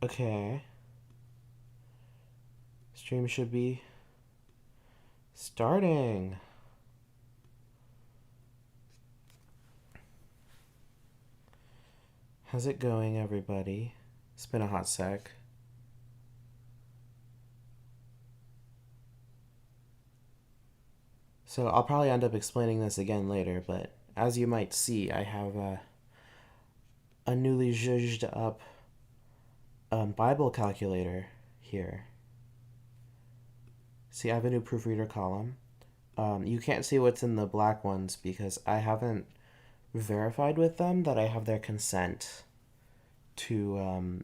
Okay. Stream should be starting. How's it going, everybody? It's been a hot sec. So I'll probably end up explaining this again later, but as you might see, I have a newly zhuzhed up Bible calculator here. See, I have a new proofreader column. You can't see what's in the black ones because I haven't verified with them that I have their consent to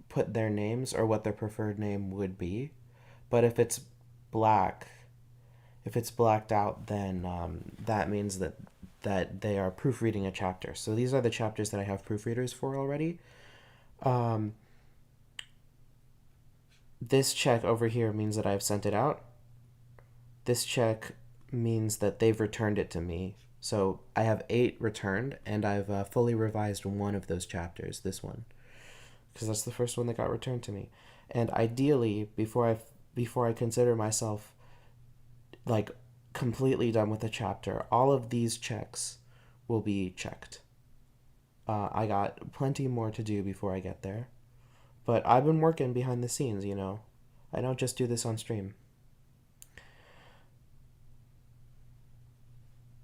put their names or what their preferred name would be. But black, if it's blacked out, then that means that they are proofreading a chapter. So these are the chapters that I have proofreaders for already. This check over here means that I've sent it out. This check means that they've returned it to me. So I have 8 returned, and I've fully revised one of those chapters, this one, because that's the first one that got returned to me. And ideally, before I consider myself like completely done with the chapter, all of these checks will be checked. I got plenty more to do before I get there, but I've been working behind the scenes. I don't just do this on stream.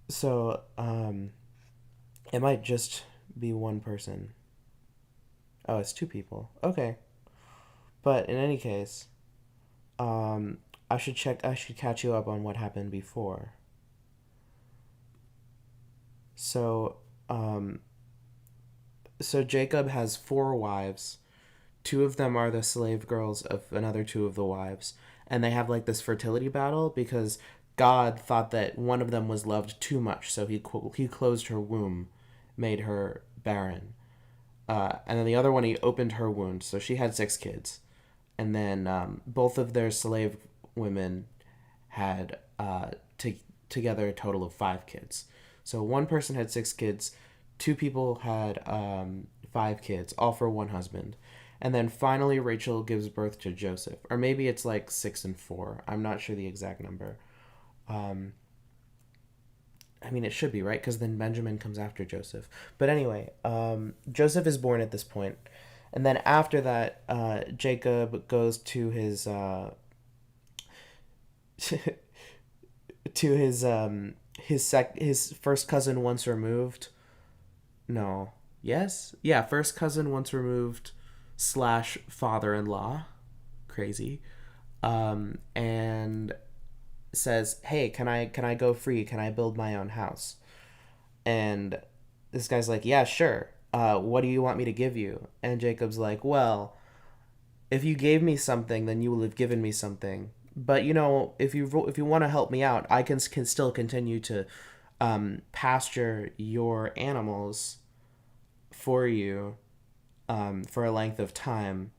So it might just be one person. Oh, it's 2 people. Okay. But in any case, I should catch you up on what happened before. So Jacob has 4 wives. 2 of them are the slave girls of another 2 of the wives, and they have like this fertility battle because God thought that one of them was loved too much, so he closed her womb, made her barren. And then the other one, he opened her wound, so she had 6 kids. And then both of their slave women had together a total of 5 kids. So one person had 6 kids, 2 people had 5 kids, all for one husband. And then finally Rachel gives birth to Joseph. Or maybe it's like 6 and 4. I'm not sure the exact number. I mean, it should be, right? Because then Benjamin comes after Joseph. But anyway, Joseph is born at this point. And then after that, Jacob goes to his to his first cousin once removed. No. Yes? Yeah, first cousin once removed / father-in-law. Crazy. And says, "Hey, can I go free? Can I build my own house?" And this guy's like, "Yeah, sure. What do you want me to give you?" And Jacob's like, "Well, if you gave me something, then you will have given me something. But if you want to help me out, I can still continue to pasture your animals for you for a length of time.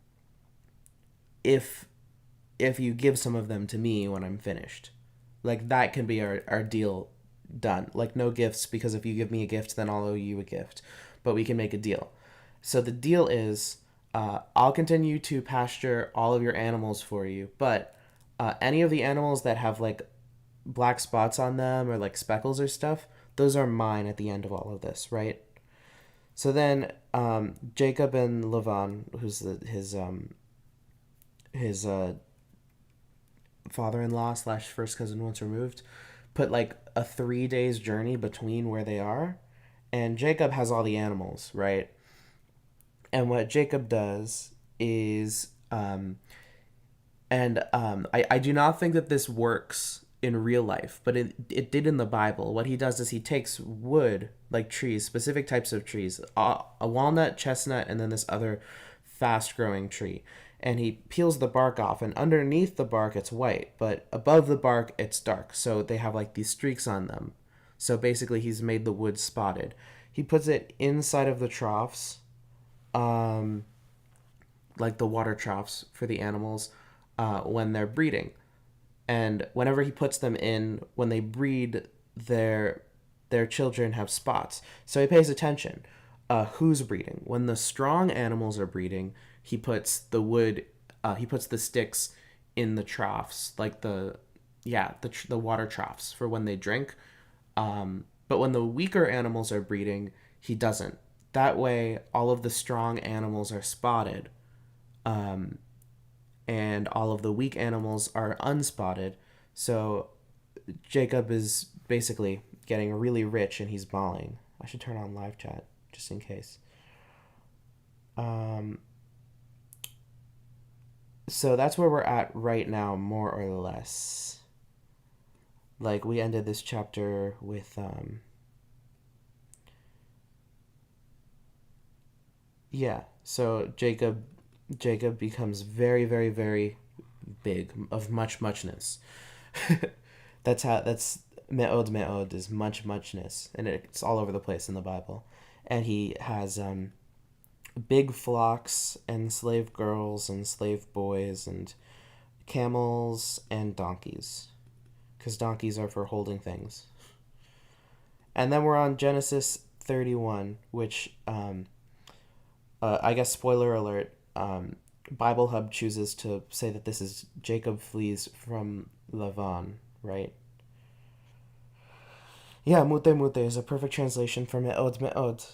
If you give some of them to me when I'm finished." Like, that can be our deal done. Like, no gifts, because if you give me a gift, then I'll owe you a gift. But we can make a deal. So the deal is, I'll continue to pasture all of your animals for you, but any of the animals that have, like, black spots on them or, like, speckles or stuff, those are mine at the end of all of this, right? So then Jacob and Lavan, who's his father-in-law / first cousin once removed, put like a 3 days journey between where they are, and Jacob has all the animals, right? And what Jacob does is I do not think that this works in real life, but it did in the Bible. What he does is he takes wood, like trees, specific types of trees, a walnut, chestnut, and then this other fast growing tree, and he peels the bark off, and underneath the bark it's white, but above the bark it's dark, so they have like these streaks on them. So basically he's made the wood spotted. He puts it inside of the troughs, like the water troughs for the animals, when they're breeding. And whenever he puts them in, when they breed, their children have spots. So he pays attention. Who's breeding? When the strong animals are breeding, he puts the wood, he puts the sticks in the troughs, like the water troughs for when they drink. But when the weaker animals are breeding, he doesn't. That way, all of the strong animals are spotted, and all of the weak animals are unspotted. So Jacob is basically getting really rich and he's bawling. I should turn on live chat just in case. Um, so that's where we're at right now, more or less. Like, we ended this chapter with yeah. So Jacob becomes very, very, very big, of muchness. That's me'od is muchness, and it's all over the place in the Bible. And he has big flocks and slave girls and slave boys and camels and donkeys, because donkeys are for holding things. And then we're on Genesis 31, which I guess spoiler alert. Bible Hub chooses to say that this is Jacob flees from Lavan, right? Yeah, mute is a perfect translation for me'od.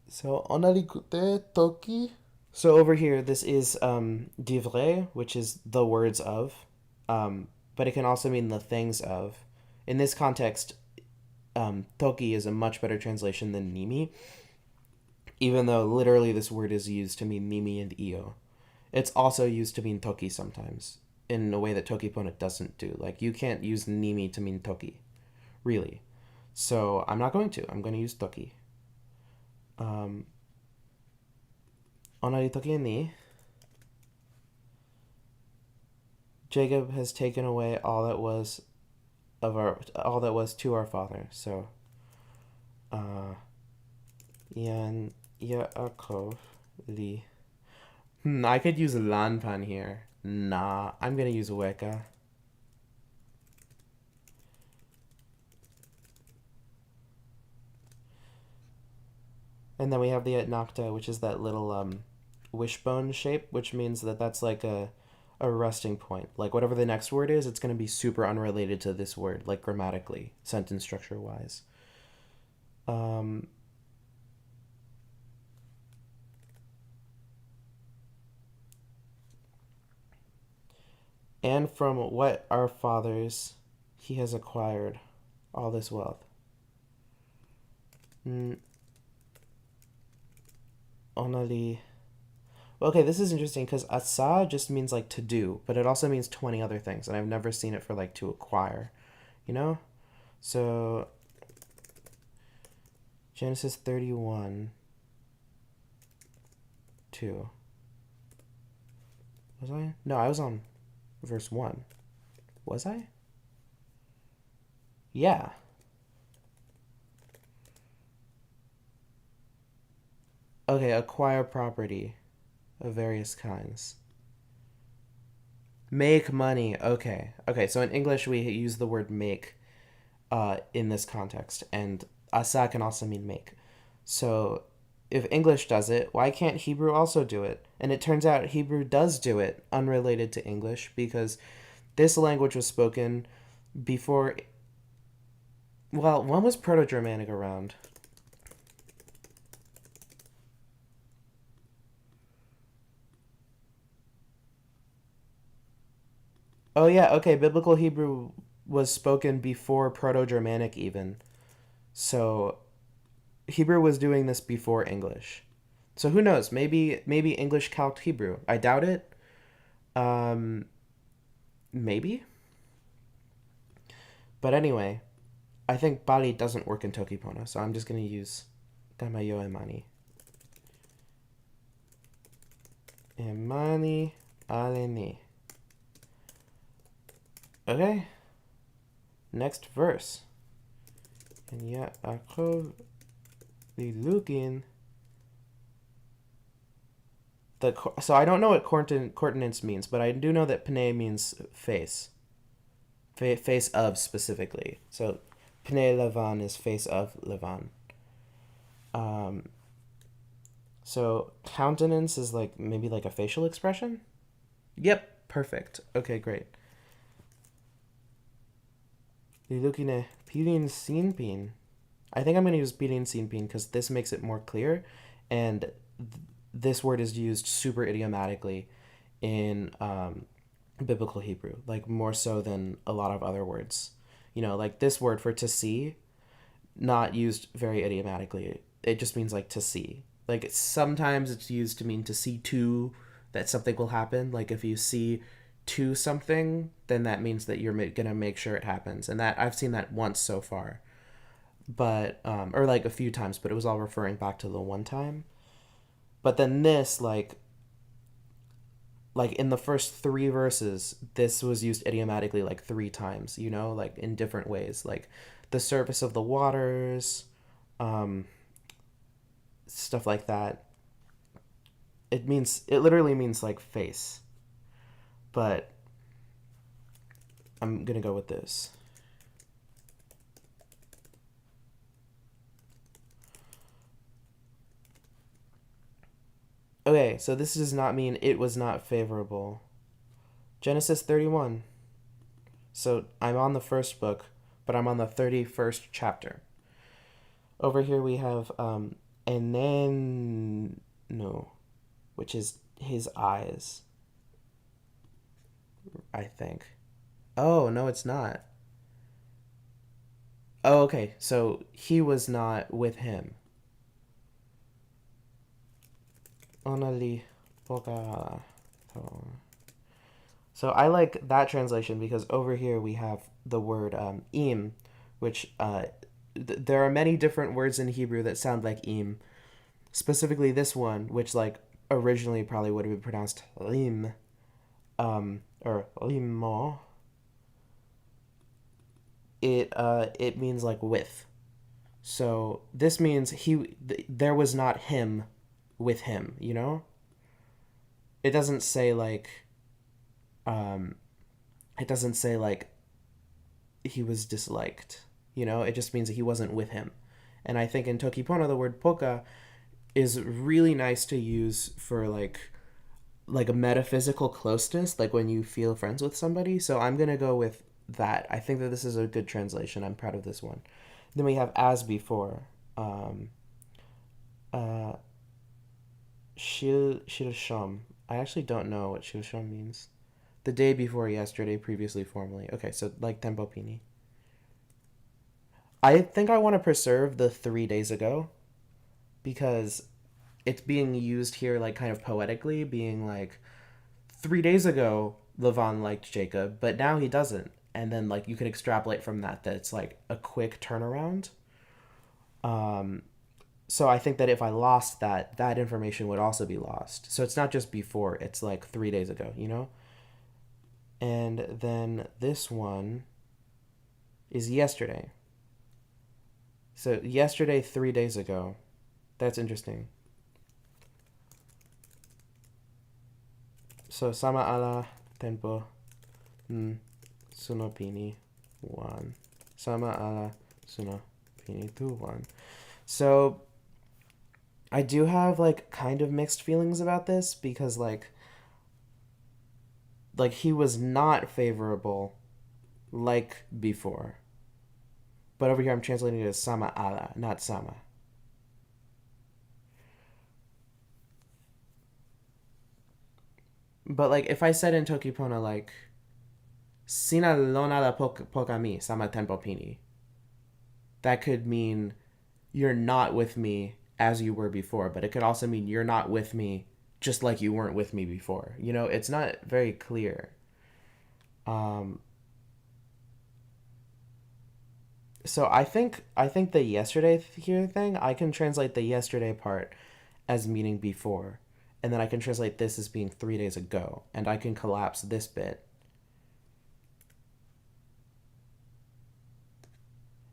So, onalikute toki. So over here, this is divrei, which is the words of, but it can also mean the things of. In this context, toki is a much better translation than nimi, even though literally this word is used to mean nimi and io. It's also used to mean toki sometimes, in a way that toki pona doesn't do. Like, you can't use nimi to mean toki, really. So I'm not going to. I'm going to use toki. Onari toki ni. Jacob has taken away all that was to our father. So, Yan Yaakov li. I could use lanpan here. Nah, I'm gonna use weka. And then we have the etnakta, which is that little wishbone shape, which means that that's like a resting point. Like, whatever the next word is, it's going to be super unrelated to this word, like grammatically, sentence structure wise. And from what our fathers he has acquired all this wealth. Onali. Okay, this is interesting because asa just means like to do, but it also means 20 other things, and I've never seen it for like to acquire, you know? So, Genesis 31, 2. Was I? No, I was on verse 1. Was I? Yeah. Okay, acquire property of various kinds. Make money. Okay. Okay, so in English we use the word make in this context, and asa can also mean make. So if English does it, why can't Hebrew also do it? And it turns out Hebrew does do it, unrelated to English, because this language was spoken before. Well, when was Proto-Germanic around? Oh yeah, okay. Biblical Hebrew was spoken before Proto-Germanic even. So Hebrew was doing this before English. So who knows? Maybe English calqued Hebrew. I doubt it. Um, maybe. But anyway, I think Bali doesn't work in Tokipona, so I'm just gonna use Tamayo Emani. Emani Aleni. Okay. Next verse. And Yaakov Lilugin. So I don't know what coordinates means, but I do know that Pene means face. Face of specifically. So Pene Levan is face of Levan. So countenance is like maybe like a facial expression? Yep, perfect. Okay, great. Lilukine pilin sinpin. I think I'm going to use pilin sinpin because this makes it more clear, and this word is used super idiomatically in biblical Hebrew, like more so than a lot of other words. Like this word for to see, not used very idiomatically. It just means like to see. Like sometimes it's used to mean to see to that something will happen. Like if you see to something, then that means that you're gonna make sure it happens. And that I've seen that once so far, but or like a few times, but it was all referring back to the one time. But then this like in the first three verses, this was used idiomatically like three times, like in different ways, like the surface of the waters, um, stuff like that. It literally means like face, but I'm gonna go with this. Okay, so this does not mean it was not favorable. Genesis 31. So I'm on the first book, but I'm on the 31st chapter. Over here we have and then no, which is his eyes, I think. Oh, no, it's not. Oh, okay. So he was not with him. Onali poka. So I like that translation because over here we have the word im, which there are many different words in Hebrew that sound like im. Specifically this one, which like originally probably would have been pronounced lim, or limo. It means like with. So this means there was not him with him. It doesn't say like um, it doesn't say like he was disliked. It just means that he wasn't with him. And I think in toki pona the word poka is really nice to use for like a metaphysical closeness, like when you feel friends with somebody. So I'm gonna go with that. I think that this is a good translation. I'm proud of this one. Then we have as before. Uh, shilsham. I actually don't know what shilsham means. The day before yesterday, previously formally. Okay, so like tempopini. I think I want to preserve the 3 days ago because it's being used here like kind of poetically, being like 3 days ago Lavan liked Jacob, but now he doesn't. And then like you could extrapolate from that it's like a quick turnaround. Um, so I think that if I lost that information would also be lost. So it's not just before; it's like 3 days ago. And then this one is yesterday. So yesterday, 3 days ago. That's interesting. So sama ala tempo sunopini one. Sama ala sunopini tu one. So I do have like kind of mixed feelings about this because like he was not favorable like before. But over here I'm translating it as sama ala, not sama. But like if I said in Tokipona like Sina lona la pokami sama tempo pini, that could mean you're not with me as you were before, but it could also mean you're not with me just like you weren't with me before. It's not very clear. Um, so I think the yesterday here thing I can translate the yesterday part as meaning before, and then I can translate this as being 3 days ago, and I can collapse this bit,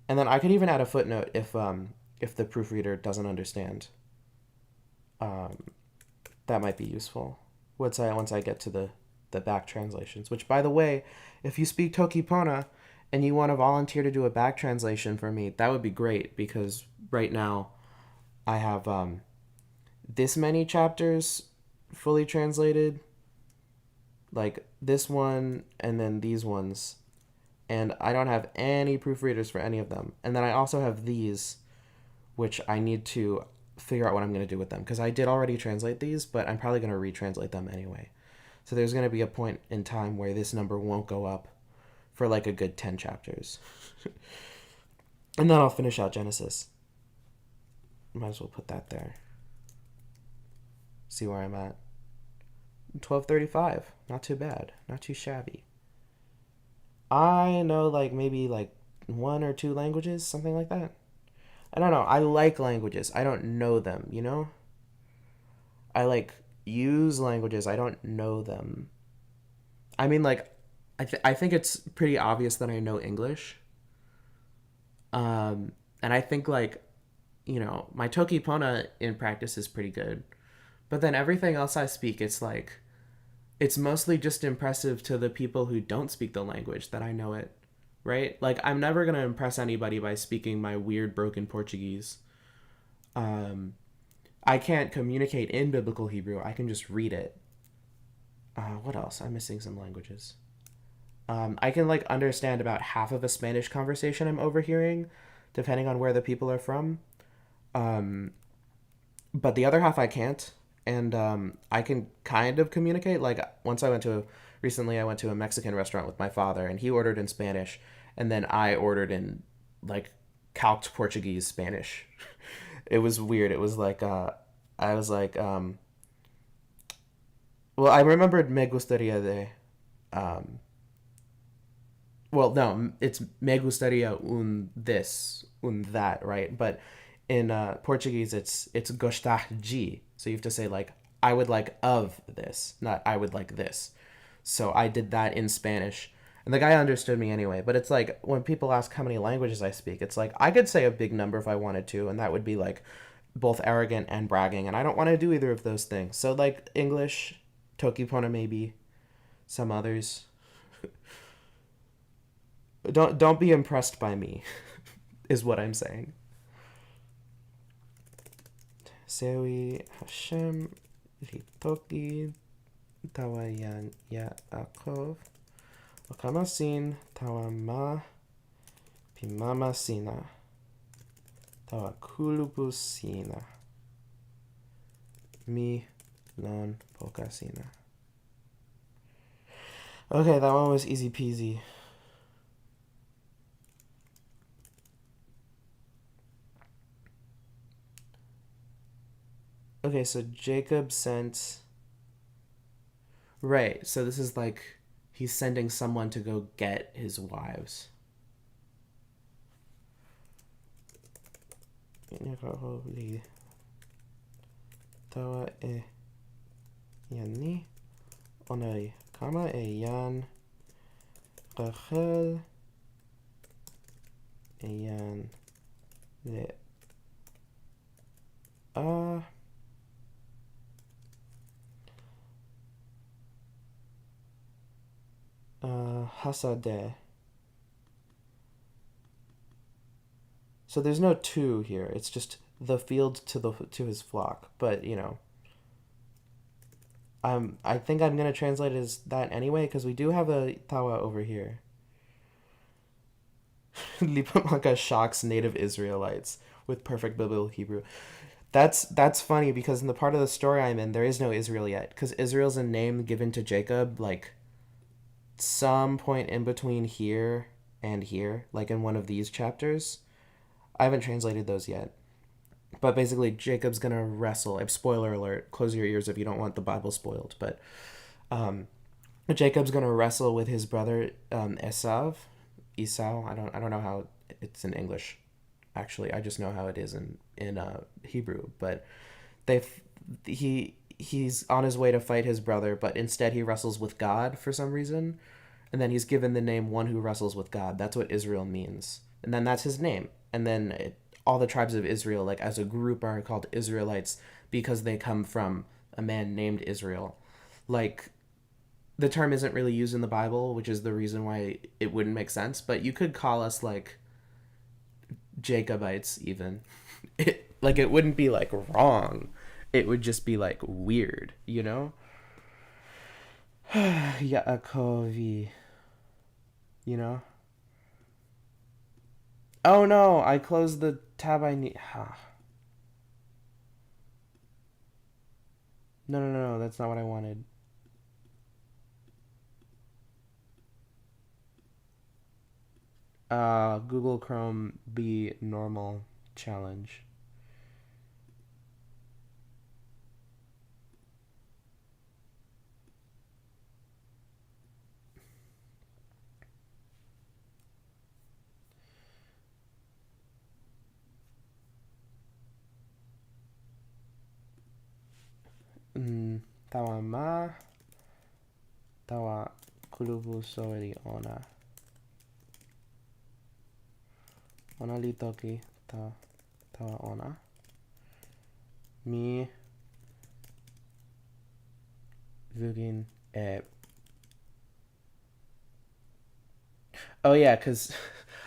and then I could even add a footnote if the proofreader doesn't understand. Um, that might be useful once I get to the back translations. Which, by the way, if you speak Tokipona and you want to volunteer to do a back translation for me, that would be great because right now I have this many chapters fully translated, like this one and then these ones, and I don't have any proofreaders for any of them. And then I also have these, which I need to figure out what I'm going to do with them, because I did already translate these, but I'm probably going to retranslate them anyway. So there's going to be a point in time where this number won't go up for like a good 10 chapters. And then I'll finish out Genesis. Might as well put that there. See where I'm at. 1235. Not too bad. Not too shabby. I know like maybe like one or two languages, something like that. I don't know. I like languages. I don't know them, you know? I like use languages. I don't know them. I mean, like, I think it's pretty obvious that I know English. And I think, like, my toki pona in practice is pretty good. But then everything else I speak, it's like, it's mostly just impressive to the people who don't speak the language that I know it, right? Like, I'm never going to impress anybody by speaking my weird broken Portuguese. I can't communicate in biblical Hebrew. I can just read it. What else? I'm missing some languages. I can like understand about half of a Spanish conversation I'm overhearing, depending on where the people are from. But the other half I can't, and I can kind of communicate. Like recently I went to a Mexican restaurant with my father, and he ordered in Spanish, and then I ordered in like calqued Portuguese Spanish. It was weird. It was like I was like well, I remembered me gustaría de well, no, it's me gustaría un that, right? But in Portuguese, it's gostar de. So you have to say like I would like of this, not I would like this. So I did that in Spanish, and the guy understood me anyway. But it's like when people ask how many languages I speak, it's like I could say a big number if I wanted to, and that would be like both arrogant and bragging, and I don't want to do either of those things. So like English, Tokipona maybe, some others. Don't be impressed by me, is what I'm saying. Sewi Hashem Ritoki Tawayan Yaakov Wakamasin Tawama Pimama Sina Tawakulubusina Mi Lon Pokasina. Okay, that one was easy peasy. Okay, so Jacob sent... Right, so this is like he's sending someone to go get his wives. Tawa e yanni onai kama e yan Rachel e yan le a Hasadeh. So there's no to here. It's just the field to his flock. But I think I'm gonna translate it as that anyway because we do have a tawa over here. Lipamaka shocks native Israelites with perfect biblical Hebrew. That's funny because in the part of the story I'm in, there is no Israel yet because Israel's a name given to Jacob like some point in between here and here, like in one of these chapters. I haven't translated those yet. But basically, Jacob's going to wrestle. Spoiler alert, close your ears if you don't want the Bible spoiled. But Jacob's going to wrestle with his brother Esau. I don't know how it's in English. Actually, I just know how it is in Hebrew. But he's on his way to fight his brother, but instead he wrestles with God for some reason. And then he's given the name one who wrestles with God. That's what Israel means. And then that's his name. And then all the tribes of Israel, like as a group, are called Israelites because they come from a man named Israel. Like, the term isn't really used in the Bible, which is the reason why it wouldn't make sense. But you could call us, like, Jacobites, even. It wouldn't be, like, wrong. It would just be like weird, you know? Yaakovi, you know? Oh no, I closed the tab I need. No, no, no, no, that's not what I wanted. Google Chrome be normal challenge. Tawa ma, tawa kulubu soeri ona. Ona li toki, tawa ona. Mi vugin e. Oh yeah, cause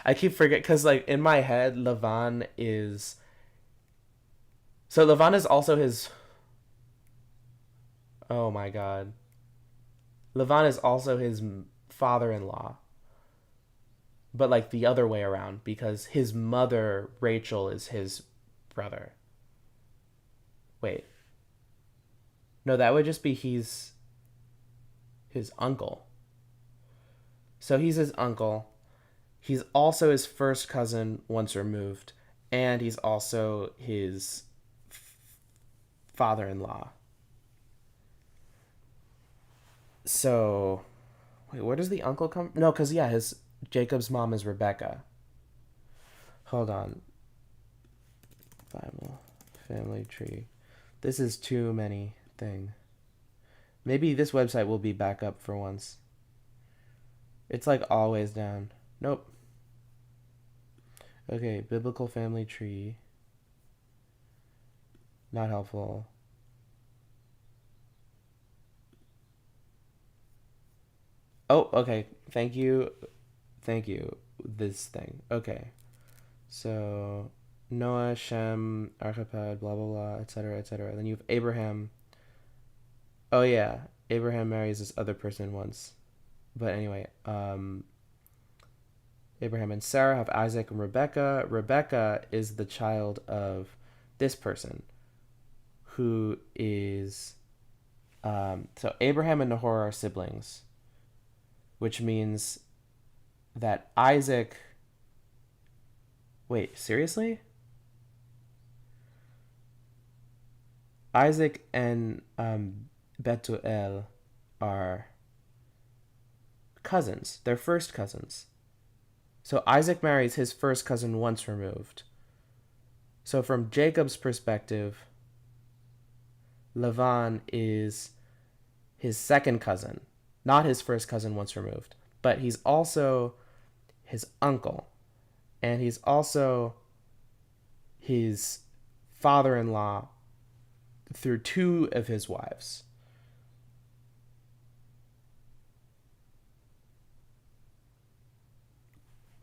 I keep forget, cause like in my head, Levan is so Levan is also his. Oh my god, Levan is also his father-in-law, but like the other way around because his mother Rachel is his brother. Wait, no, that would just be he's his uncle. So he's his uncle. He's also his first cousin once removed, and he's also his father-in-law. So, wait, where does the uncle come? No, because yeah, his Jacob's mom is Rebecca. Hold on. Bible, family tree. This is too many thing. Maybe this website will be back up for once. It's like always down. Nope. Okay, biblical family tree. Not helpful. Oh, okay. Thank you. Thank you. This thing. Okay. So Noah, Shem, Archipad, blah blah blah, etc. etc. Then you have Abraham. Oh yeah, Abraham marries this other person once. But anyway, Abraham and Sarah have Isaac and Rebecca. Rebecca is the child of this person, who is so Abraham and Nahor are siblings, which means that Isaac. Wait, seriously? Isaac and Betuel are cousins. They're first cousins. So Isaac marries his first cousin once removed. So from Jacob's perspective, Lavan is his second cousin, not his first cousin once removed, but he's also his uncle, and he's also his father-in-law through two of his wives.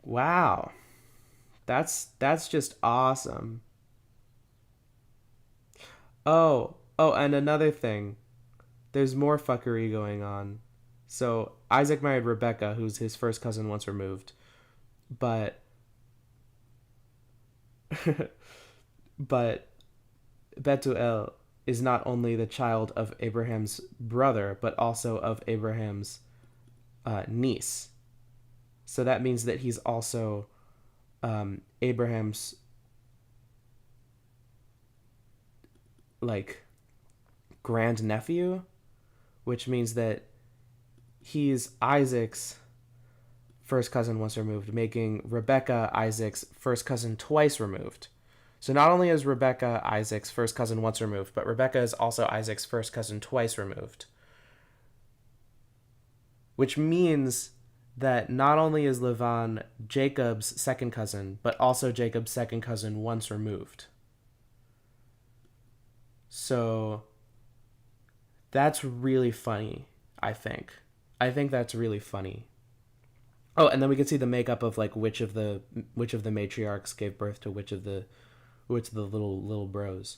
Wow. That's just awesome. Oh, and another thing. There's more fuckery going on. So Isaac married Rebecca, who's his first cousin once removed, but but Betuel is not only the child of Abraham's brother, but also of Abraham's niece. So that means that he's also Abraham's like grand nephew, which means that he's Isaac's first cousin once removed, making Rebecca Isaac's first cousin twice removed. So not only is Rebecca Isaac's first cousin once removed, but Rebecca is also Isaac's first cousin twice removed. Which means that not only is Lavan Jacob's second cousin, but also Jacob's second cousin once removed. So that's really funny, I think. I think that's really funny. Oh, and then we can see the makeup of like which of the matriarchs gave birth to which of the little bros.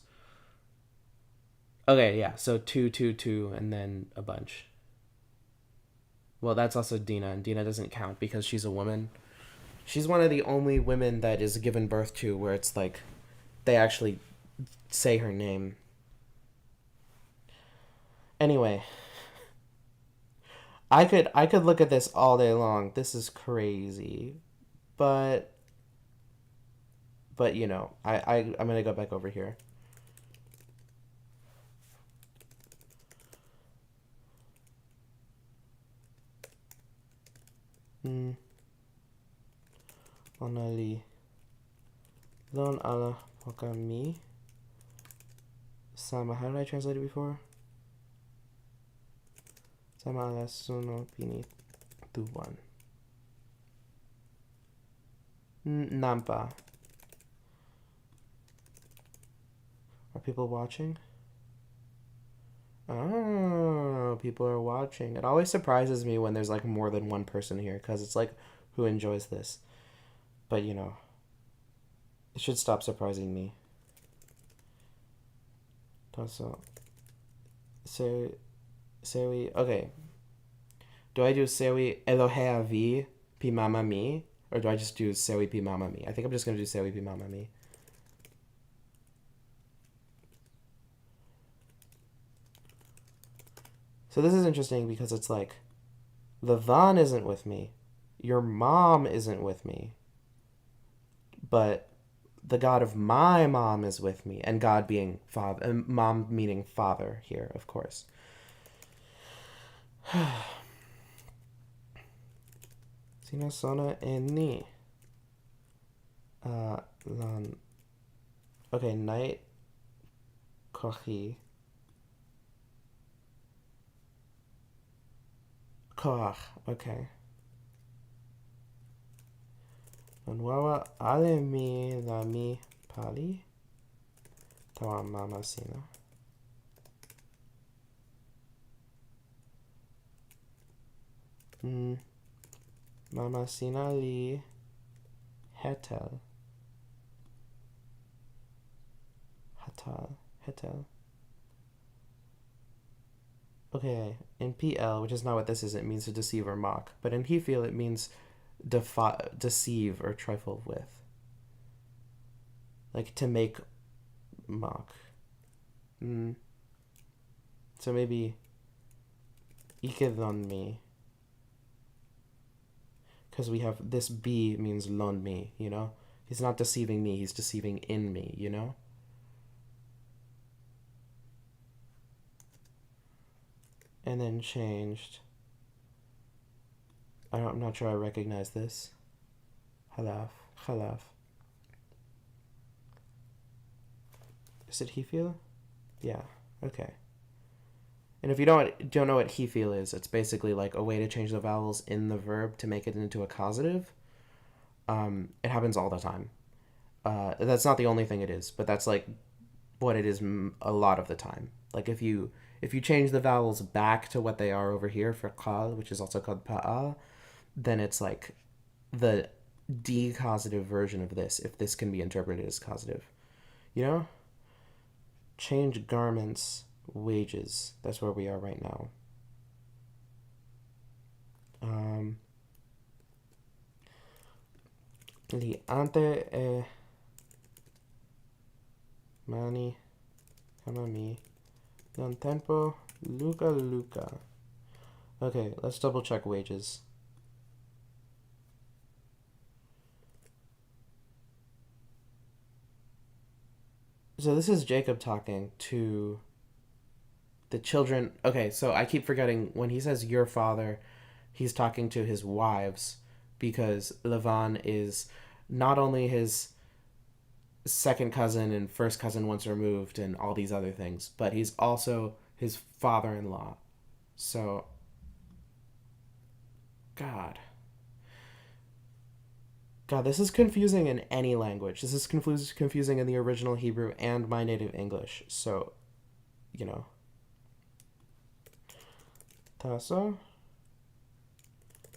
Okay, yeah. So two, two, two, and then a bunch. Well, that's also Dina, and Dina doesn't count because she's a woman. She's one of the only women that is given birth to where it's like they actually say her name. Anyway, I could look at this all day long. This is crazy. But you know, I'm gonna go back over here. Hmm. Onali lon ala pokami sama. How did I translate it before? Sama ala suno pini tuwan. Nampa. Are people watching? Oh, people are watching. It always surprises me when there's like more than one person here because it's like, who enjoys this? But you know, it should stop surprising me. So, Sewi. Okay. Do I do Sewi Elohea V Pi Mama Mi? Or do I just do Sewi Pi Mama Mi? I think I'm just going to do Sewi Pi Mama Mi. So this is interesting because it's like, the Van isn't with me. Your mom isn't with me. But the God of my mom is with me. And God being father, and mom meaning father here, of course. Sina sona eni. Lan. Okay, night. Kochi. Koach. Okay. Manwawa ale mi la mi pali. Tawa mama sina. Mama sina li hetel. Hetel. Okay, in PL, which is not what this is, it means to deceive or mock. But in Hefil, it means deceive or trifle with. Like to make mock. So maybe ikedon me. Because we have this B means lon me, you know? He's not deceiving me, he's deceiving in me, you know? And then changed. I'm not sure I recognize this. Halaf. Is it Hefil? Yeah, okay. And if you don't know what Hefil is, it's basically like a way to change the vowels in the verb to make it into a causative. It happens all the time. That's not the only thing it is, but that's like what it is a lot of the time. Like if you change the vowels back to what they are over here for qal, which is also called pa'a, then it's like the decausative version of this, if this can be interpreted as causative. You know? Change garments, wages. That's where we are right now. Li ante e mani kamami non tempo Luca. Okay, let's double check wages. So this is Jacob talking to the children. Okay, so I keep forgetting when he says your father, he's talking to his wives because Lavan is not only his second cousin and first cousin once removed and all these other things, but he's also his father-in-law. So, God. God, this is confusing in any language. This is confusing in the original Hebrew and my native English. So, you know. Taso.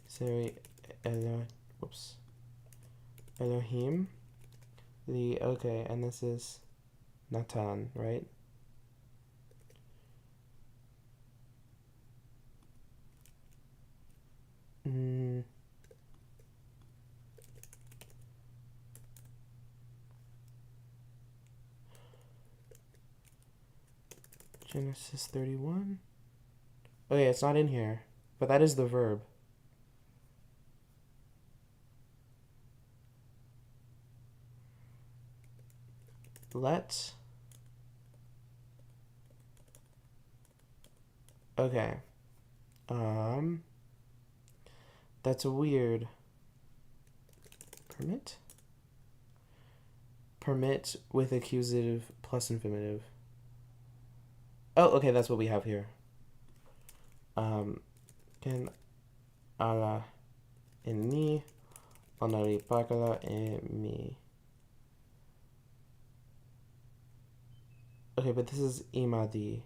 Seri Elohim. Okay, and this is Natan, right? Mm. Genesis 31. Oh yeah, it's not in here, but that is the verb. Let. Okay. That's weird. Permit? Permit with accusative plus infinitive. Oh, okay, that's what we have here. Can ala inni onaripakala e mi. Okay, but this is imadi.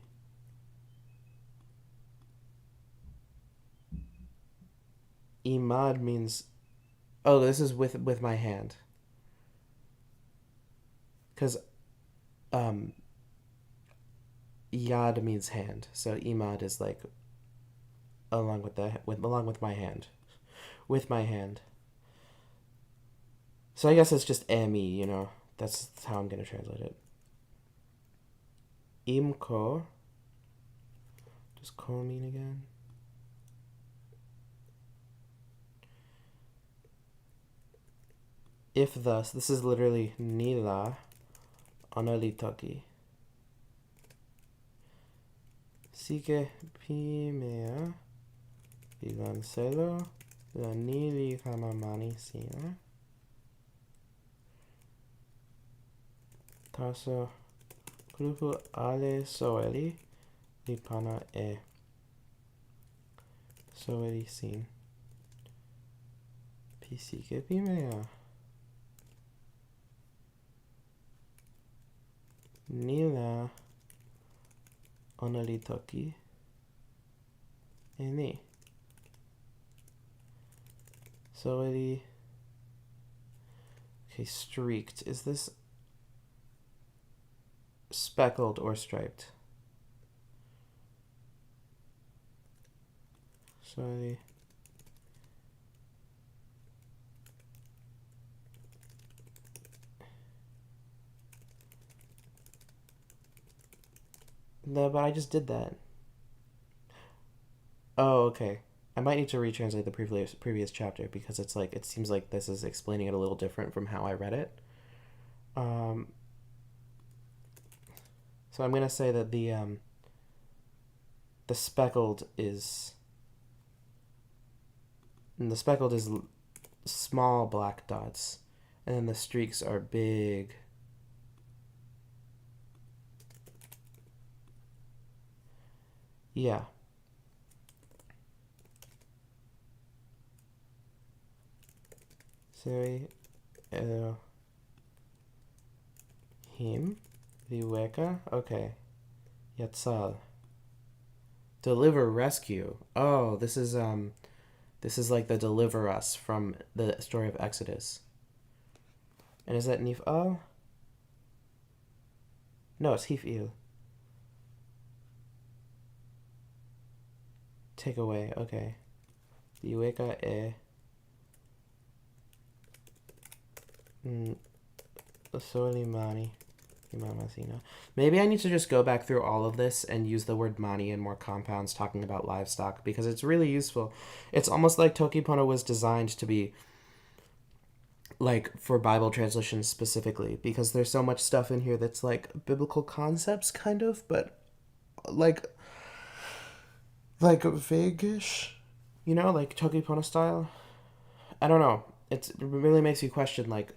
Imad means, oh, this is with my hand. Cuz yad means hand. So imad is like along with my hand. With my hand. So I guess it's just emi, you know. That's how I'm going to translate it. Imko. Does ko mean again? If thus, this is literally nila toki. Sike pimea bilancelo la nili kamamani sina. Taso grupo ale soeli li pana e soeli sin. Pisike pimea. Nila toki e ni. Soeli. Okay, streaked. Is this speckled or striped? Soeli. No, but I just did that. Oh, okay. I might need to retranslate the previous chapter because it's like it seems like this is explaining it a little different from how I read it. So I'm gonna say that the speckled is small black dots, and then the streaks are big. Yeah. Seri him viweka. Okay. Yatzal. Deliver, rescue. Oh, this is like the deliver us from the story of Exodus. And is that nif'al? No, it's hif'il. Take away. Okay. Viweka e. Solimani. Maybe I need to just go back through all of this and use the word mani in more compounds talking about livestock because it's really useful. It's almost like Toki Pona was designed to be like for Bible translations specifically because there's so much stuff in here that's like biblical concepts kind of, but like vague-ish, you know, like Toki Pona style. I don't know. It really makes you question like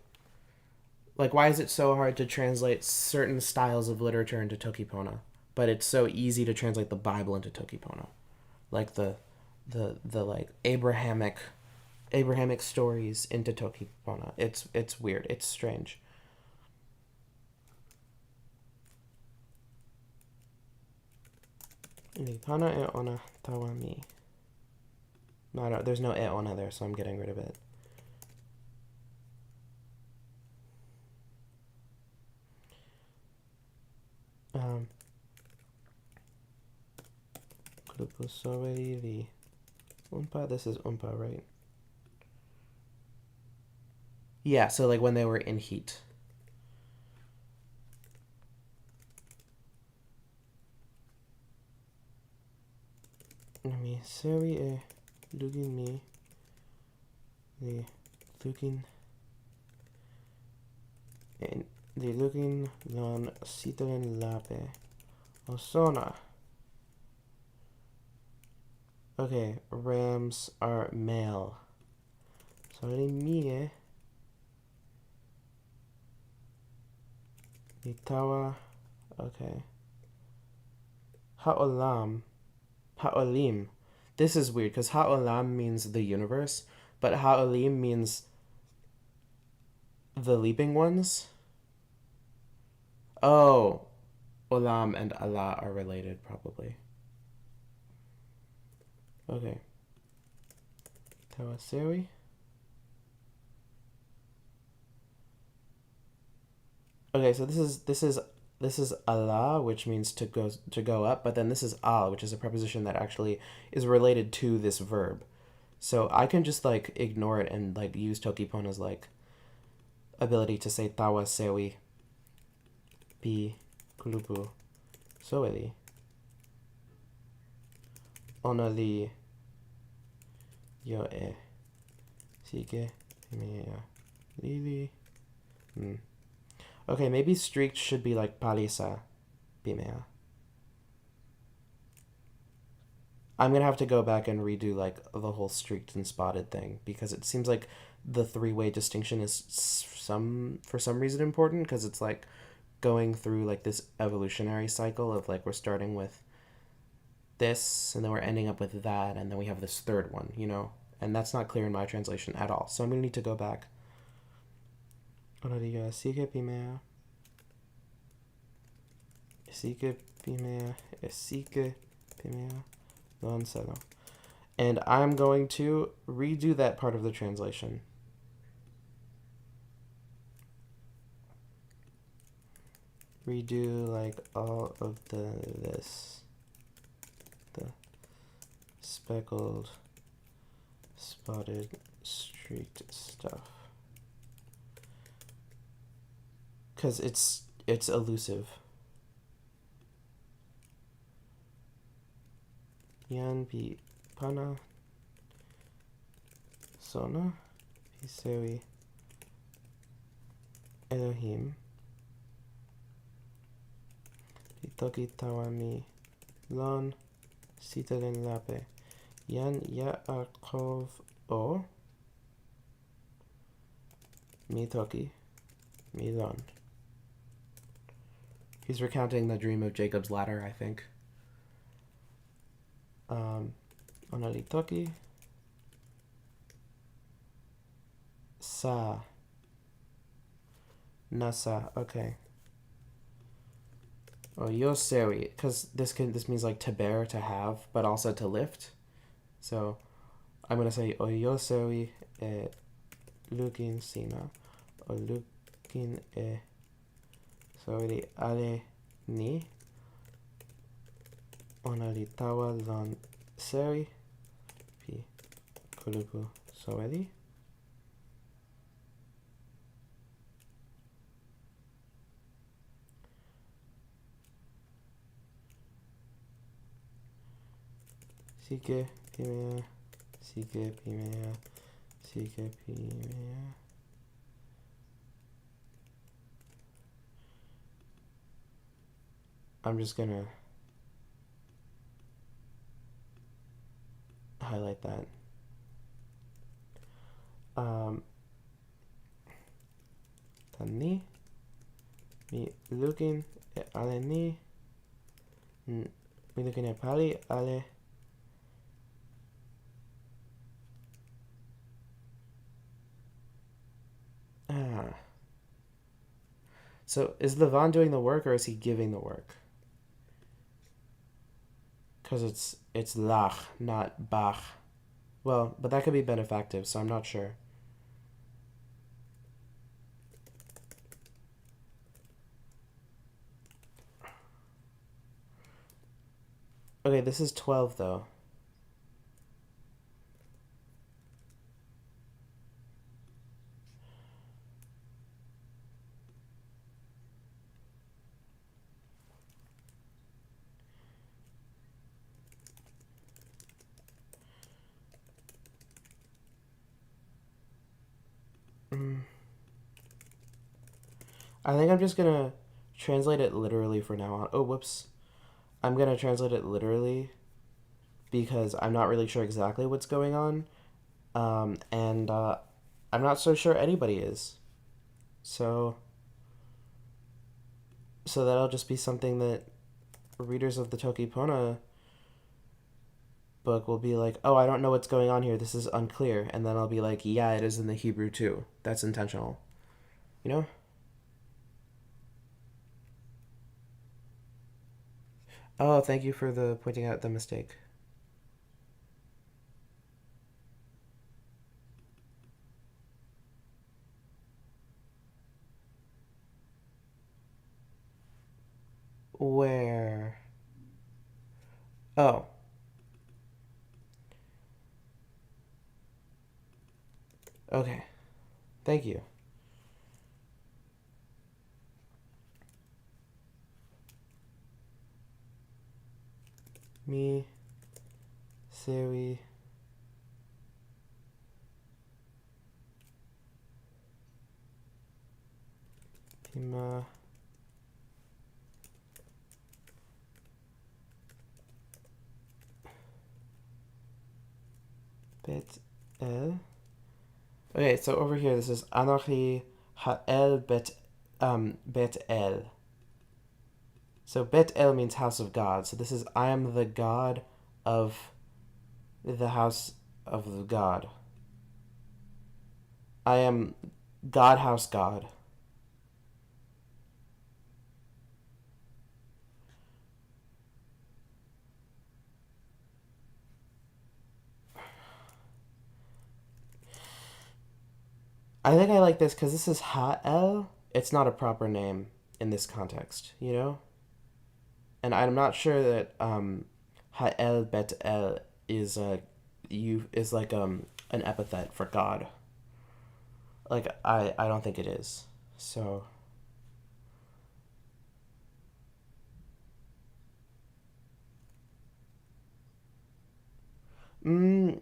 why is it so hard to translate certain styles of literature into Toki Pona, but it's so easy to translate the Bible into Toki Pona, like the like Abrahamic stories into Toki Pona. It's weird. It's strange. Pana e ona tawa mi. No, there's no e ona there, so I'm getting rid of it. Grupo Soveri li Umpa? This is umpa, right? Yeah, so like when they were in heat. Nami sewi e lugin mi the lugin and the lugin non sitelen lape osona. Okay, rams are male. Sorry mie Itawa. Okay. Ha'olam. Ha'olim. This is weird because Ha'olam means the universe, but Ha'olim means the leaping ones. Oh, Olam and Allah are related, probably. Okay. Tawasewi. Okay, so this is Allah, which means to go up, but then this is al, which is a preposition that actually is related to this verb. So I can just like ignore it and like use toki pona's like ability to say tawa sewi pi kulupu soeli onali yo e sike mea lili. Okay, maybe streaked should be like palisa bimea. I'm gonna have to go back and redo like the whole streaked and spotted thing because it seems like the three-way distinction is for some reason important because it's like going through like this evolutionary cycle of like we're starting with this and then we're ending up with that and then we have this third one, you know? And that's not clear in my translation at all. So I'm gonna need to go back. Sike pimea. Sike pimea. Sike pimea. And I'm going to redo that part of the translation. Redo like all of this. The speckled, spotted, streaked stuff. Because it's elusive. Yan pi pana sona pisewi Elohim toki tawami lon sitelen lape yan Yaakov o mi toki mi lon. He's recounting the dream of Jacob's ladder, I think. Onali toki sa nasa. Okay. Oh, yosewi, because this means like to bear, to have, but also to lift. So I'm gonna say oyosewi e lukin sina o lukin e sorry ale ni onali tawa lon seri pi kulupu sorry. Sike pimea, sike pimea, sike pimea. I'm just gonna highlight that. Tani mi looking at ale ni mi looking at pali ale So is Levan doing the work or is he giving the work? Because it's lach, not bach. Well, but that could be benefactive, so I'm not sure. Okay, this is 12 though. I think I'm just gonna translate it literally for now on. Oh, whoops. I'm gonna translate it literally because I'm not really sure exactly what's going on. And I'm not so sure anybody is. So, so that'll just be something that readers of the Toki Pona book will be like, oh, I don't know what's going on here. This is unclear. And then I'll be like, yeah, it is in the Hebrew too. That's intentional. You know? Oh, thank you for the pointing out the mistake. Where? Oh, okay. Thank you. Mi, sewi, pima, bet el. Okay, so over here this is Anochi ha'el bet el. So Bet El means house of God. So this is I am the God of the house of the God. I am God house God. I think I like this because this is Ha El. It's not a proper name in this context, you know? And I'm not sure that Ha El Bet El is like an epithet for God. Like I don't think it is. So mm,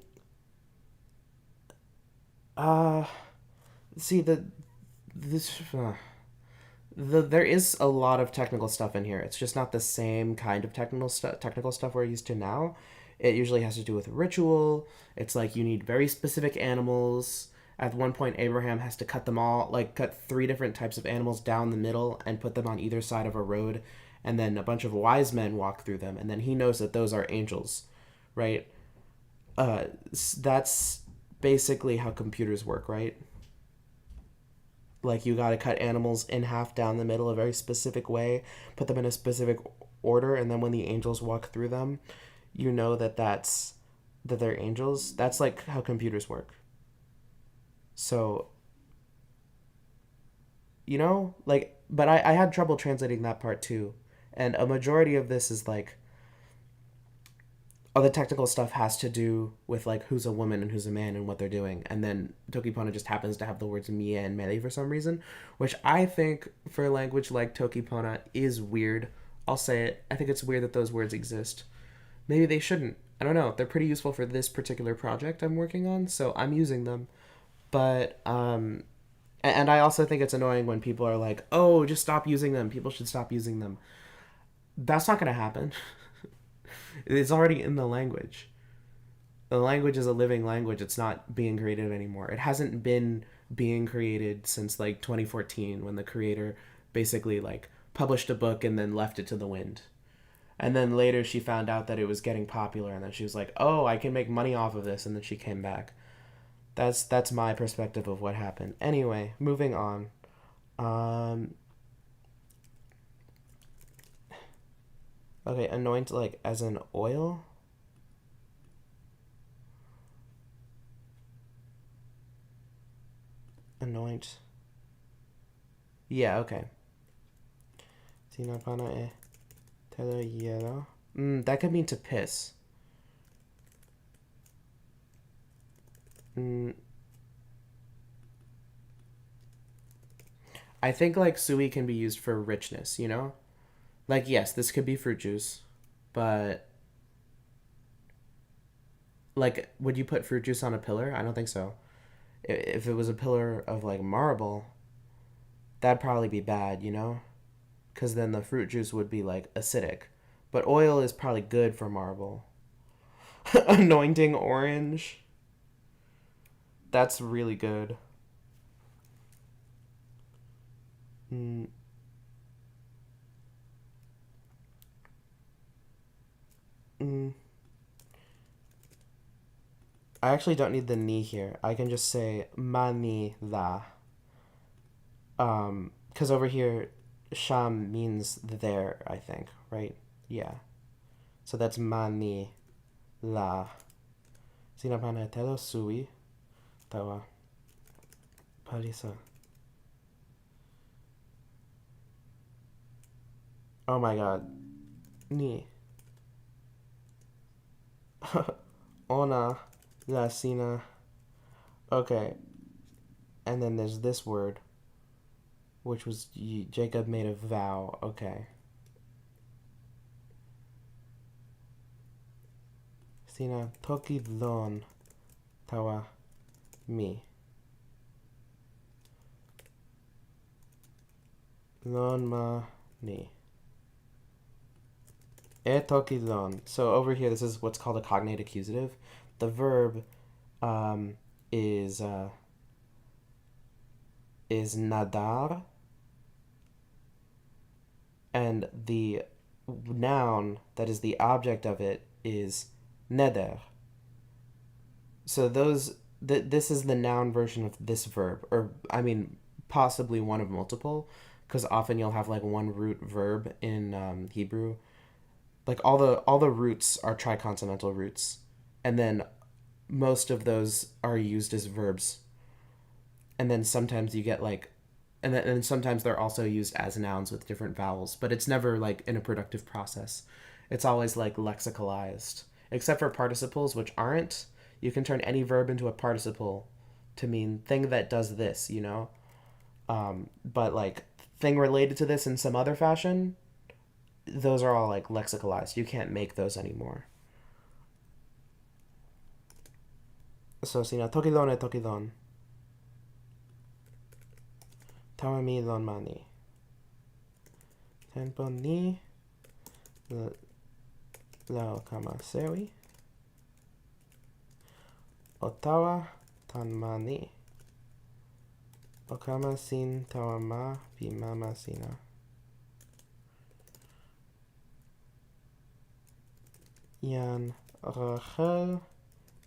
uh see this there is a lot of technical stuff in here. It's just not the same kind of technical stuff we're used to now. It usually has to do with ritual. It's like you need very specific animals. At one point, Abraham has to cut them all, like cut three different types of animals down the middle and put them on either side of a road. And then a bunch of wise men walk through them. And then he knows that those are angels, right? Uh, that's basically how computers work, right? Like you got to cut animals in half down the middle a very specific way, put them in a specific order, and then when the angels walk through them, you know that they're angels. That's like how computers work. So, but I had trouble translating that part too. And a majority of this is like all the technical stuff has to do with like who's a woman and who's a man and what they're doing. And then Tokipona just happens to have the words Mia and Mele for some reason, which I think for a language like Tokipona is weird. I'll say it. I think it's weird that those words exist. Maybe they shouldn't. I don't know. They're pretty useful for this particular project I'm working on, so I'm using them. But and I also think it's annoying when people are like, "Oh, just stop using them. People should stop using them." That's not going to happen. It's already in the language. The language is a living language. It's not being created anymore. It hasn't been being created since like 2014 when the creator basically like published a book and then left it to the wind. And then later she found out that it was getting popular and then she was like, "Oh, I can make money off of this." And then she came back. That's my perspective of what happened. Anyway, moving on. Um okay, anoint like as an oil. Anoint. Yeah, okay. Sinapana e telo hielo. That could mean to piss. Mm, I think like sui can be used for richness, you know? Like yes, this could be fruit juice, but like would you put fruit juice on a pillar? I don't think so. If it was a pillar of like marble, That'd probably be bad, you know? Because then the fruit juice would be like acidic. But oil is probably good for marble. Anointing orange. That's really good. Mm, mm. I actually don't need the ni here. I can just say mani la. Because over here, sham means there, I think, right? Yeah. So that's mani la. Sinapana telo sui. Tawa. Palisa. Oh my god. Ni. Ona. La sina. Okay. And then there's this word, which was Jacob made a vow. Okay. Sina toki lon tawa mi. Lon ma ni. E toki lon. So over here, this is what's called a cognate accusative. The verb um, is uh, is nadar, and the noun that is the object of it is neder. So this is the noun version of this verb, or I mean, possibly one of multiple, because often you'll have like one root verb in Hebrew. Like all the roots are triconsonantal roots, and then most of those are used as verbs, and then sometimes you get like and sometimes they're also used as nouns with different vowels, but it's never like in a productive process. It's always like lexicalized, except for participles, which aren't. You can turn any verb into a participle to mean thing that does this, you know. But like thing related to this in some other fashion, those are all like lexicalized. You can't make those anymore. So sina tokidon e tokidon. Tawami don mani. Tempo ni lao kama sewi. Otawa tanmani. Okama sin tawama bimama sina. Yan Rachel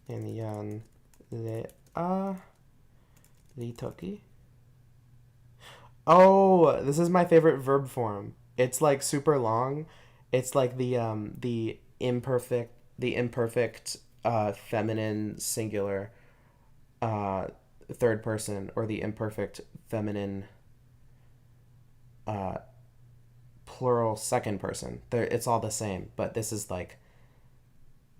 and Yan Leah Litoki. Oh, this is my favorite verb form. It's like super long. It's like the imperfect feminine singular uh third person, or the imperfect feminine uh plural second person. It's all the same, but this is like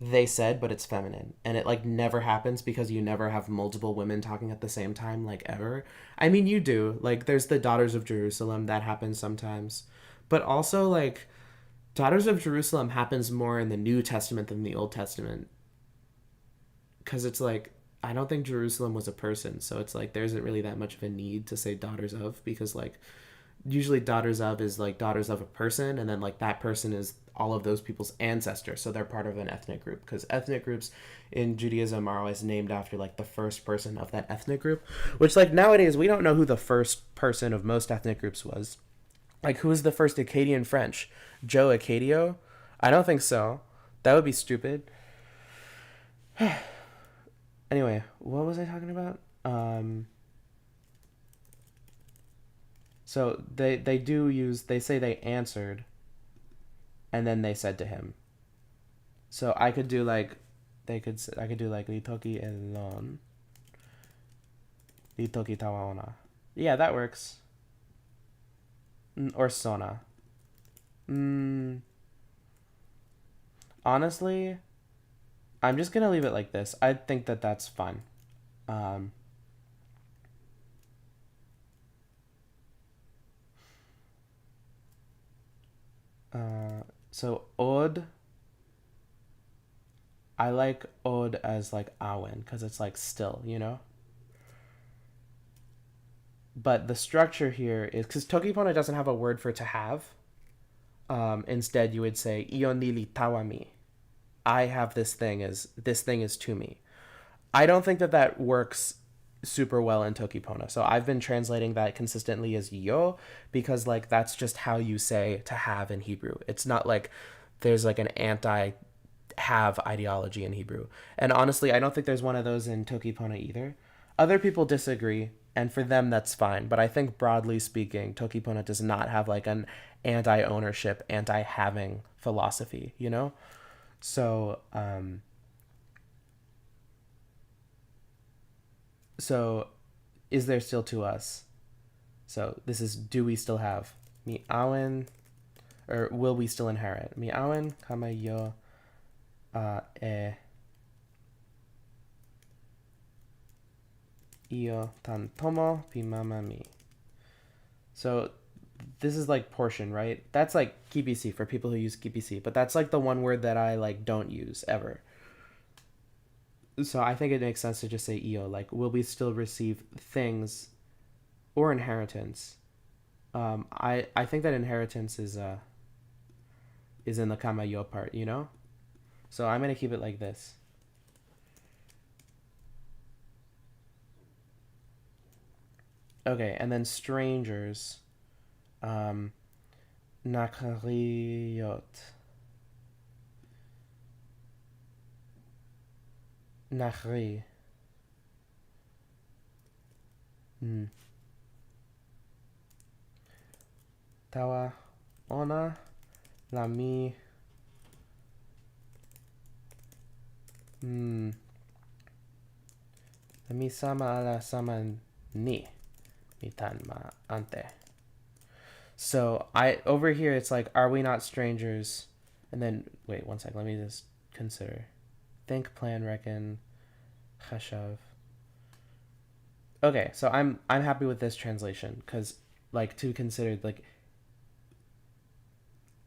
they said, but it's feminine, and it like never happens because you never have multiple women talking at the same time, like ever. I mean, you do, like there's the daughters of Jerusalem that happens sometimes, but also like daughters of Jerusalem happens more in the New Testament than the Old Testament, because it's like I don't think Jerusalem was a person, so it's like there isn't really that much of a need to say daughters of, because like usually daughters of is like daughters of a person, and then like that person is all of those people's ancestors, so they're part of an ethnic group, because ethnic groups in Judaism are always named after like the first person of that ethnic group, which like nowadays we don't know who the first person of most ethnic groups was. Like who was the first Acadian French? Joe Acadio? I don't think so. That would be stupid. Anyway, what was I talking about? So they do use, they say they answered, and then they said to him. So I could do like I could do like litoki elon, litoki tawaona. Yeah, that works. Or sona. Mm, honestly, I'm just gonna leave it like this. I think that that's fine. Um, so od, I like od as like awen because it's like still, you know. But the structure here is because tokipona doesn't have a word for to have. Instead, you would say iyo nili tawami. I have this thing is to me. I don't think that that works super well in tokipona. So I've been translating that consistently as yo because like that's just how you say to have in Hebrew. It's not like there's like an anti have ideology in Hebrew. And honestly, I don't think there's one of those in tokipona either. Other people disagree, and for them that's fine. But I think broadly speaking, tokipona does not have like an anti-ownership, anti-having philosophy. You know, so so is there still to us? So this is do we still have mi awen or will we still inherit mi awen kama yo e io tan tomo pi mama mi. So this is like portion, right? That's like kibisi for people who use kibisi, but that's like the one word that I like don't use ever. So I think it makes sense to just say io, like will we still receive things or inheritance? I think that inheritance is in the kamayo part, you know. So I'm gonna keep it like this. Okay, and then strangers, nakariot, nakri, mm. Tawa, ona, lami, mm. Lami sama ala sama ni, mitan ma ante. So I over here it's like, are we not strangers? And then wait one sec, let me just consider. Think, plan, reckon, chashav. Okay, so I'm happy with this translation because like to consider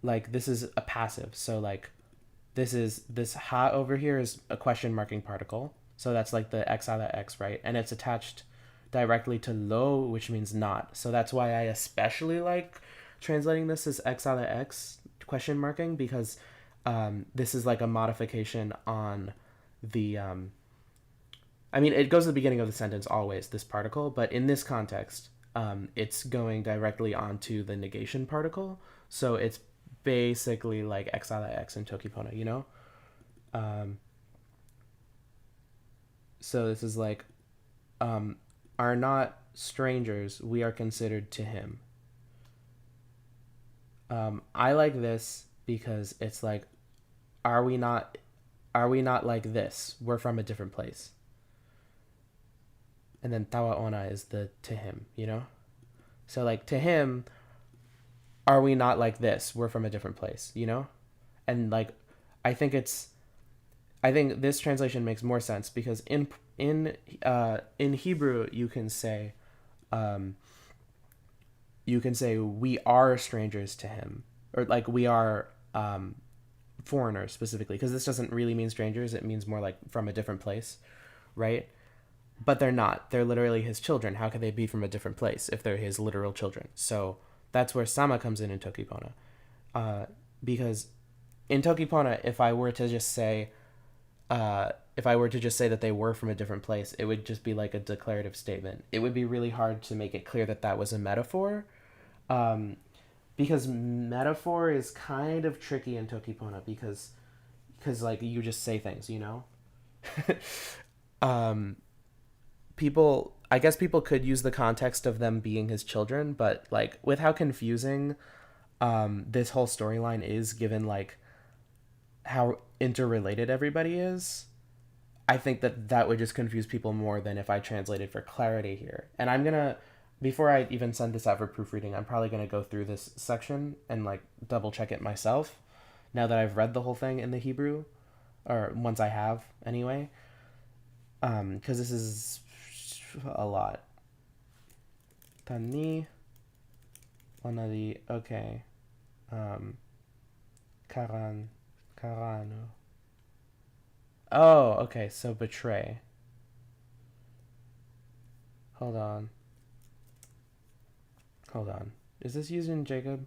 like this is a passive. So like this ha over here is a question marking particle. So that's like the x out of x, right? And it's attached directly to lo, which means not. So that's why I especially like translating this as x out of x question marking because this is like a modification on the I mean, it goes to the beginning of the sentence always, this particle, but in this context, it's going directly onto the negation particle. So it's basically like x out of x in tokipona, you know? So this is like, are not strangers, we are considered to him. I like this because it's like, are we not like this? We're from a different place. And then tawa ona is the to him, you know? So like to him, are we not like this? We're from a different place, you know? And like I think this translation makes more sense because in Hebrew you can say we are strangers to him or like we are foreigners specifically because this doesn't really mean strangers, it means more like from a different place, right? But they're not. They're literally his children. How could they be from a different place if they're his literal children? So that's where sama comes in tokipona. Because in tokipona, if I were to just say that they were from a different place, it would just be like a declarative statement. It would be really hard to make it clear that that was a metaphor, because metaphor is kind of tricky in tokipona because like you just say things, you know. People I guess people could use the context of them being his children, but like with how confusing this whole storyline is given like how interrelated everybody is, I think that that would just confuse people more than if I translated for clarity here. And I'm gonna, before I even send this out for proofreading, I'm probably gonna go through this section and like double check it myself now that I've read the whole thing in the Hebrew, or once I have anyway, because this is a lot. Tani, onadi, okay, karan, karano. Oh, okay, so betray. Hold on. Hold on. Is this used in Jacob?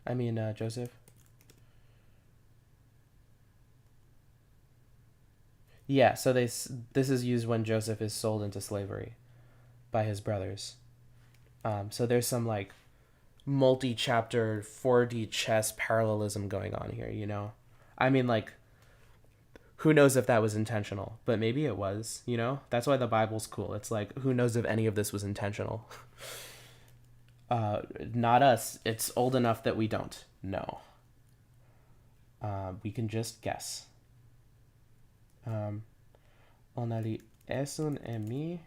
Joseph? Yeah, so this is used when Joseph is sold into slavery by his brothers. So there's some like multi-chapter 4D chess parallelism going on here, you know? I mean, like, who knows if that was intentional, but maybe it was, you know? That's why the Bible's cool. It's like, who knows if any of this was intentional? Not us. It's old enough that we don't know. We can just guess. On a li esun emi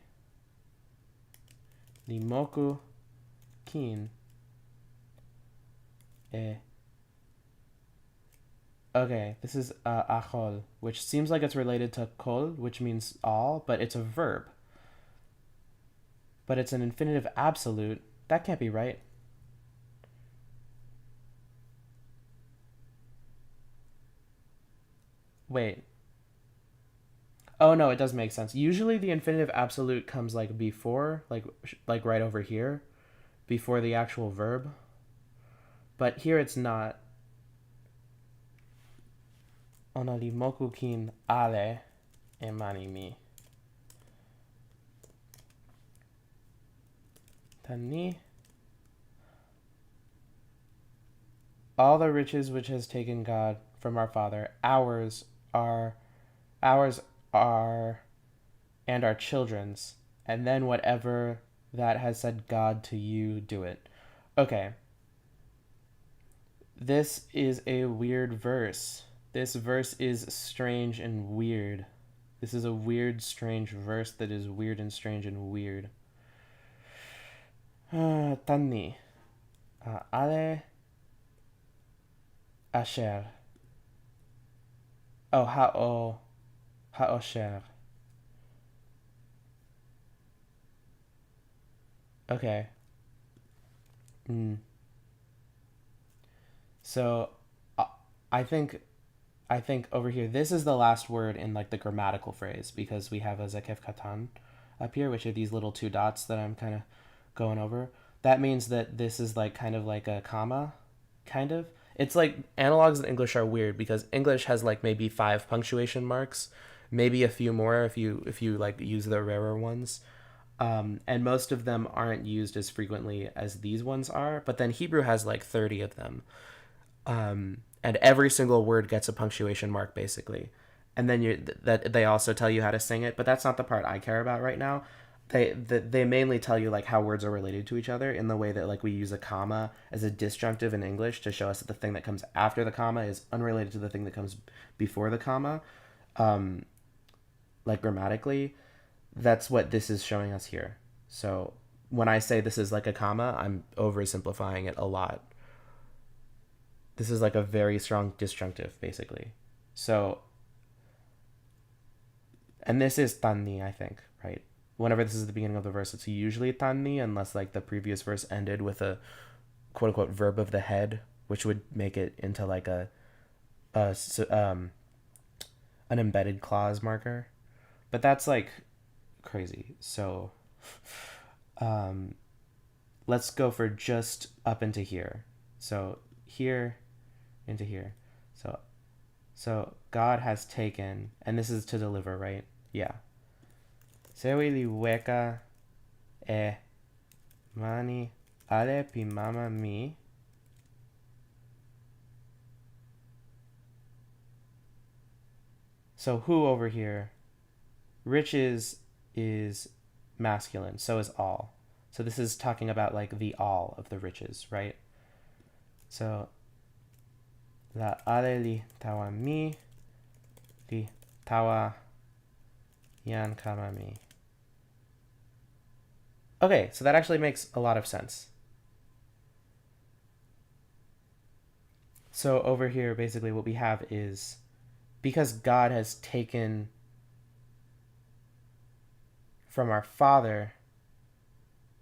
li moku kin e. Okay, this is achol, which seems like it's related to kol, which means all, but it's a verb. But it's an infinitive absolute. That can't be right. Wait. Oh no, it does make sense. Usually the infinitive absolute comes like before, like right over here, before the actual verb. But here it's not. Ona li moku kin ale e mani mi. Tani. All the riches which has taken God from our Father, ours are, and our children's, and then whatever that has said God to you, do it. Okay. This is a weird verse. This verse is strange and weird. This is a weird, strange verse that is weird and strange and weird. Tanni. Ale asher. Oh, ha'osher. Okay. So, uh, I think I think over here, this is the last word in like the grammatical phrase because we have a zekef katan up here, which are these little two dots that I'm kind of going over. That means that this is like kind of like a comma, kind of. It's like analogs in English are weird because English has like maybe 5 punctuation marks, maybe a few more if you like use the rarer ones. And most of them aren't used as frequently as these ones are. But then Hebrew has like 30 of them, and every single word gets a punctuation mark basically. And then that they also tell you how to sing it, but that's not the part I care about right now. They mainly tell you like how words are related to each other in the way that like we use a comma as a disjunctive in English to show us that the thing that comes after the comma is unrelated to the thing that comes before the comma, like grammatically. That's what this is showing us here. So when I say this is like a comma, I'm oversimplifying it a lot. This is like a very strong disjunctive, basically. So, and this is tanni, I think, right? Whenever this is the beginning of the verse, it's usually tanni, unless like the previous verse ended with a quote unquote verb of the head, which would make it into like a an embedded clause marker. But that's like crazy. So, um, let's go for just up into here. So here into here. So God has taken, and this is to deliver, right? Yeah. Sewi li weka e mani ale pi mama mi. So who over here? Riches is masculine, so is all. So this is talking about like the all of the riches, right? So la ale li tawa mi li tawa yan kama mi. Okay, so that actually makes a lot of sense. So over here, basically what we have is because God has taken from our Father,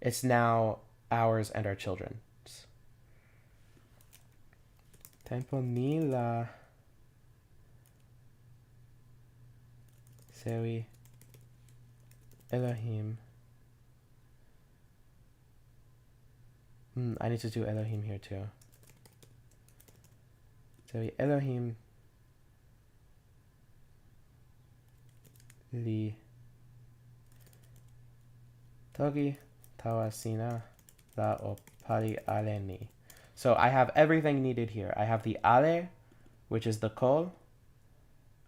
it's now ours and our children's. Tempo ni la sewi Elohim I need to do Elohim here too. So Elohim li toki tawasina la opali aleni. So I have everything needed here. I have the ale, which is the kol.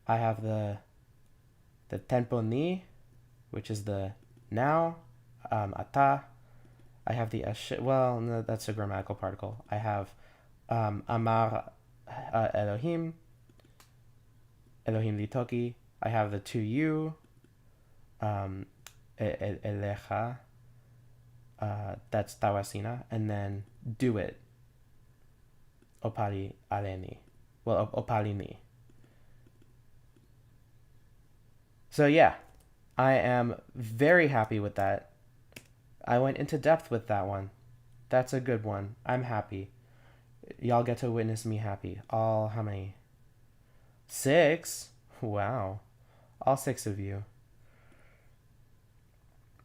I have the tempo ni, which is the now, ata. I have the well, no, that's a grammatical particle. I have amar Elohim, Elohim litoki. I have the to you, elecha. That's tawasina, and then do it. Opali aleni. Well, opali ni. So yeah, I am very happy with that. I went into depth with that one. That's a good one. I'm happy. Y'all get to witness me happy. All how many? 6? Wow. All 6 of you.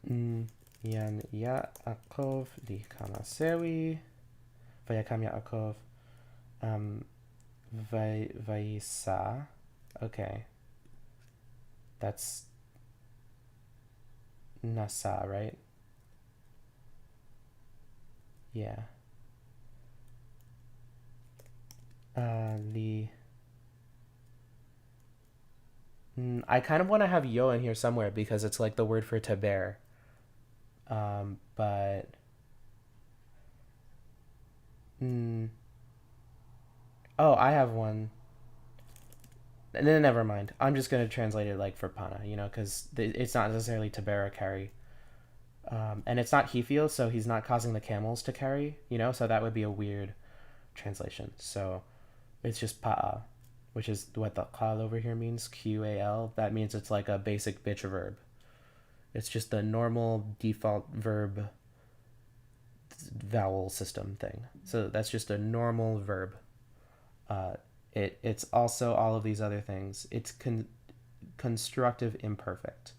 Yan Yaakov li kamasewi. Vayakam Yaakov. Vayisa. Okay. That's Nasa, right? Yeah. Li. I kind of want to have yo in here somewhere because it's like the word for to bear. But. Oh, I have one. And then never mind. I'm just gonna translate it like for pana, because it's not necessarily to bear or carry. And it's not he feels, so he's not causing the camels to carry, so that would be a weird translation. So it's just pa'a, which is what the qal over here means, Qal. That means it's like a basic bitch verb. It's just the normal default verb vowel system thing. So that's just a normal verb. It's also all of these other things. It's constructive imperfect,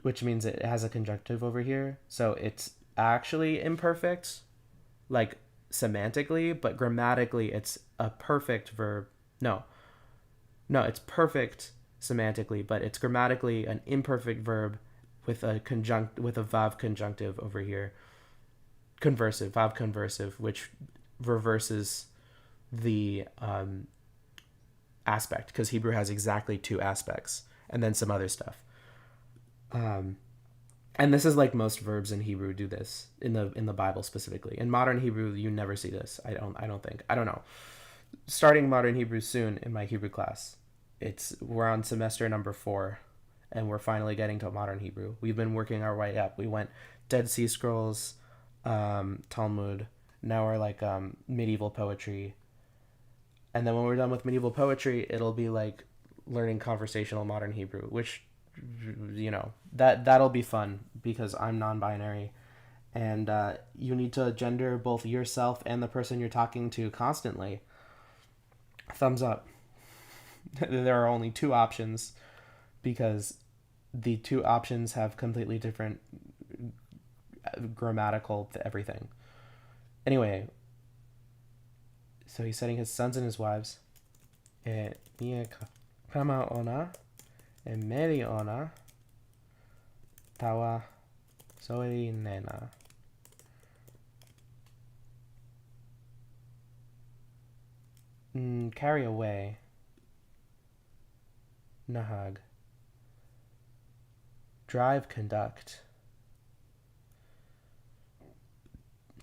which means it has a conjunctive over here. So it's actually imperfect, like semantically, but grammatically it's a perfect verb. No, it's perfect semantically, but it's grammatically an imperfect verb with a vav conjunctive over here. Conversive, vav conversive, which reverses the aspect, because Hebrew has exactly 2 aspects and then some other stuff. And this is like most verbs in Hebrew do this in the Bible specifically. In modern Hebrew, you never see this. I don't think. I don't know. Starting modern Hebrew soon in my Hebrew class. We're on semester number 4, and we're finally getting to modern Hebrew. We've been working our way up. We went Dead Sea Scrolls, Talmud. Now we're like medieval poetry. And then when we're done with medieval poetry, it'll be like learning conversational modern Hebrew, which, that'll be fun because I'm non-binary. And you need to gender both yourself and the person you're talking to constantly. Thumbs up. There are only 2 options because the 2 options have completely different grammatical everything. Anyway, so he's setting his sons and his wives. Kama ona, meli ona, tawa soeli nena. Carry away. Nahag. Drive, conduct.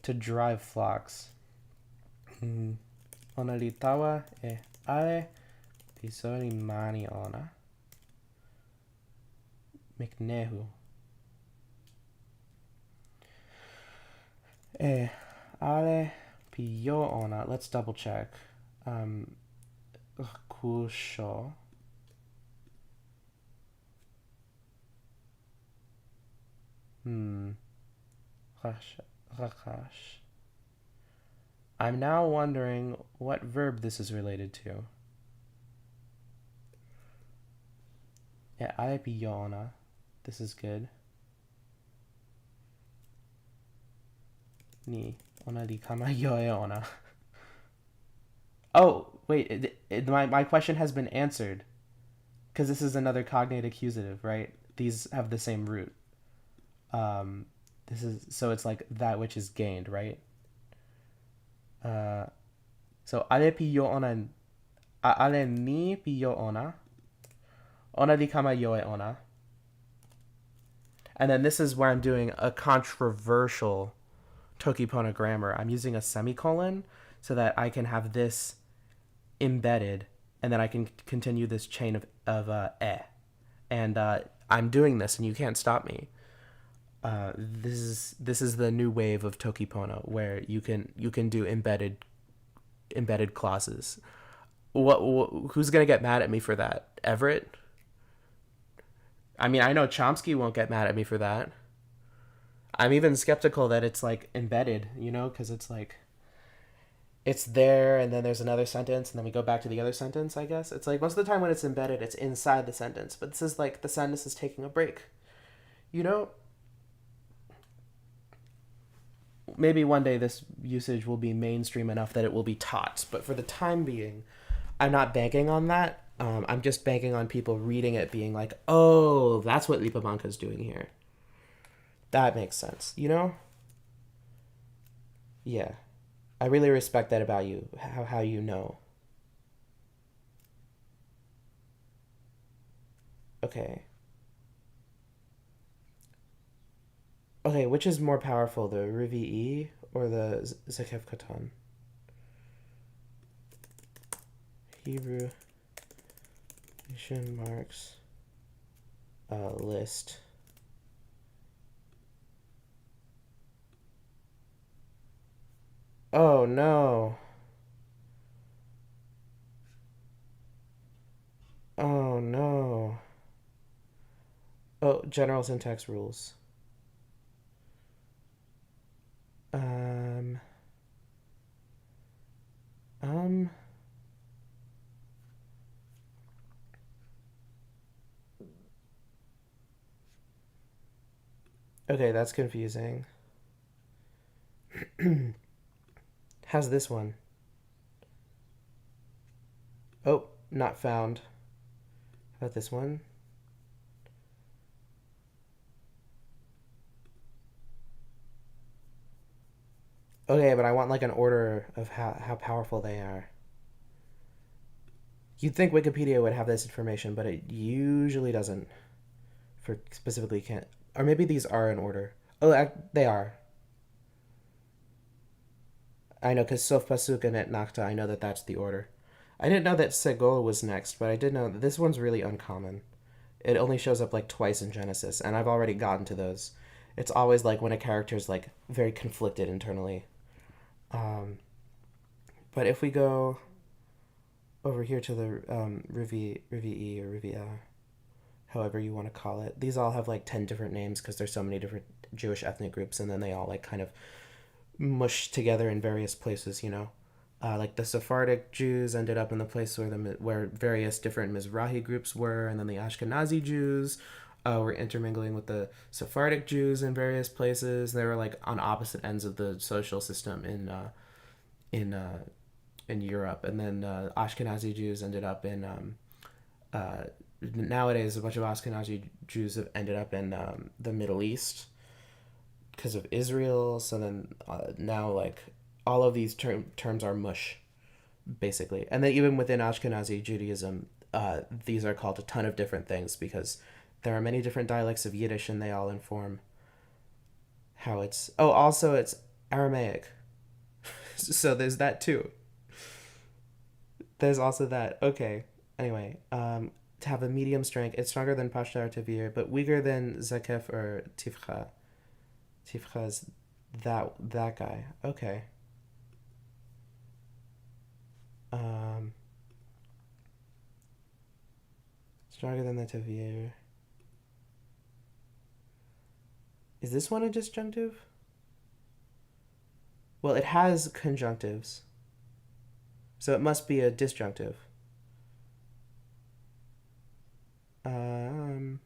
To drive flocks. Ona litawa ale pisoni mani ona. Miknehu. Ale piyo ona. Let's double check. Kusho. Rakash. I'm now wondering what verb this is related to. Yeah, ale piyo ona. This is good. ni onari kama yoe ona. Oh, wait, my question has been answered. Because this is another cognate accusative, right? These have the same root. Um, this is so it's like that which is gained, right? Uh, so ale pillo ona, ale ni pillo ona, ona di kama yoe ona, and then this is where I'm doing a controversial toki pona grammar. I'm using a semicolon so that I can have this embedded, and then I can continue this chain of and I'm doing this, and you can't stop me. This is the new wave of tokipona where you can do embedded clauses. Who's gonna get mad at me for that? Everett? I mean, I know Chomsky won't get mad at me for that. I'm even skeptical that it's like embedded, because it's like it's there and then there's another sentence and then we go back to the other sentence. I guess it's like most of the time when it's embedded, it's inside the sentence, but this is like the sentence is taking a break. You know, maybe one day this usage will be mainstream enough that it will be taught. But for the time being, I'm not banking on that. I'm just banking on people reading it being like, oh, that's what Lipamanka's doing here. That makes sense, Yeah. I really respect that about you, how you know. Okay. Okay, which is more powerful, the Rivi or the Zakef Katan? Hebrew marks list. Oh no. Oh no. Oh, general syntax rules. Um. Um. Okay, that's confusing. How's this one? Oh, not found. How about this one? Okay, but I want like an order of how powerful they are. You'd think Wikipedia would have this information, but it usually doesn't. For specifically can't, or maybe these are in order. Oh, they are. I know because Sof Pasuk and Et Nakta, I know that that's the order. I didn't know that Segol was next, but I did know that this one's really uncommon. It only shows up like twice in Genesis, and I've already gotten to those. It's always like when a character's like very conflicted internally. Um, but if we go over here to the Rivi or Rivia, however you want to call it, these all have like 10 different names because there's so many different Jewish ethnic groups, and then they all like kind of mush together in various places. Like the Sephardic Jews ended up in the place where various different Mizrahi groups were, and then the Ashkenazi Jews were intermingling with the Sephardic Jews in various places. They were like on opposite ends of the social system in in Europe, and then Ashkenazi Jews ended up in nowadays a bunch of Ashkenazi Jews have ended up in the Middle East because of Israel. So then now like all of these terms are mush, basically. And then even within Ashkenazi Judaism, these are called a ton of different things because there are many different dialects of Yiddish, and they all inform how it's. Oh, also it's Aramaic, so there's that too. There's also that. Okay. Anyway, to have a medium strength, it's stronger than Pashta or Tavir, but weaker than Zakef or Tifcha. Tifcha's that guy. Okay. Um, Stronger than the Tavir. Is this one a disjunctive? Well, it has conjunctives, so it must be a disjunctive. Um,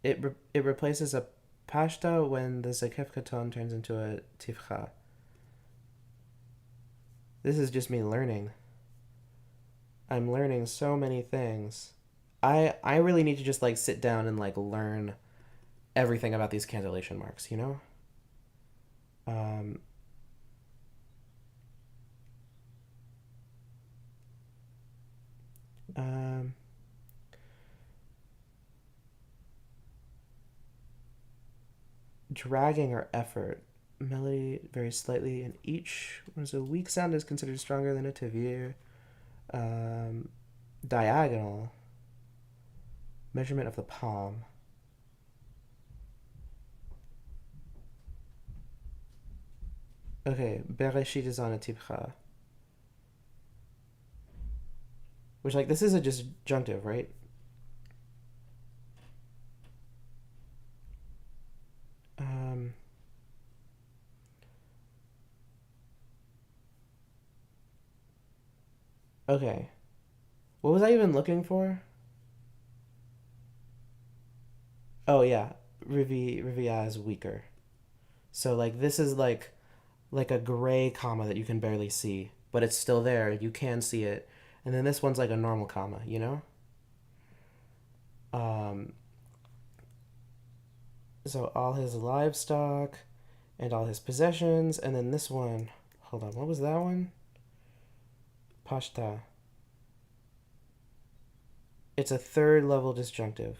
it replaces a Pashta when the Zakef Katon turns into a Tifcha. This is just me learning. I'm learning so many things. I really need to just like sit down and like learn everything about these cancellation marks, you know? Um, um, Dragging or effort. Melody varies slightly in each. Whereas a weak sound is considered stronger than a tevir. Um, Diagonal. Measurement of the palm. Okay, Bereshit is on a tipcha. Which, like, this is a disjunctive, right? Um, okay. What was I even looking for? Oh, yeah. Rivia is weaker. So, like, this is like a gray comma that you can barely see, but it's still there. You can see it. And then this one's like a normal comma, you know? Um, so all his livestock and all his possessions, and then this one. Hold on, what was that one? Pashta. It's a third level disjunctive.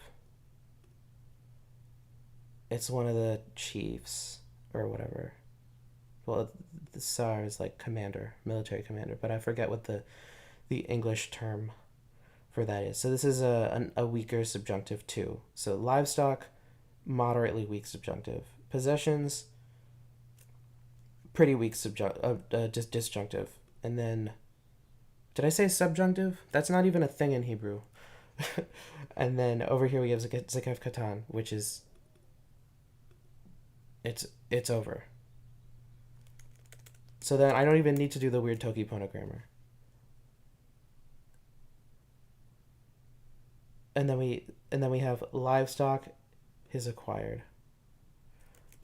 It's one of the chiefs or whatever. Well, the Tsar is like commander, military commander, but I forget what the English term for that is. So this is a weaker subjunctive too. So livestock, moderately weak subjunctive. Possessions, pretty weak disjunctive. And then, did I say subjunctive? That's not even a thing in Hebrew. And then over here we have Zakef Katan, which is it's over. So then I don't even need to do the weird toki pona grammar. And then we have livestock, his acquired.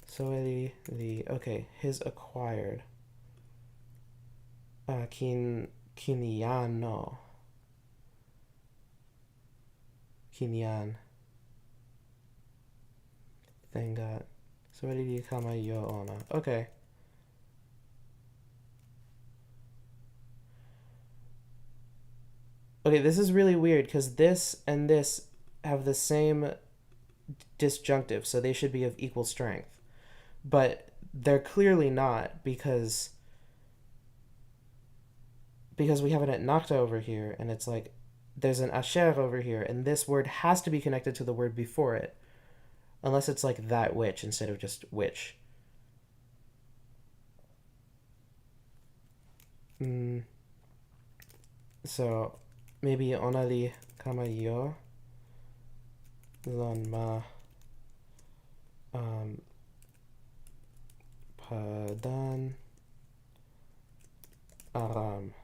So the okay, his acquired. Kiniano. Kinyan. Thank God. So kama yo ona. Okay. Okay, this is really weird because this and this have the same disjunctive, so they should be of equal strength. But they're clearly not because we have an etnakta over here, and it's like there's an asher over here, and this word has to be connected to the word before it, unless it's like that which instead of just which. So maybe onali kama yo zon ma padan aram.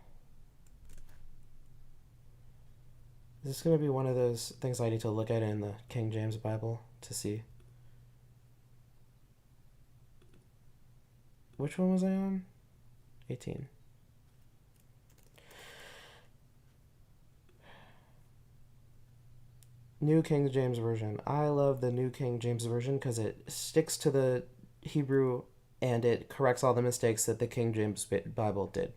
Is this going to be one of those things I need to look at in the King James Bible to see? Which one was I on? 18. New King James Version. I love the New King James Version because it sticks to the Hebrew and it corrects all the mistakes that the King James Bible did.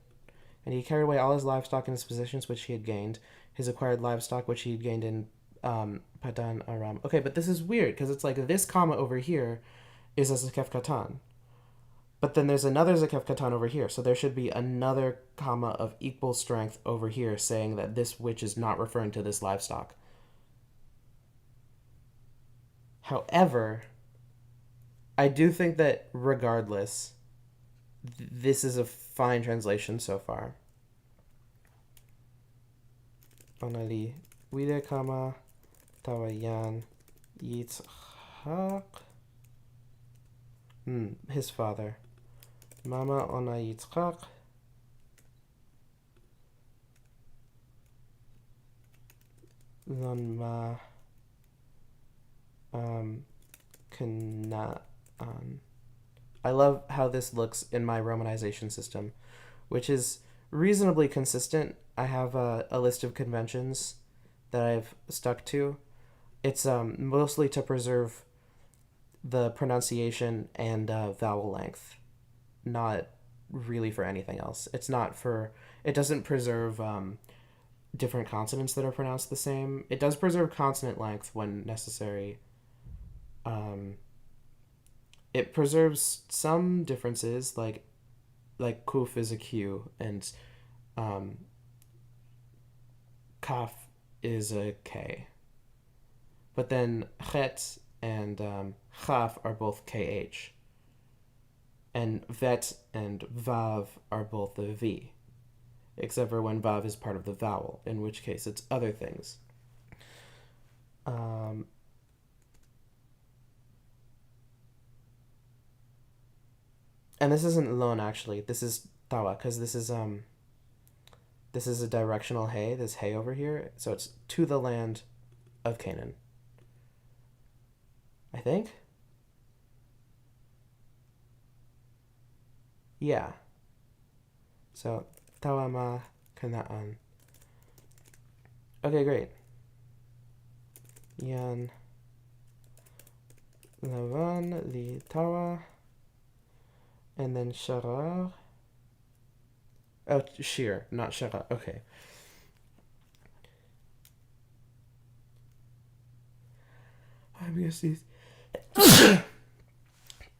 And he carried away all his livestock and his possessions which he had gained, his acquired livestock which he had gained in Padan Aram. Okay, but this is weird because it's like this comma over here is a Zakef Katan. But then there's another Zakef Katan over here. So there should be another comma of equal strength over here saying that this which is not referring to this livestock. However, I do think that regardless, this is a fine translation so far. Onali wide kama tawayan Yitzchak. His father. Mama ona Yitzchak. Zon ma kana an. I love how this looks in my romanization system, which is reasonably consistent. I have a list of conventions that I've stuck to. It's mostly to preserve the pronunciation and vowel length, not really for anything else. It's not for. It doesn't preserve different consonants that are pronounced the same. It does preserve consonant length when necessary. It preserves some differences, like kuf is a q and kaf is a k. But then chet and chaf are both kh, and vet and vav are both a v, except for when vav is part of the vowel, in which case it's other things. And this isn't lon actually. This is tawa because this is a directional hey. This hey over here, so it's to the land of Canaan. I think. Yeah. So tawama kanaan. Okay, great. Yan lavan li tawa. And then sharar. Oh, sheer, not sharar. Okay. I'm gonna see.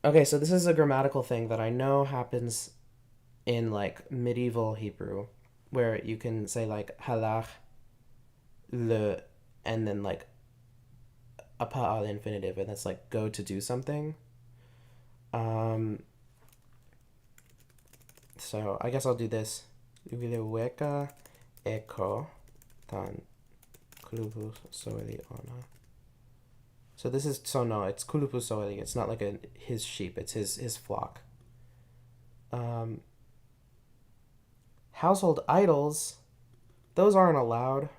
Okay, so this is a grammatical thing that I know happens in like medieval Hebrew, where you can say like halach, le, and then like a pa'al infinitive, and that's like go to do something. So I guess I'll do this. Vileweka eko tan kulupu soeli ona. So this is sono. It's kulupu soeli. It's not like his sheep. It's his flock. Household idols, those aren't allowed.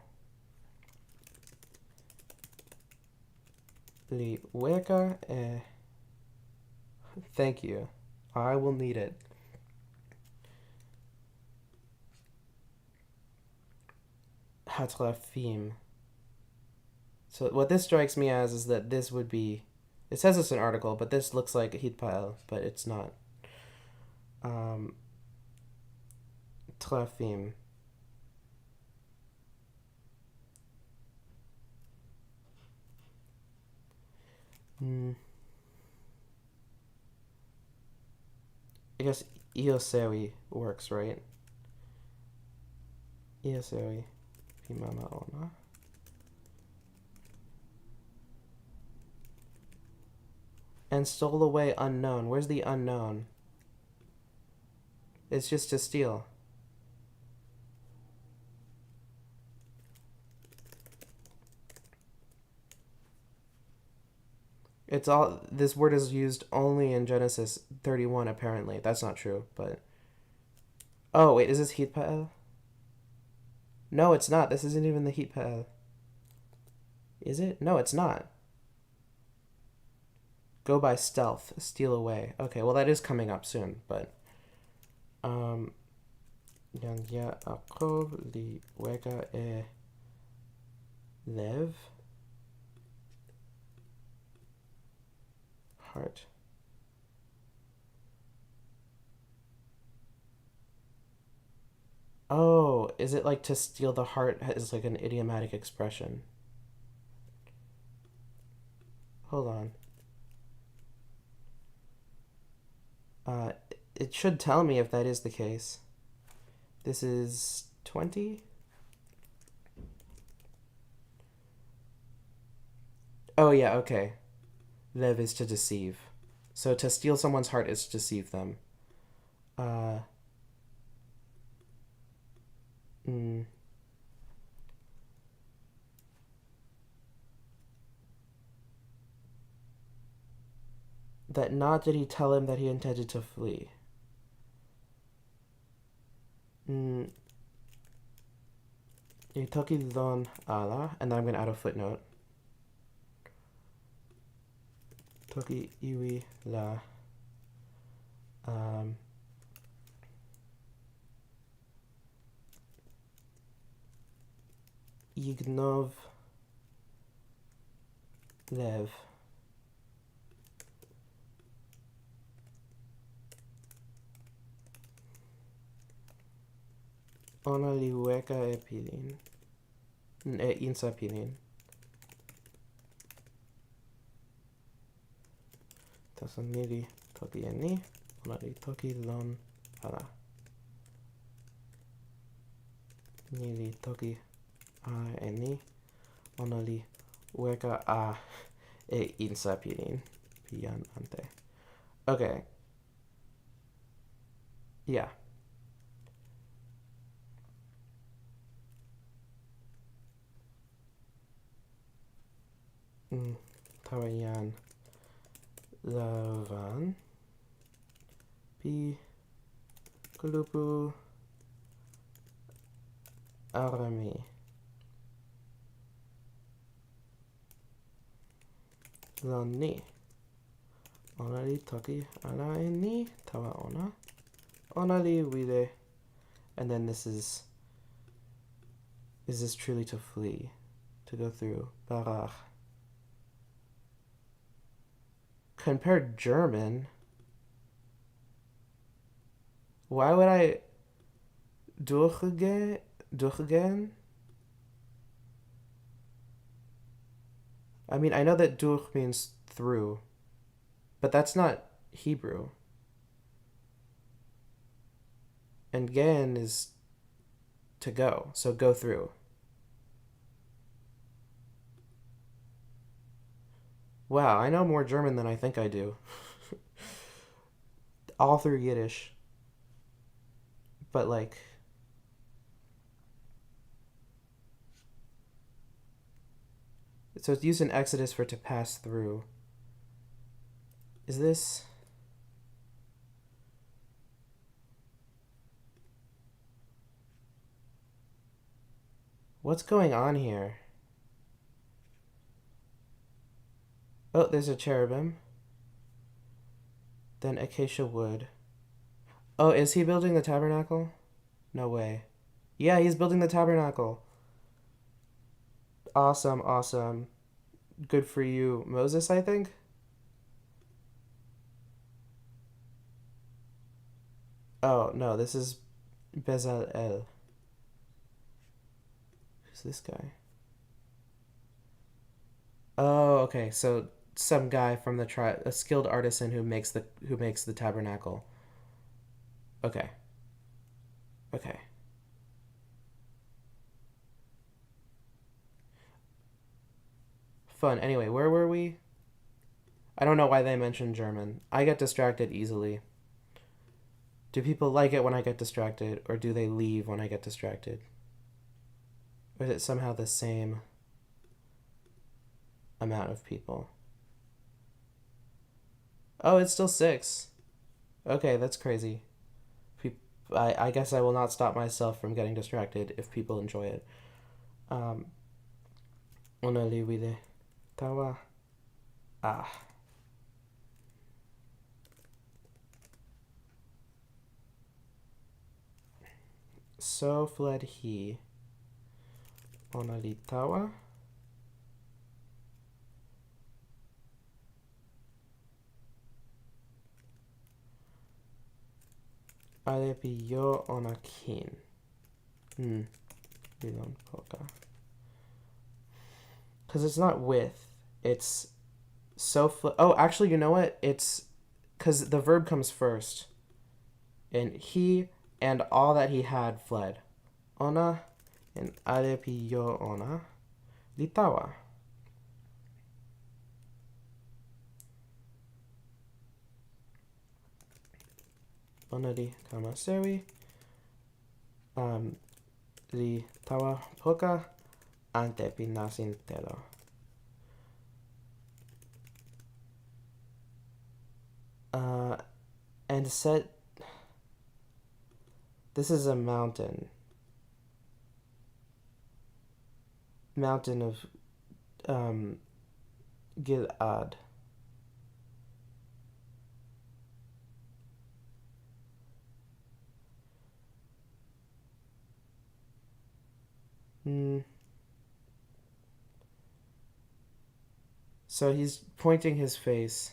Liweka Thank you. I will need it. Hatrafim. So what this strikes me as is that this would be, it says it's an article, but this looks like hitpael, but it's not. Trafim. I guess Iosewi works, right? Iosewi. Pimama ona. And stole away unknown. Where's the unknown? It's just to steal. It's all, this word is used only in Genesis 31 apparently. That's not true, but oh wait, is this hitpael? No, it's not. This isn't even the hitpael. Is it? No, it's not. Go by stealth, steal away. Okay, well that is coming up soon, but Yangya Akov li wega lev heart. Oh, is it like to steal the heart is like an idiomatic expression? Hold on. It should tell me if that is the case. This is 20? Oh yeah, okay. Lev is to deceive. So to steal someone's heart is to deceive them. That not did he tell him that he intended to flee. Toki don ala, and then I'm gonna add a footnote. toki iwi la ignov lev. Ona li weka e pilin. E insa pilin. Tason ni toki e ni. Ona li toki lon ala. Ni li toki a e ni. Ona li weka a e insa pilin. Pian ante. Okay. Yeah. Tawa yan lavan pi kulupu arami lon ni. Ona li toki ala e ni tawa ona. Ona li wile. And then this is this truly to flee? To go through? Barach. Compare German. Why would I durchgehen? I mean, I know that durch means through, but that's not Hebrew. And gehen is to go, so go through. Wow, I know more German than I think I do. All through Yiddish. But like... So it's used in Exodus for to pass through. Is this... What's going on here? Oh, there's a cherubim. Then acacia wood. Oh, is he building the tabernacle? No way. Yeah, he's building the tabernacle. Awesome, awesome. Good for you, Moses, I think? Oh, no, this is Bezalel. Who's this guy? Oh, okay, so some guy from the tribe, a skilled artisan who makes the tabernacle. Okay. Okay. Fun. Anyway, where were we? I don't know why they mentioned German. I get distracted easily. Do people like it when I get distracted, or do they leave when I get distracted? Or is it somehow the same amount of people? Oh, it's still 6. Okay, that's crazy. I guess I will not stop myself from getting distracted if people enjoy it. Ona liwile tawa. Ah. So fled he. Ona li tawa. Ale yo ona kin. Bilon poka. Because it's not with. It's so oh, actually, you know what? It's because the verb comes first. And he and all that he had fled. Ona and ale yo ona litawa. Ona li kamasewi. Li tawa poka ante pinasin telo. And said, this is a mountain. Mountain of Gilad. Mm. So he's pointing his face.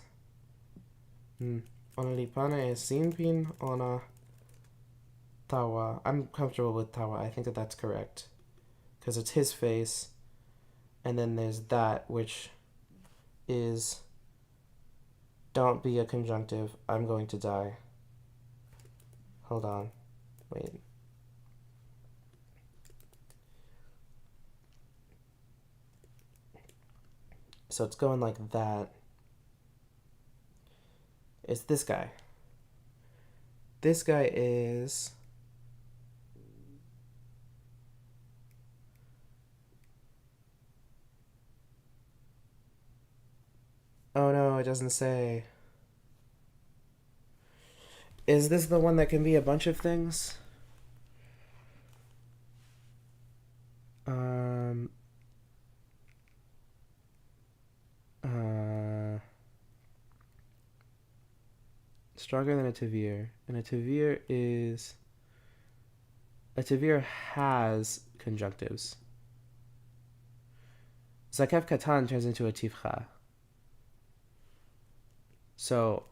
Ona lipana e sinpin ona tawa. I'm comfortable with tawa. I think that that's correct. Because it's his face. And then there's that, which is don't be a conjunctive. I'm going to die. Hold on. Wait. So it's going like that. It's this guy. This guy is... Oh no, it doesn't say. Is this the one that can be a bunch of things? Stronger than a tavir. And a tavir is... A tavir has conjunctives. Zakef katan turns into a tifcha. So...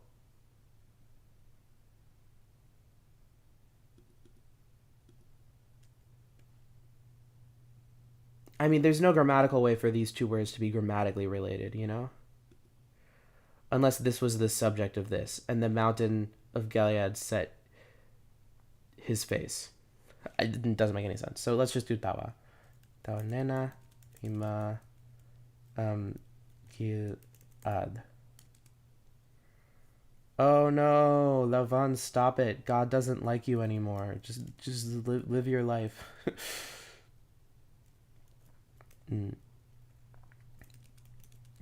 I mean, there's no grammatical way for these two words to be grammatically related, you know? Unless this was the subject of this, and the mountain of Gilead set his face. It doesn't make any sense. So let's just do tawa. Tawa nena pima Gilead. Oh no, Lavan, stop it. God doesn't like you anymore. Just live your life.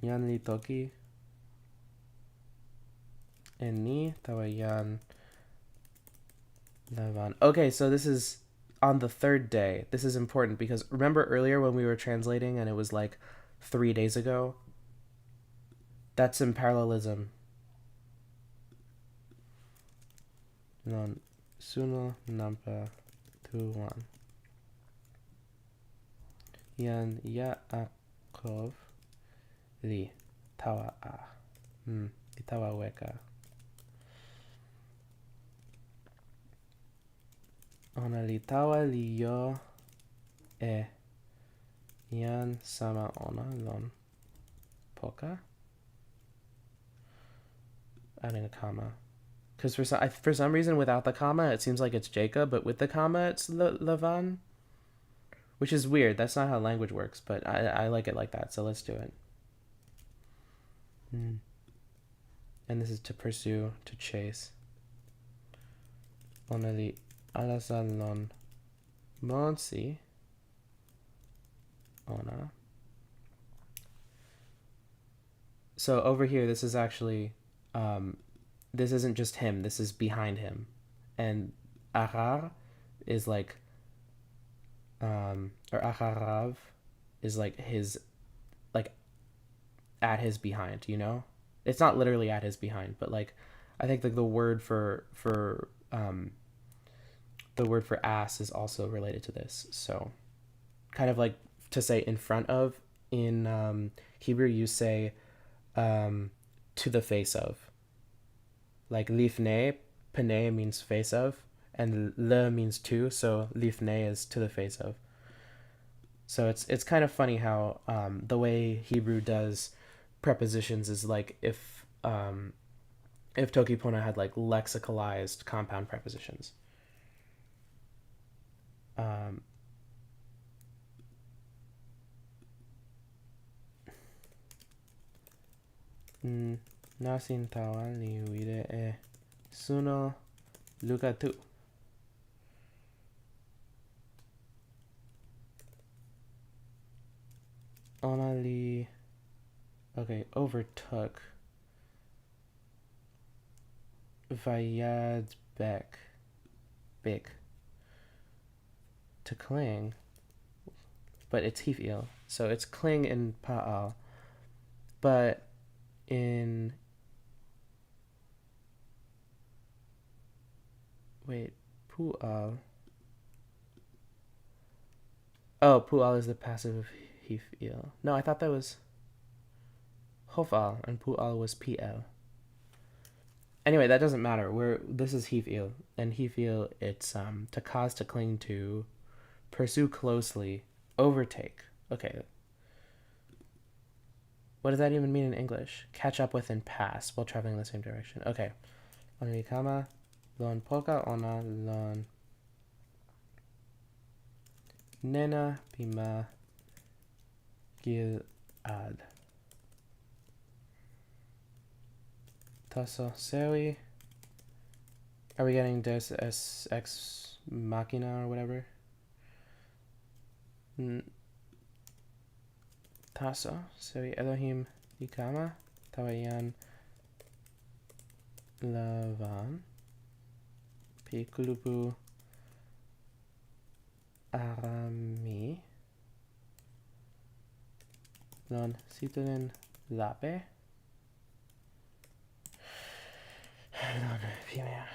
Yan li toki. And ni tawayan Lavan. Okay, so this is on the third day. This is important because remember earlier when we were translating and it was like 3 days ago? That's some parallelism. Non suno nampa tuwan. Yan Yaakov li tawa a. Li tawa weka. Ona li tawa li yo e. Yan sama ona lon poka. Adding a comma. Because for some reason, without the comma, it seems like it's Jacob, but with the comma, it's Lavan. Which is weird. That's not how language works, but I like it like that, so let's do it. And this is to pursue, to chase. Onali alasalon monsi. Ona. So over here, this is actually... this isn't just him, this is behind him. And Arar is like, or Acharav is like his, like at his behind, you know? It's not literally at his behind, but like, I think like the word for ass is also related to this. So kind of like to say in front of, in Hebrew you say to the face of. Like lifnei, pene means face of, and le means to, so lifnei is to the face of. So it's kind of funny how the way Hebrew does prepositions is like if toki pona had like lexicalized compound prepositions. Nasin tawan li wide e suno lukatu. Onali. Okay, overtook. Vayad bek. Big. To cling. But it's hifil. So it's cling in pa'al. But in... Wait, pu'al. Oh, pu'al is the passive of hif'il. No, I thought that was hof'al and pu'al was pl. Anyway, that doesn't matter. This is hif'il, and hif'il it's to cause, to cling to, pursue closely, overtake. Okay. What does that even mean in English? Catch up with and pass while traveling in the same direction. Okay. Onrikama, lon poka ona lon nena pima gil ad. Tasso sewi. Are we getting Deus ex machina or whatever? Tasso sewi Elohim ikama tawayan lavan pikulupu arami lon situlin lape lon pimea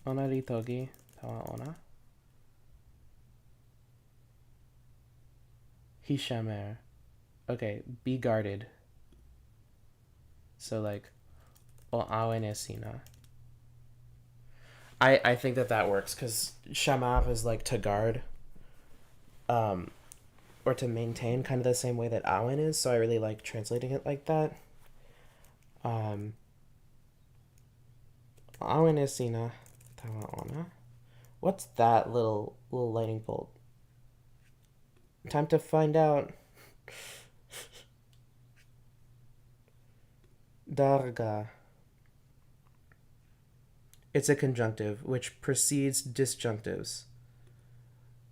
ona ritogi tawa ona hishamer. Okay, be guarded. So like o awenesina. I think that works because shamar is like to guard, or to maintain, kind of the same way that awen is. So I really like translating it like that. Awenesina tawa ona. What's that little lightning bolt? Time to find out. Darga. It's a conjunctive which precedes disjunctives,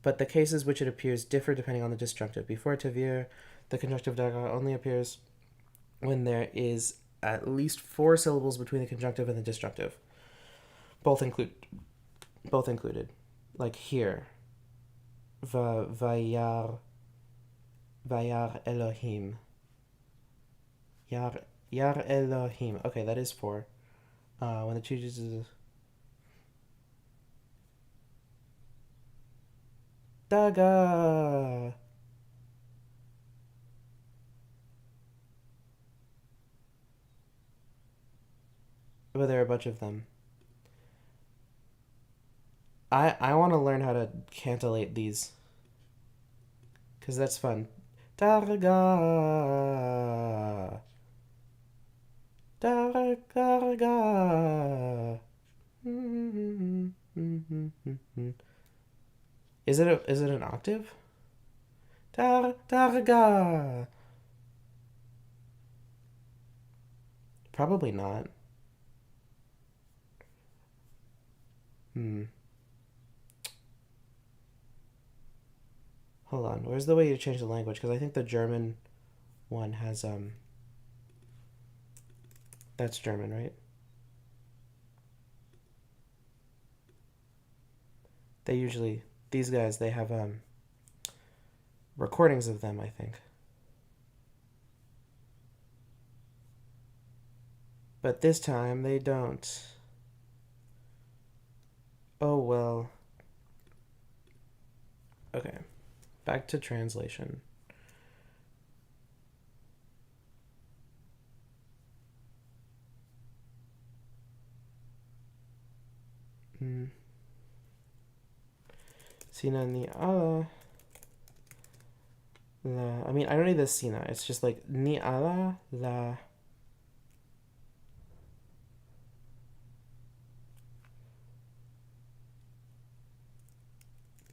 but the cases which it appears differ depending on the disjunctive. Before tavir, the conjunctive darga only appears when there is at least 4 syllables between the conjunctive and the disjunctive, both included. Like here, vayar Elohim. Yar Elohim. Okay, that is 4. When the chooses Daga. But there are a bunch of them. I want to learn how to cantillate these, because that's fun. Darga. Darga. Is it an octave? Darga. Probably not. Hold on. Where's the way you change the language? Because I think the German one has that's German, right? They usually, these guys, they have recordings of them, I think. But this time they don't. Oh well. Okay. Back to translation. Sina ni ala. La. I mean, I don't need this sina. It's just like ni ala la.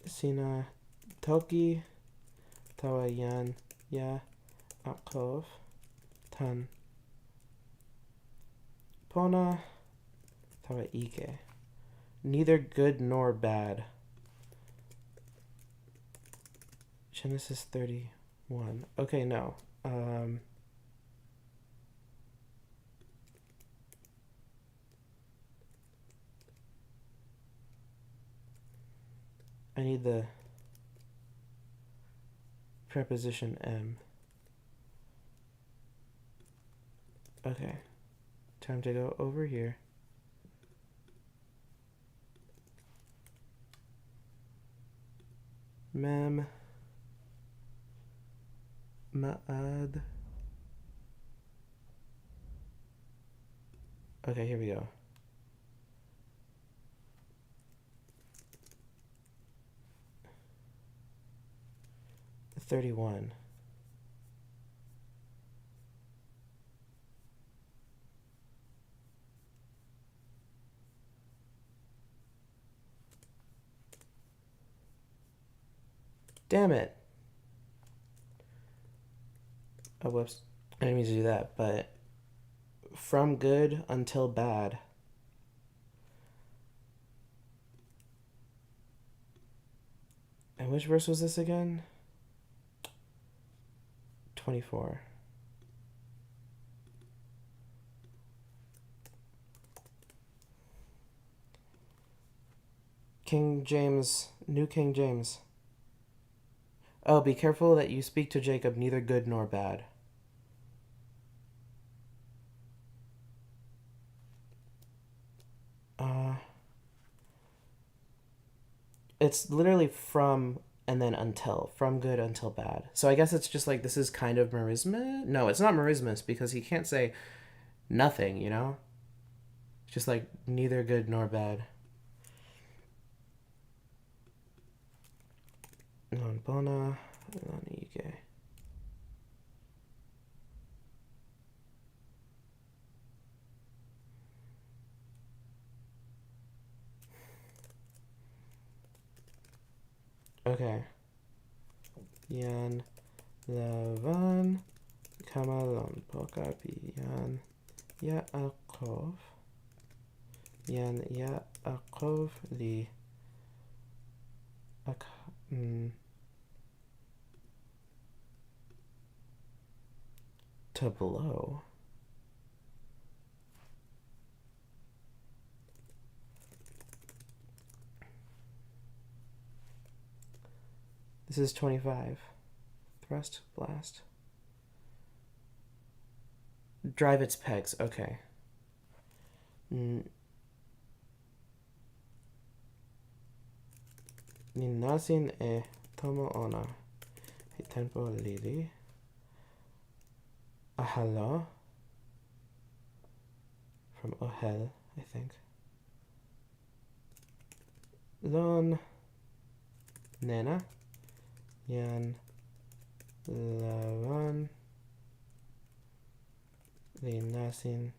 Sina toki tawayan ya akov tan pona tawa ike. Neither good nor bad. Genesis 31. Okay, no. I need the preposition M. Okay. Time to go over here. Mem. Ma'ad. Okay, here we go. $31. Damn it. Oh, whoops. I didn't mean to do that, but from good until bad. And which verse was this again? 24. King James, New King James. Oh, be careful that you speak to Jacob neither good nor bad. It's literally from and then until. From good until bad. So I guess it's just like this is kind of merisma? No, it's not merismus because he can't say nothing, you know? It's just like neither good nor bad. Non pona, non ike. Okay. Yan Lavan Kamalon Pokapi Yan Yaakov Yan Yaakov li to blow. This is 25. Thrust, blast. Drive its pegs, okay. Ninasin e tomo ona. Tempo lili. Ahalo. From Ohel, I think. Lon. Nena. Yan. Lavan. Linasin.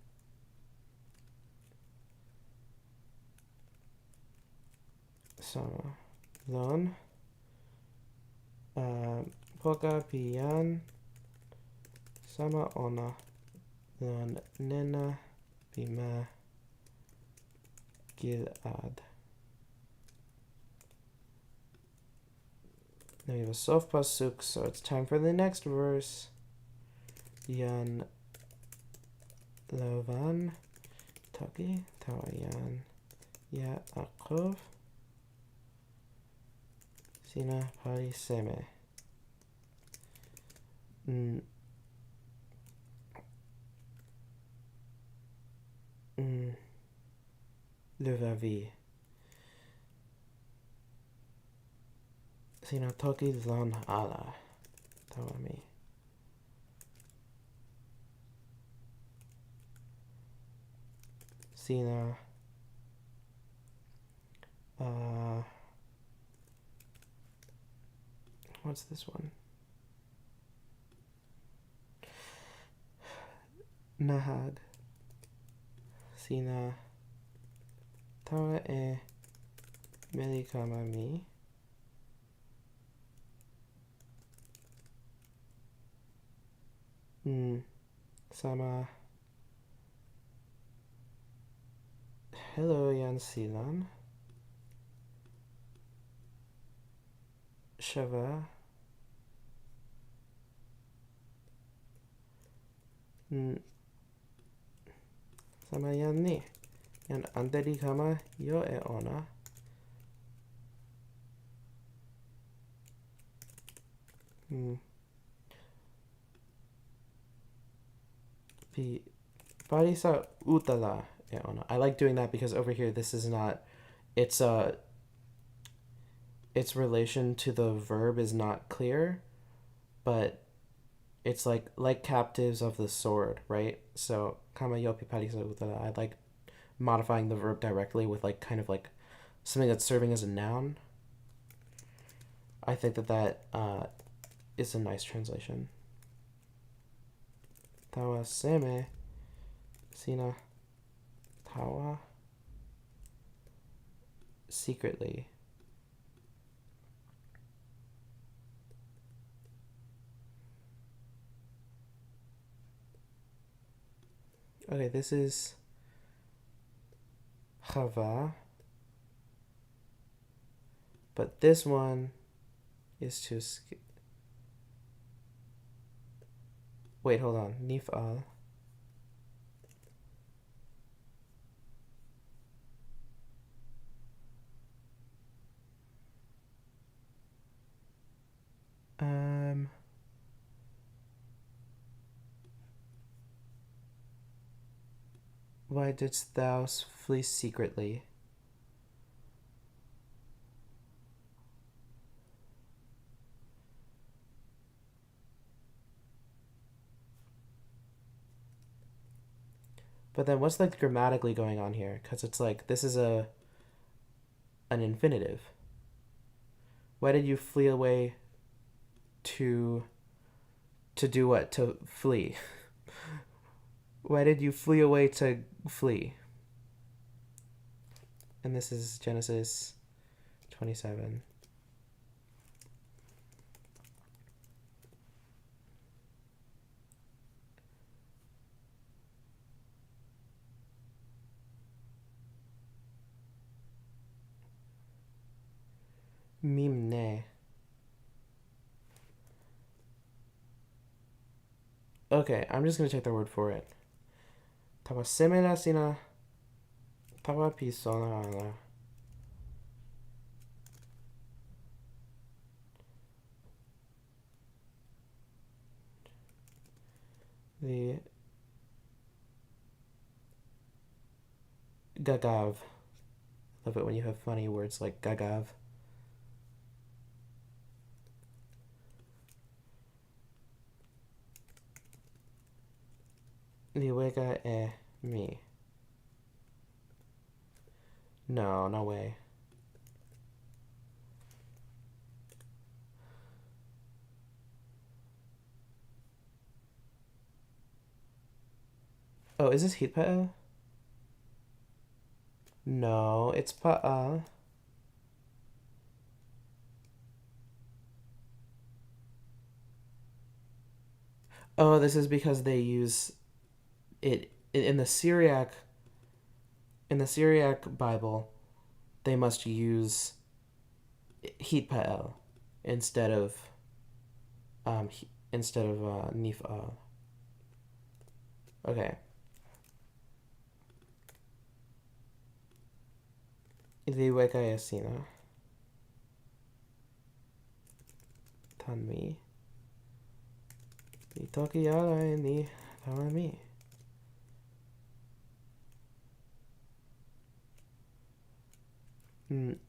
Sama. Lon. Poka piyan. Sama ona. Lon nena. Bima. Gilad. Now we have a soft pasuk, so it's time for the next verse. Yan Lavan Toki Tawayan Yaakov Sina Pari Seme. Levavi Sina Toki Lon Ala Tawami. Sina what's this one? Nahag Sina Tawa e Melikamami. Sama Hello Yan Silan Shava Sama Yan ni Yan Anteri Kama Yo e Ona Parisa Utala I like doing that because over here this is not, it's its relation to the verb is not clear, but it's like captives of the sword, right? So kama yopi parisa utara. I like modifying the verb directly with like kind of like something that's serving as a noun. I think that is a nice translation. Tawa seme sina tawa secretly. Okay, this is chava, but this one is to wait, hold on. Nif'al. Why didst thou flee secretly? But then what's like grammatically going on here? Because it's like this is an infinitive. Why did you flee away to do what? To flee. Why did you flee away to flee? And this is Genesis 27. Mimne. Okay, I'm just gonna take their word for it. Tawa semela sina tawa pisona. The gagav. Love it when you have funny words like gagav. Liwega me. No, no way. Oh, is this hitpa'el? No, it's pa'a. Oh, this is because they use it in the Syriac. In the Syriac Bible, they must use hitpa'el instead of um nif'al. Okay. Iliweka yasina. Tanmi. Toki yala ni tawami.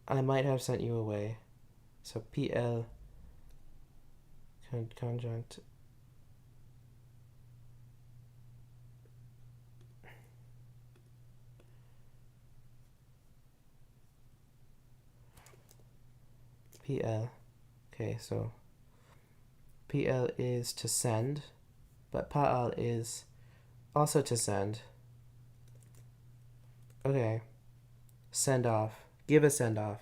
I might have sent you away. So PL conjunct. PL. Okay, so PL is to send, but Pa'al is also to send. Okay. Send off. Give a send off.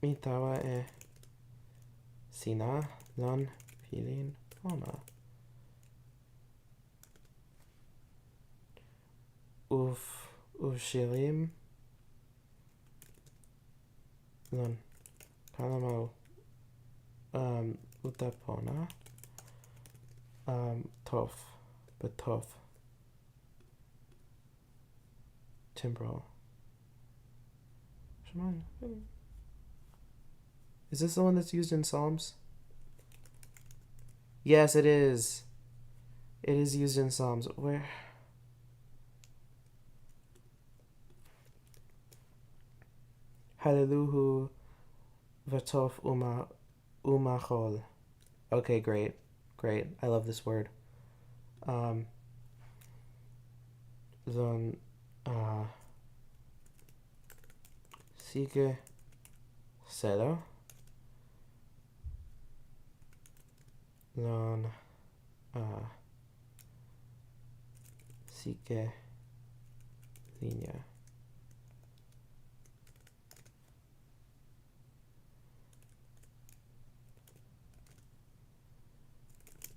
Mitawa sina lon pilin pona. Ushilim lon kalamo utapona tof betof timbral. Is this the one that's used in Psalms? Yes, it is. It is used in Psalms. Where? Hallelujah v'tov umachol. Okay, great. Great. I love this word. Then, sige selo. Then, sige linya.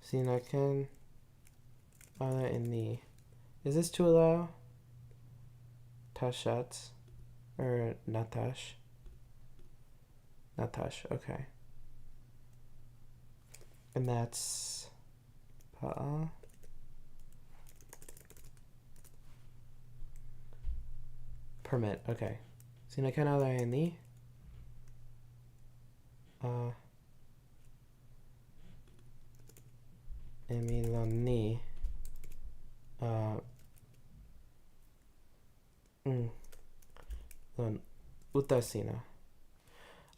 Sinaken ala ini. Is this to allow? Tashat or Natash? Natash, okay. And that's pa'a. Permit, okay. Sinaken ala ini. Emilani. Utasina.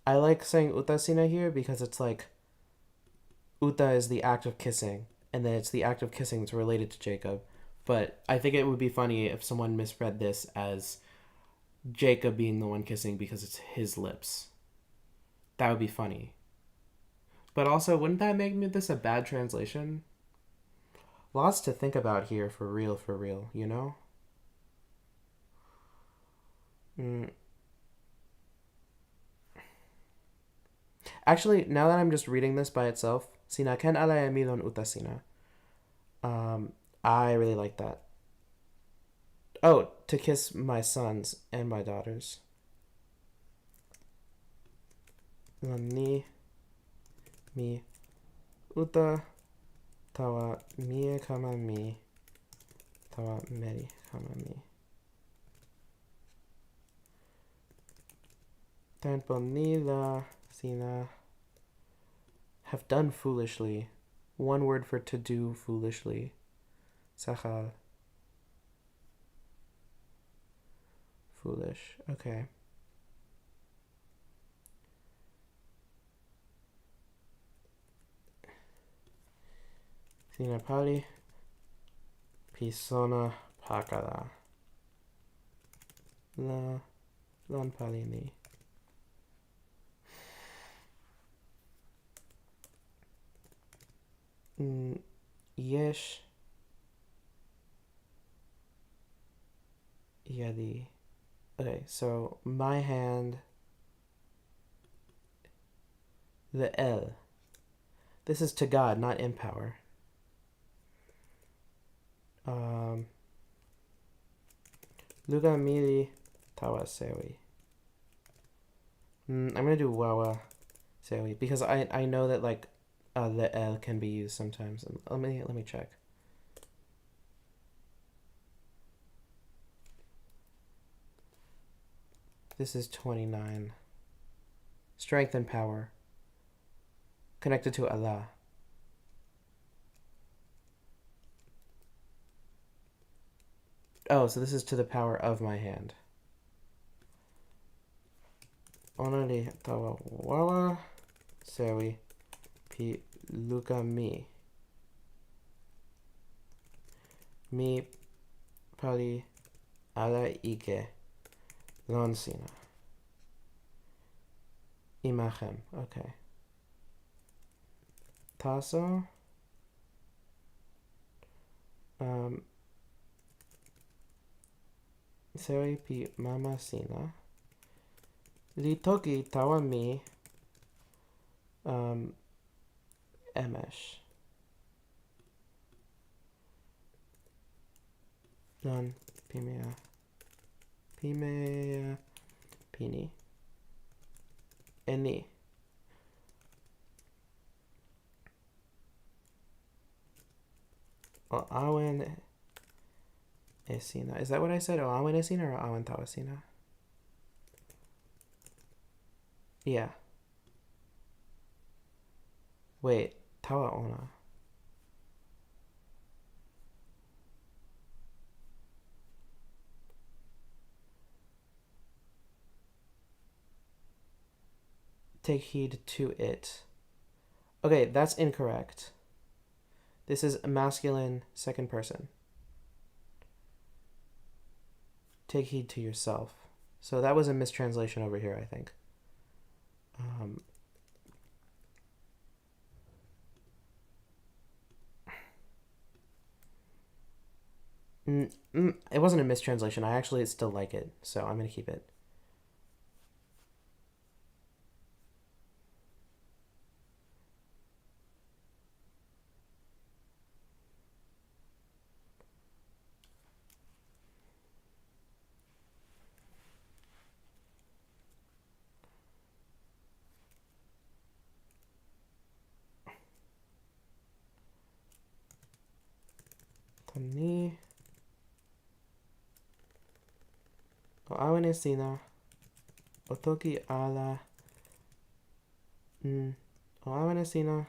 I like saying utasina here because it's like uta is the act of kissing, and then it's the act of kissing that's related to Jacob. But I think it would be funny if someone misread this as Jacob being the one kissing because it's his lips. That would be funny. But also, wouldn't that make this a bad translation? Lots to think about here, for real, you know? Actually, now that I'm just reading this by itself, Sina ken alaya milon utasina. I really like that. Oh, to kiss my sons and my daughters. Ni mi uta tawa mie kama mi tawa meri kama mi. Tanpo nila sina have done foolishly. One word for to do foolishly. Sachal. Foolish. Okay. Sina pali. Pisona pakala. La lan pali ni. Yesh yadi. Okay, so my hand, the El. This is to God, not in power. Luga mili tawa sewi. I'm gonna do wawa sewi because I know that like the L can be used sometimes. Let me check. This is 29. Strength and power. Connected to Allah. Oh, so this is to the power of my hand. Onali tawa wawa sewi pi luka mi. Mi pali ala ike lonsina. Imachem. Okay. Taso. Sewi pi mama sina. Li toki tawa mi emesh. Non pimea pini eni. O awen esina. Is that what I said? O awen esina or awen tawasina? Yeah. Wait, tawa ona. Take heed to it. Okay, that's incorrect. This is a masculine second person. Take heed to yourself. So that was a mistranslation over here, I think. It wasn't a mistranslation. I actually still like it, so I'm going to keep it. Tani. O awen sina. O toki ala. O awen sina.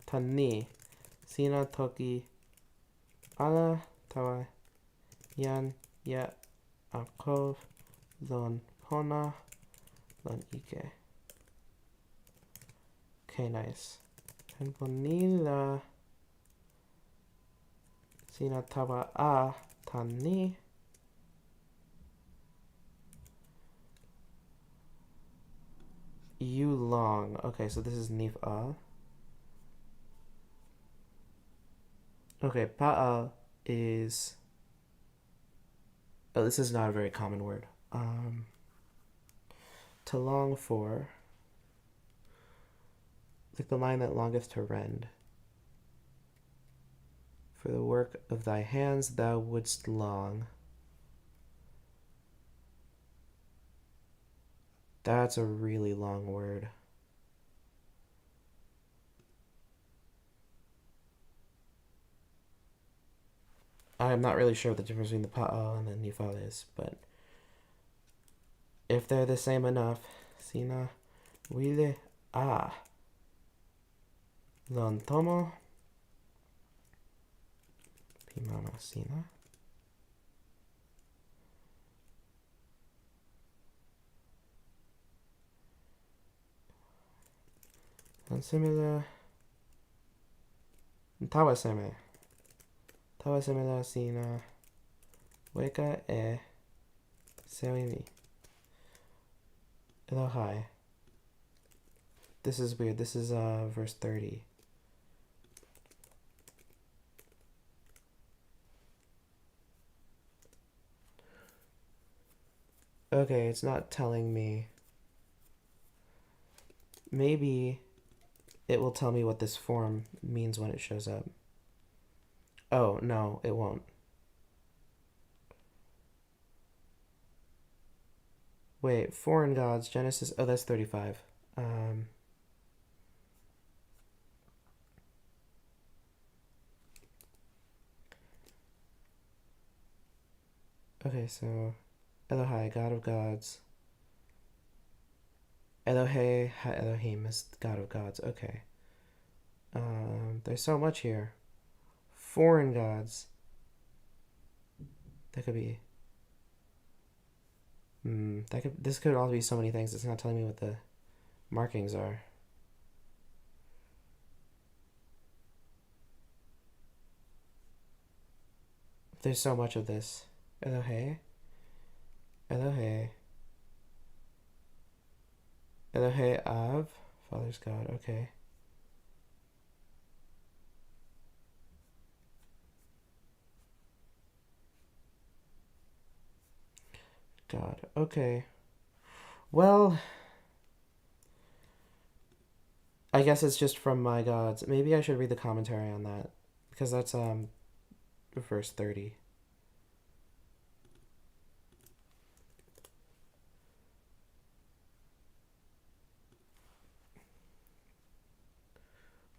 Tani. Sina toki ala tawa. Yan ya akov. Lon pona. Lon ike. Okay, nice. And bonila. Sina tawa a tani. You long. Okay, so this is nif a. Okay, pa'a is. Oh, this is not a very common word. To long for. Like the line that longeth to rend. For the work of thy hands thou wouldst long. That's a really long word. I'm not really sure what the difference between the pa'a and the nifal is, but if they're the same enough, sina wile a lon tomo pimama sina. And similar tawaseme. Tawaseme la sina weka e sewimi. Elohai. This is weird. This is verse 30. Okay, it's not telling me. Maybe it will tell me what this form means when it shows up. Oh, no, it won't. Wait, foreign gods, Genesis. Oh, that's 35. Okay, so Elohai, God of gods. Elohe ha Elohim is God of gods. Okay. There's so much here. Foreign gods. That could be. This could all be so many things. It's not telling me what the markings are. There's so much of this. Elohe. Elohe. Elohe Av. Father's God. Okay. God. Okay. Well, I guess it's just from my gods. Maybe I should read the commentary on that because that's verse 30.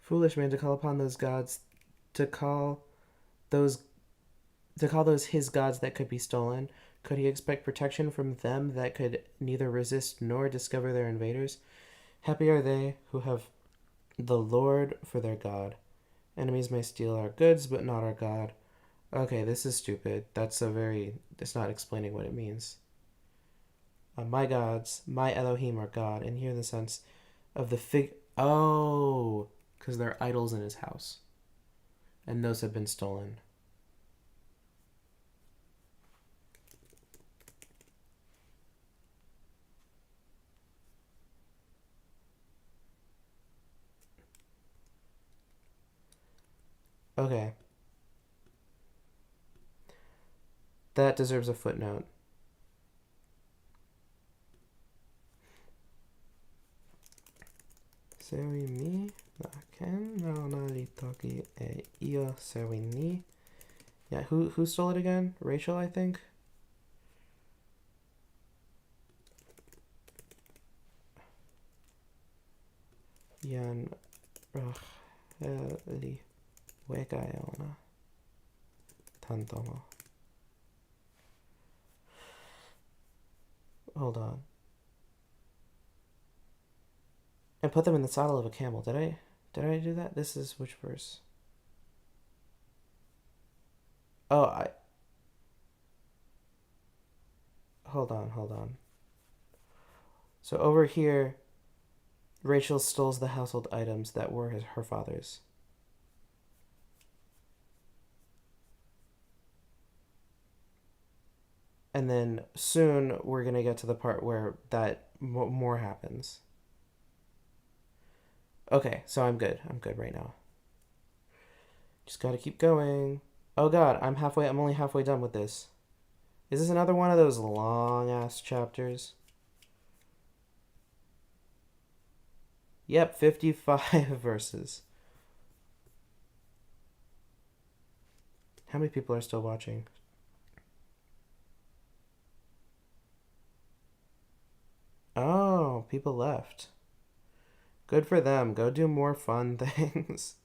Foolish man, to call upon those gods, to call those his gods that could be stolen. Could he expect protection from them that could neither resist nor discover their invaders? Happy are they who have the Lord for their God. Enemies may steal our goods, but not our God. Okay, this is stupid. It's not explaining what it means. My gods, my Elohim are God. And here in the sense, Of the fig. Oh, because there are idols in his house, and those have been stolen. Okay, that deserves a footnote. Sewi ni ken no li toki e io sewi ni. Yeah, who stole it again? Rachel, I think. Yan Racheli Wegaona Tantomo. Hold on. And put them in the saddle of a camel. Did I do that? This is which verse? Oh, I hold on. So over here, Rachel steals the household items that were her father's. And then soon we're gonna get to the part where that more happens. Okay, so I'm good. I'm good right now. Just gotta keep going. Oh god, I'm only halfway done with this. Is this another one of those long ass chapters? Yep, 55 verses. How many people are still watching? Oh, people left. Good for them. Go do more fun things.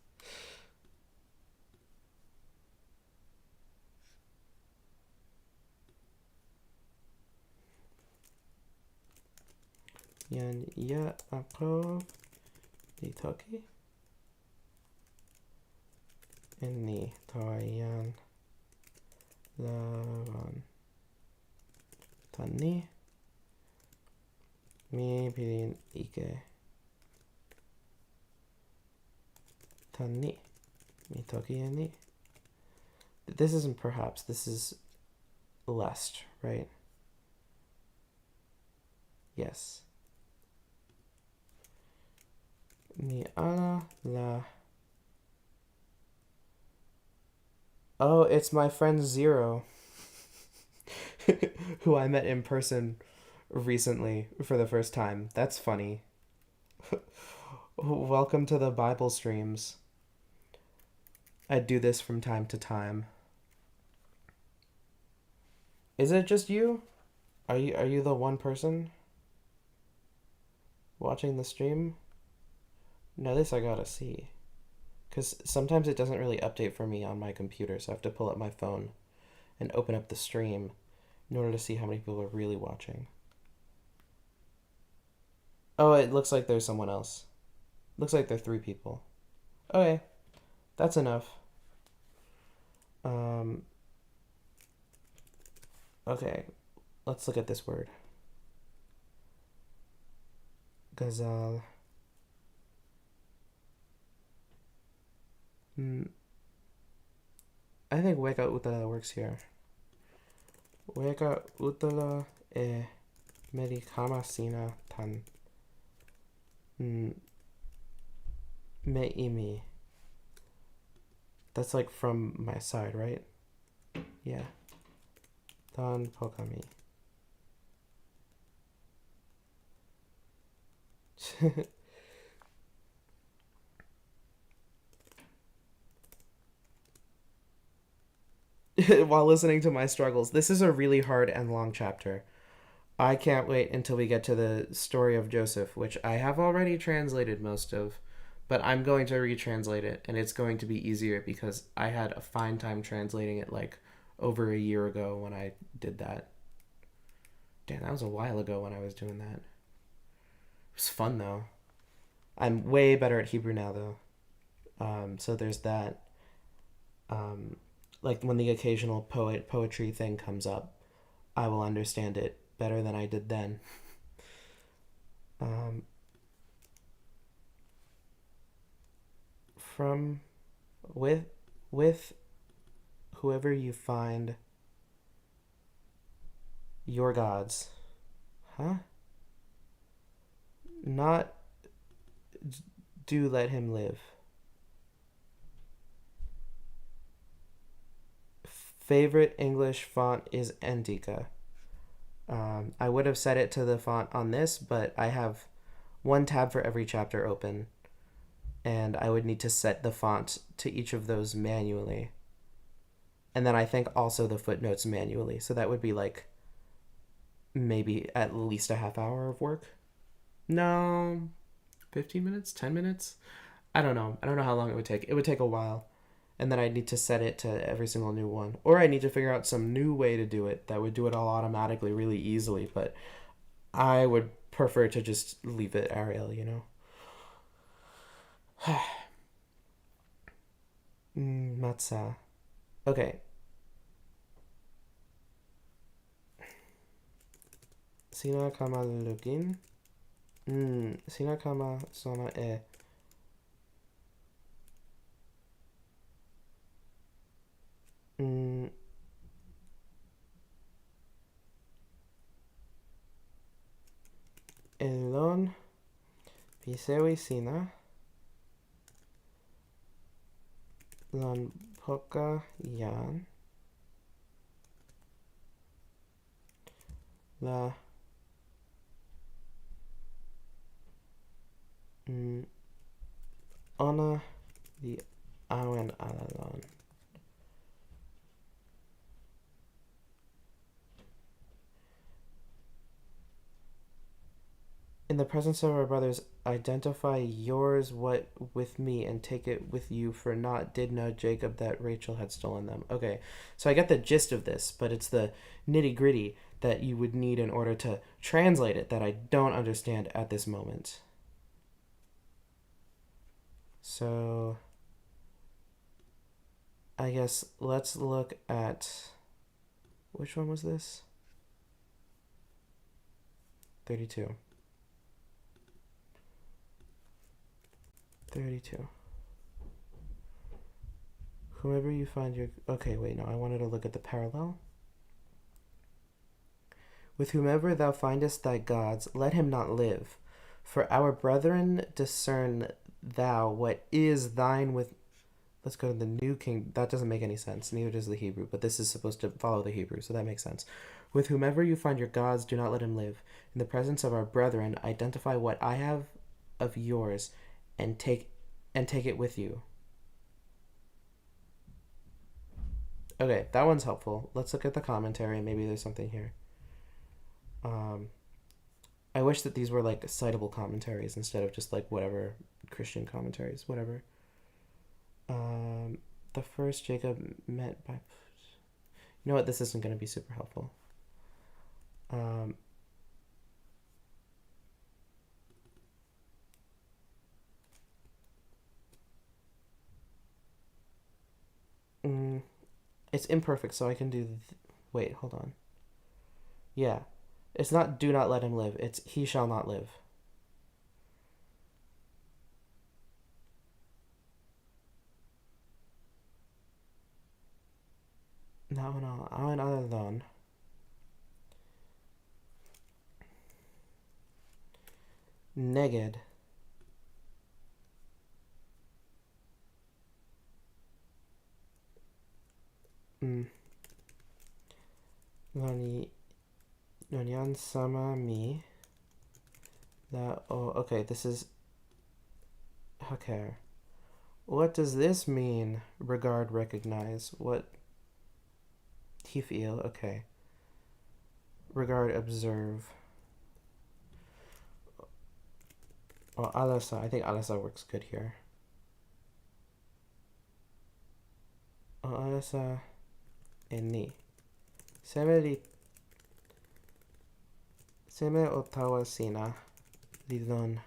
Yan ya aprov di toki. Inni toyan lavan tani. Mi pilin ike. Tani. Mi toki ani. This isn't perhaps. This is lest, right? Yes. Ni ana la. Oh, it's my friend Zero, who I met in person recently for the first time. That's funny. Welcome to the Bible streams. I do this from time to time. Is it just you? Are you the one person watching the stream? No, this I gotta see. Because sometimes it doesn't really update for me on my computer, so I have to pull up my phone and open up the stream in order to see how many people are really watching. Oh, it looks like there's someone else. Looks like there are 3 people. Okay, that's enough. Um, okay, let's look at this word. Gazal. I think Weka Utala works here. Weka Utala e Medikama Sina Tan. Meimi. That's like from my side, right? Yeah. Tan Pokami. While listening to my struggles. This is a really hard and long chapter. I can't wait until we get to the story of Joseph, which I have already translated most of, but I'm going to retranslate it, and it's going to be easier because I had a fine time translating it like over a year ago when I did that. Damn, that was a while ago when I was doing that. It was fun though. I'm way better at Hebrew now though. So there's that. Like when the occasional poetry thing comes up, I will understand it better than I did then. from with with whoever you find your gods. Huh? Not do let him live. Favorite English font is Antica. I would have set it to the font on this, but I have one tab for every chapter open, and I would need to set the font to each of those manually. And then I think also the footnotes manually. So that would be like maybe at least a half hour of work. No, 15 minutes, 10 minutes. I don't know. I don't know how long it would take. It would take a while. And then I'd need to set it to every single new one. Or I need to figure out some new way to do it that would do it all automatically really easily. But I would prefer to just leave it Arial, you know? Matza. Okay. Sina kama lugin. Sina kama sona e. Elon pisewi sina. Lon poka yan. La ona the awen alalon. In the presence of our brothers, identify yours what with me and take it with you, for not did know Jacob that Rachel had stolen them. Okay, so I get the gist of this, but it's the nitty gritty that you would need in order to translate it that I don't understand at this moment. So I guess let's look at, which one was this? 32. 32. Whoever you find your... Okay, wait, no, I wanted to look at the parallel. With whomever thou findest thy gods, let him not live. For our brethren discern thou what is thine with... Let's go to the New King. That doesn't make any sense. Neither does the Hebrew, but this is supposed to follow the Hebrew, so that makes sense. With whomever you find your gods, do not let him live. In the presence of our brethren, identify what I have of yours, and take it with you. Okay, that one's helpful. Let's look at the commentary. Maybe there's something here. I wish that these were like citable commentaries instead of just like whatever Christian commentaries, whatever. The first Jacob met by... You know what? This isn't going to be super helpful. It's imperfect, so I can do... Wait, hold on. Yeah. It's not do not let him live. It's he shall not live. No. Awen alalon. Neged. Nonyan sama mi. Okay, this is... Okay. What does this mean? Regard, recognize. What? He feel. Okay. Regard, observe. Well, alasa. I think alasa works good here. Alasa eni. Seme otawa sina. Lidon.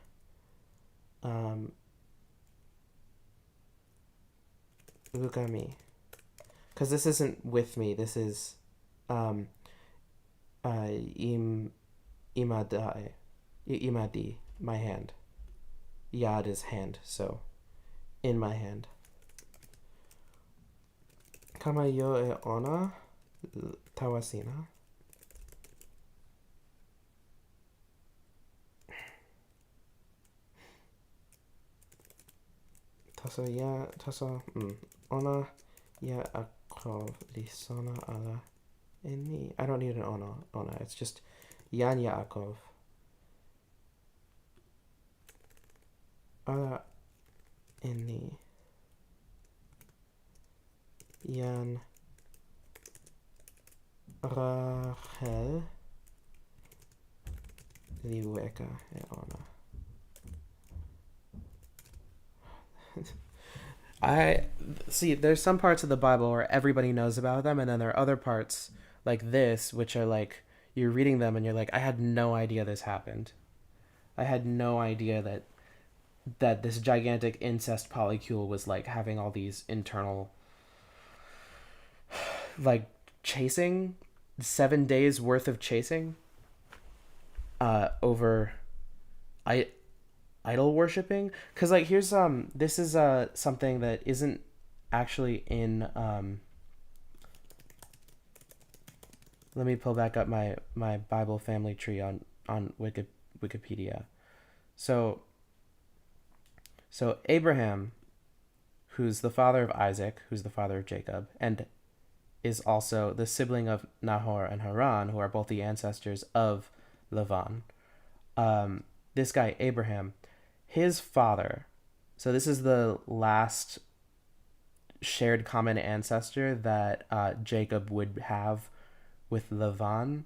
Lukami. Because this isn't with me. This is imadi, my hand. Yad is hand, so in my hand. Kama yo e ona tawasina. Ona ya akov lisona ala inni. I don't need an ona. It's just yan Yaakov. Ala inni. Yan Rachel liweka e ona. I see there's some parts of the Bible where everybody knows about them, and then there are other parts like this which are like you're reading them and you're like, I had no idea this happened. I had no idea that this gigantic incest polycule was like having all these internal like chasing 7 days worth of chasing over I idol worshipping, because like here's this is something that isn't actually in let me pull back up my Bible family tree on Wikipedia. So Abraham, who's the father of Isaac, who's the father of Jacob, and is also the sibling of Nahor and Haran, who are both the ancestors of Lavan. This guy Abraham, his father, so this is the last shared common ancestor that Jacob would have with Lavan.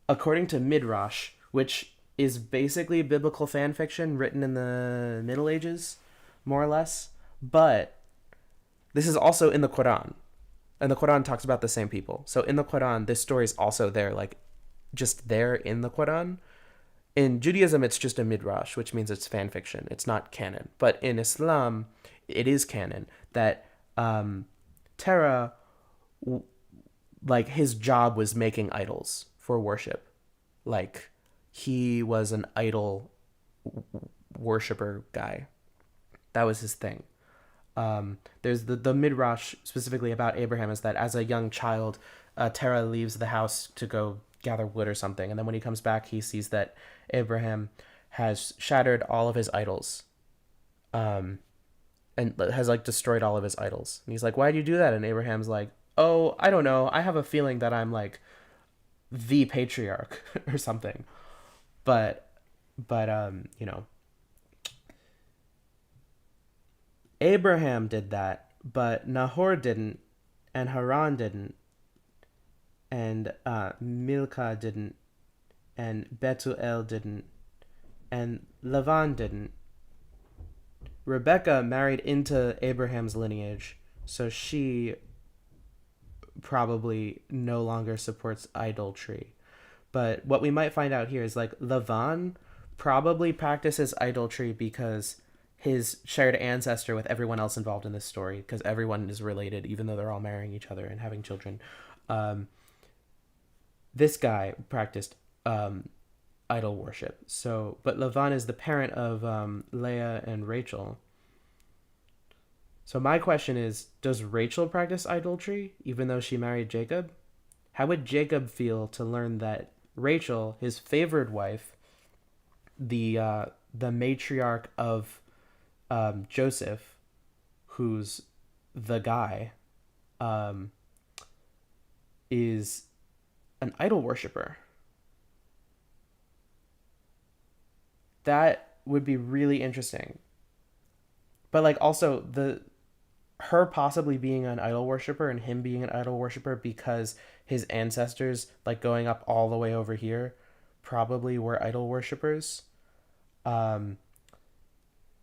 According to Midrash, which is basically biblical fan fiction written in the Middle Ages, more or less, but this is also in the Quran, and the Quran talks about the same people. So in the Quran, this story is also there, like just there in the Quran. In Judaism, it's just a midrash, which means it's fan fiction. It's not canon. But in Islam, it is canon that Terah, like his job was making idols for worship. Like he was an idol worshiper guy. That was his thing. There's the midrash specifically about Abraham is that as a young child, Terah leaves the house to go gather wood or something, and then when he comes back, he sees that Abraham has shattered all of his idols, and has like destroyed all of his idols. And he's like, "Why did you do that?" And Abraham's like, "Oh, I don't know. I have a feeling that I'm like the patriarch or something." But you know, Abraham did that, but Nahor didn't, and Haran didn't, and Milcah didn't, and Betuel didn't, and Lavan didn't. Rebecca married into Abraham's lineage, so she probably no longer supports idolatry. But what we might find out here is like Lavan probably practices idolatry because his shared ancestor with everyone else involved in this story, because everyone is related, even though they're all marrying each other and having children. This guy practiced idol worship. So, but Lavan is the parent of Leah and Rachel. So my question is, does Rachel practice idolatry even though she married Jacob? How would Jacob feel to learn that Rachel, his favored wife, the matriarch of Joseph, who's the guy, is an idol worshiper? That would be really interesting. But like also her possibly being an idol worshiper and him being an idol worshiper because his ancestors, like going up all the way over here, probably were idol worshippers,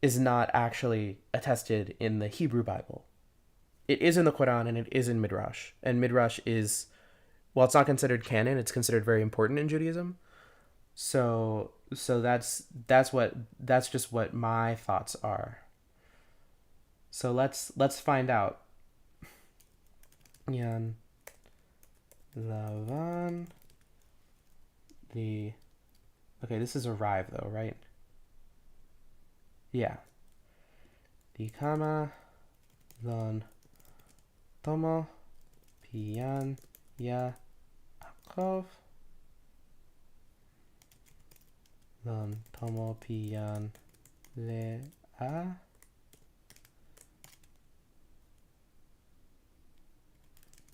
is not actually attested in the Hebrew Bible. It is in the Quran and it is in Midrash. And Midrash is, well, it's not considered canon, it's considered very important in Judaism. So that's just what my thoughts are. So let's find out. Yan Lavan the okay, this is arrive though, right? Yeah. Dikama lon tomo pian ya akov lon tomo pian le a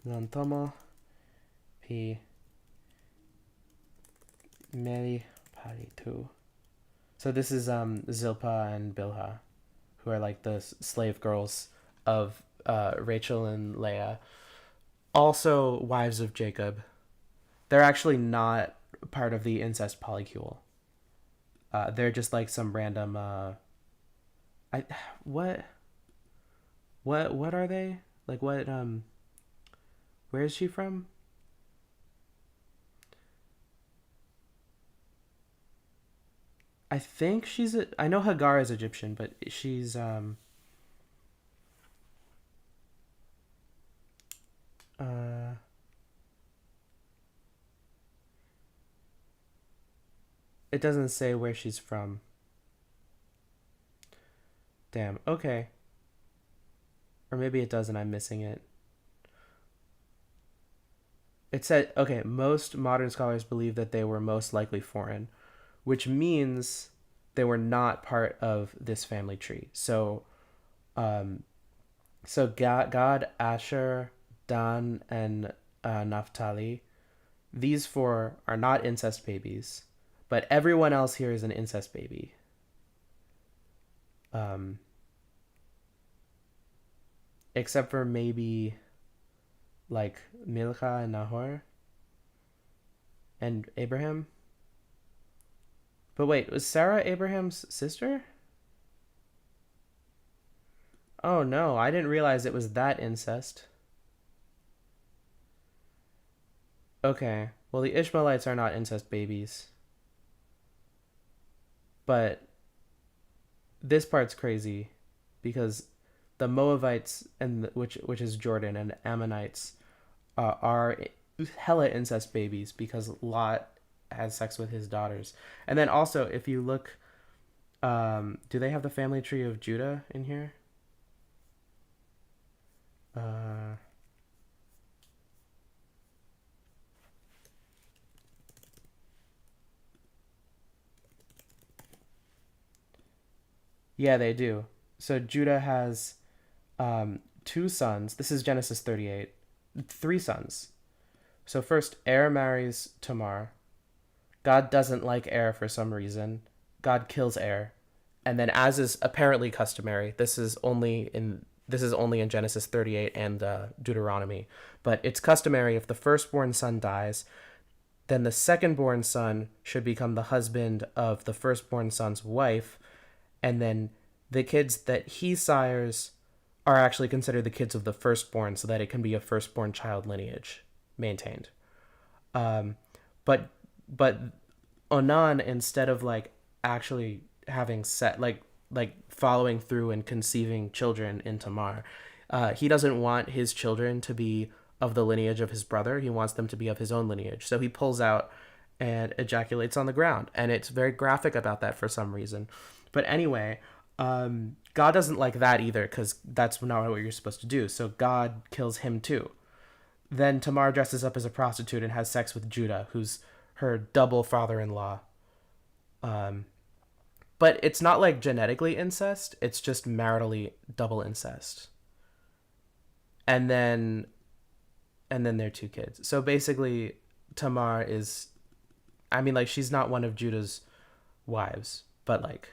lon tomo pi meli paritu. So this is Zilpah and Bilhah, who are like the slave girls of Rachel and Leah, also wives of Jacob. They're actually not part of the incest polycule. They're just like some random. I what what are they like? What Where is she from? I think I know Hagar is Egyptian, but she's uh it doesn't say where she's from. Damn. Okay. Or maybe it does and I'm missing it. It said, okay, most modern scholars believe that they were most likely foreign, which means they were not part of this family tree. Um, so God, Asher, Dan, and Naphtali, these four are not incest babies, but everyone else here is an incest baby. Um, except for maybe like Milcah and Nahor and Abraham. But wait, was Sarah Abraham's sister? Oh no, I didn't realize it was that incest. Okay, well, the Ishmaelites are not incest babies. But this part's crazy because the Moabites, which is Jordan, and Ammonites are hella incest babies because Lot has sex with his daughters. And then also, if you look, do they have the family tree of Judah in here? Uh, yeah, they do. So Judah has two sons. This is Genesis 38. Three sons. So first, Er marries Tamar. God doesn't like Er for some reason. God kills Er, and then, as is apparently customary, this is only in Genesis 38 and Deuteronomy, but it's customary if the firstborn son dies, then the secondborn son should become the husband of the firstborn son's wife, and then the kids that he sires are actually considered the kids of the firstborn, so that it can be a firstborn child lineage maintained. Um, but but Onan, instead of like actually having set like following through and conceiving children in Tamar, he doesn't want his children to be of the lineage of his brother. He wants them to be of his own lineage. So he pulls out and ejaculates on the ground, and it's very graphic about that for some reason. But anyway, God doesn't like that either because that's not what you're supposed to do. So God kills him too. Then Tamar dresses up as a prostitute and has sex with Judah, who's her double father-in-law. Um, but it's not like genetically incest; it's just maritally double incest. And then, their two kids. So basically, Tamar is, I mean, like she's not one of Judah's wives, but like,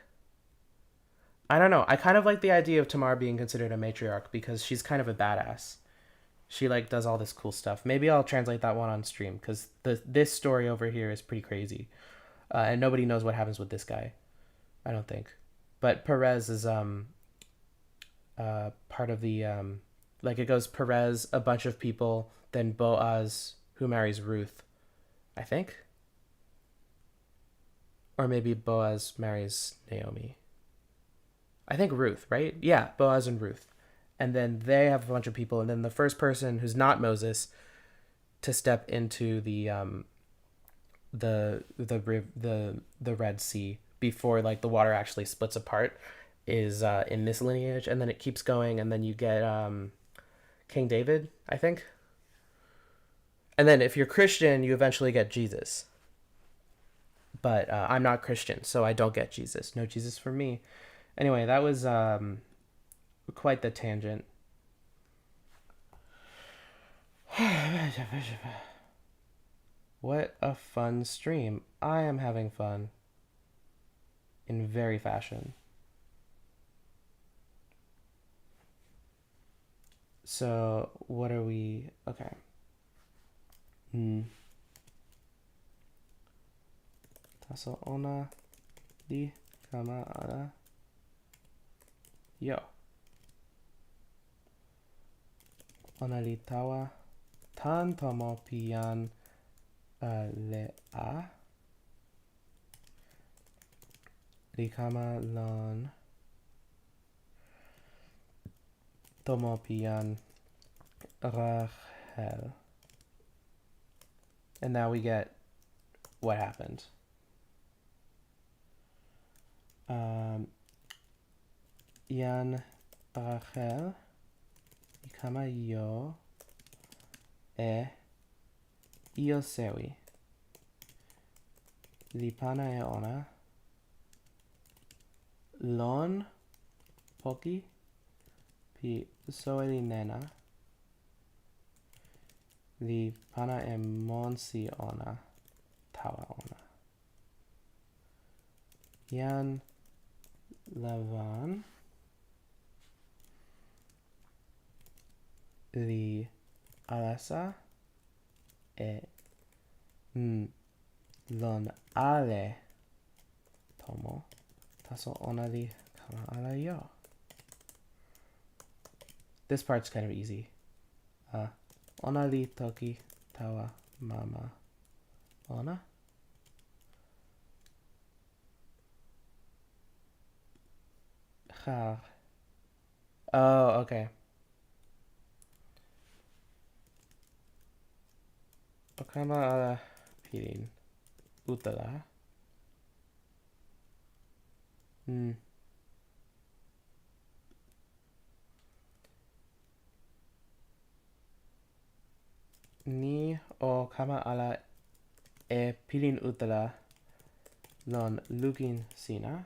I don't know. I kind of like the idea of Tamar being considered a matriarch because she's kind of a badass. She like does all this cool stuff. Maybe I'll translate that one on stream because this story over here is pretty crazy, and nobody knows what happens with this guy. I don't think, but Perez is part of the like it goes Perez, a bunch of people, then Boaz who marries Ruth, I think, or maybe Boaz marries Naomi. I think Ruth, right? Yeah, Boaz and Ruth. And then they have a bunch of people, and then the first person who's not Moses to step into the Red Sea before like the water actually splits apart is in this lineage, and then it keeps going, and then you get King David, I think. And then if you're Christian, you eventually get Jesus. But I'm not Christian, so I don't get Jesus. No Jesus for me. Anyway, that was quite the tangent. What a fun stream. I am having fun. In very fashion. So, what are we... Okay. Taso ona di kama ala. Yo. Ona li tawa tan tomo pian lea. Li kama lon tomo pian Rachel. And now we get what happened. Ian Rachel kama yo io sewi li pana ona lon poki pi soeli nena li pana monsi ona tawa ona Ian Lavan li alasa lon ale tomo taso ona li kama ala yo. This part's kind of easy. Ona li toki tawa mama ona. Char. Oh, okay. Okama ala pilin utala. Ni o kama ala pilin utala lon lukin sina.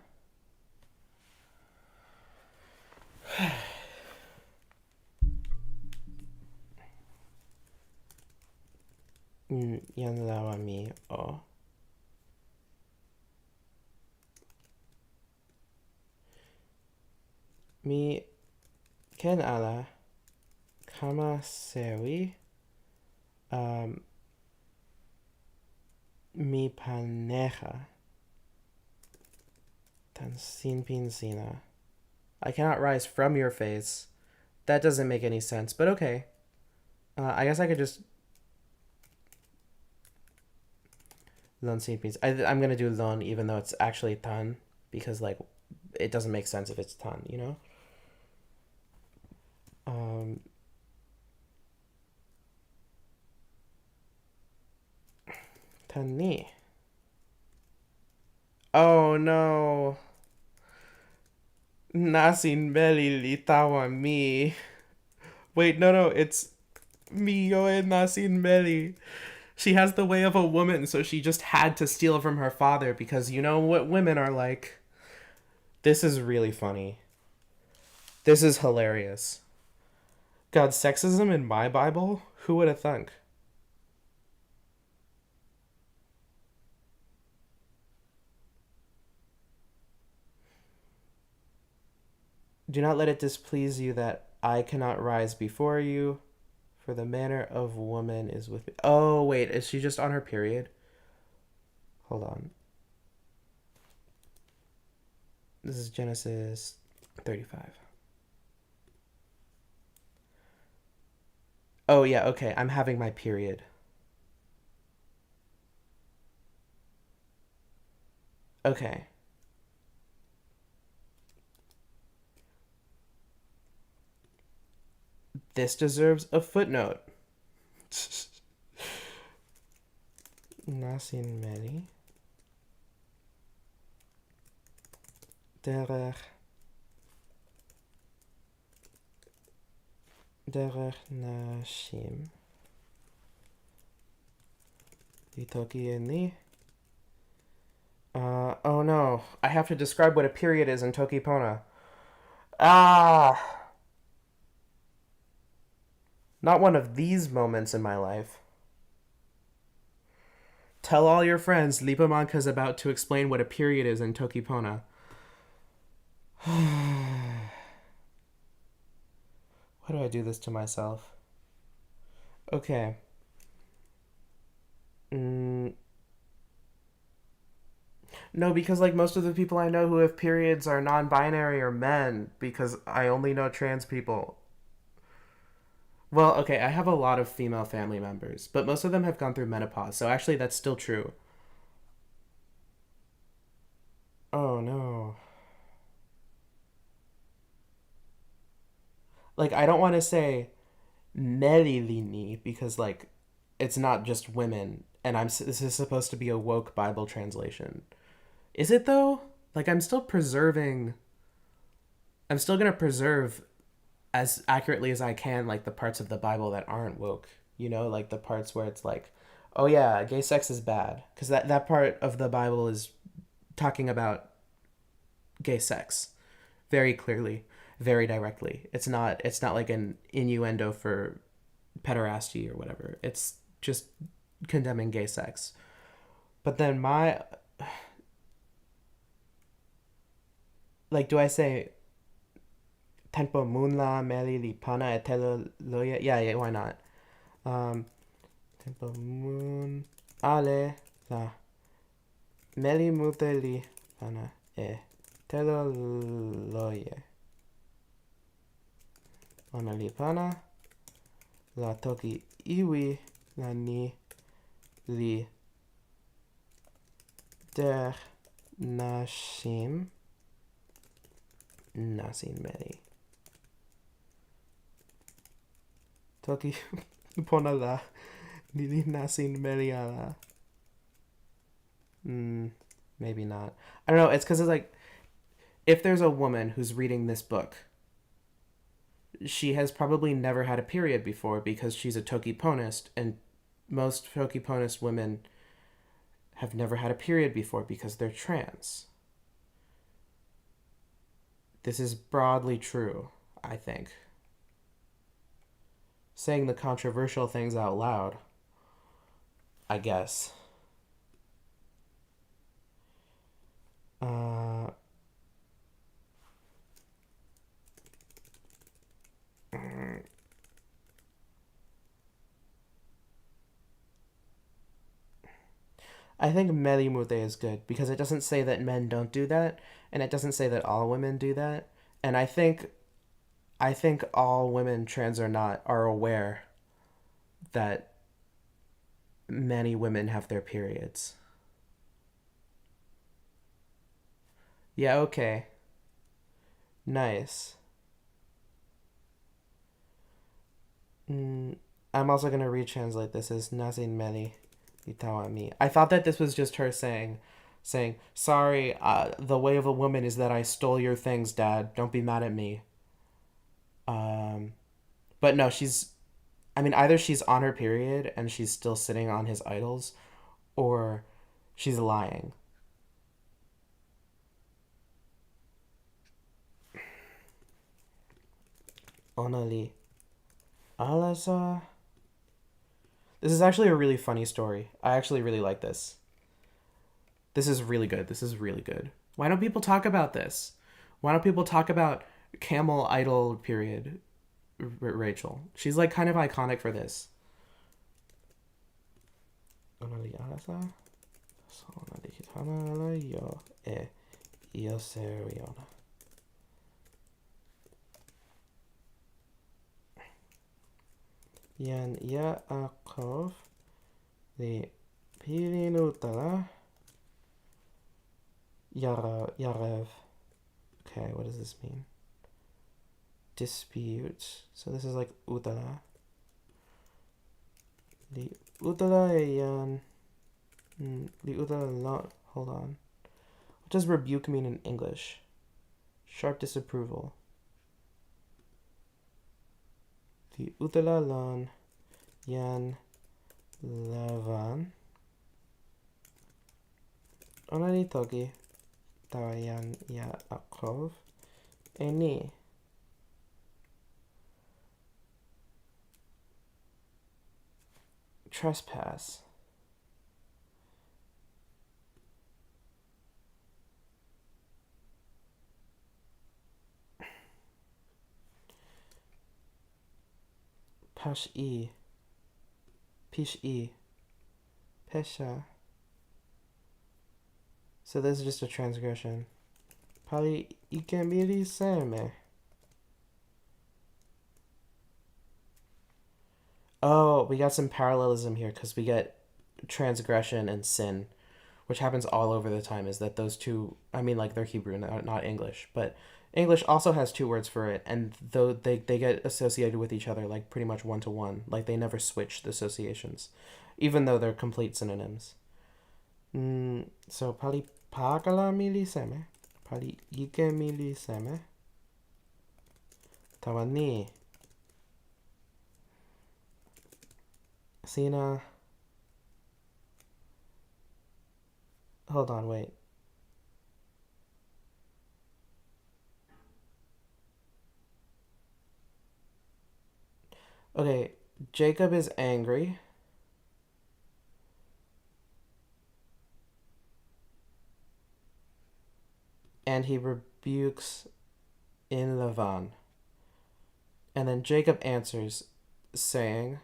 Yan lawa mi o. Mi ken ala kama sewi mi paneja tan sin pin sina. I cannot rise from your face. That doesn't make any sense, but okay. I guess I could just lon sin pins. I'm gonna do lon even though it's actually tan because like it doesn't make sense if it's tan, you know? Tani. Oh no. Nasin meli li tawa mi. Wait, no, it's Miyoe Nasin meli. She has the way of a woman, so she just had to steal from her father because you know what women are like. This is really funny. This is hilarious. God, sexism in my Bible? Who would have thunk? Do not let it displease you that I cannot rise before you, for the manner of woman is with me. Oh, wait, is she just on her period? Hold on. This is Genesis 35. Oh, yeah, okay, I'm having my period. Okay. This deserves a footnote. Nasin meli. Derech derech nashim. Li toki and li. Oh no. I have to describe what a period is in toki pona. Ah! Not one of these moments in my life. Tell all your friends, Lipamanka's about to explain what a period is in toki pona. Why do I do this to myself? Okay. Mm, no, because like most of the people I know who have periods are non-binary or men. Because I only know trans people. Well, okay, I have a lot of female family members, but most of them have gone through menopause. So actually, that's still true. Oh no. Like I don't want to say Melilini because like it's not just women, and this is supposed to be a woke Bible translation. Is it though? Like I'm still gonna preserve as accurately as I can like the parts of the Bible that aren't woke. You know, like the parts where it's like, oh yeah, gay sex is bad because that part of the Bible is talking about gay sex very clearly, very directly. It's not like an innuendo for pederasty or whatever. It's just condemning gay sex. But then do I say tempo munla meli li pana etelo loya? Yeah, why not? Um, tempo mun ale la meli mute li pana telo loye. Ona li pana la toki iwi la ni li der nashim nasin meli. Toki pona la nili nasin meli ala. Maybe not. I don't know. It's because it's like if there's a woman who's reading this book, she has probably never had a period before because she's a tokiponist, and most tokiponist women have never had a period before because they're trans. This is broadly true, I think. Saying the controversial things out loud, I guess. Uh, I think melimute is good because it doesn't say that men don't do that, and it doesn't say that all women do that. And I think all women, trans or not, are aware that many women have their periods. Yeah, okay. Nice. Mm, I'm also gonna retranslate this as nasin meli itawami. I thought that this was just her saying, sorry, the way of a woman is that I stole your things, Dad. Don't be mad at me. Um, but no, I mean, either she's on her period and she's still sitting on his idols, or she's lying. Onali alasa. This is actually a really funny story. I actually really like this. This is really good. This is really good. Why don't people talk about this? Why don't people talk about camel idol period? Rachel. She's like kind of iconic for this. Onali alasa. Onali kitana yo io seriona. Yan Yaakov the Pilinutala Yarev. Okay, what does this mean? Dispute. So this is like Utala. The Utala Yan. The Utala. Hold on. What does rebuke mean in English? Sharp disapproval. Di utala lon yan lavan. Onani toki tawa yan Yaakov. Eni. Trespass. Pash-i. Pish-i. Pesha. So this is just a transgression. Pali ikemiri seme. Oh, we got some parallelism here because we get transgression and sin, which happens all over the time. Is that those two? I mean, like they're Hebrew, not English, but English also has two words for it, and though they get associated with each other like pretty much one to one. Like they never switch the associations, even though they're complete synonyms. So pali pakala mili seme, pali ike mili seme. Tawani. Sina. Hold on, wait. Okay, Jacob is angry. And he rebukes in Lavan. And then Jacob answers, saying,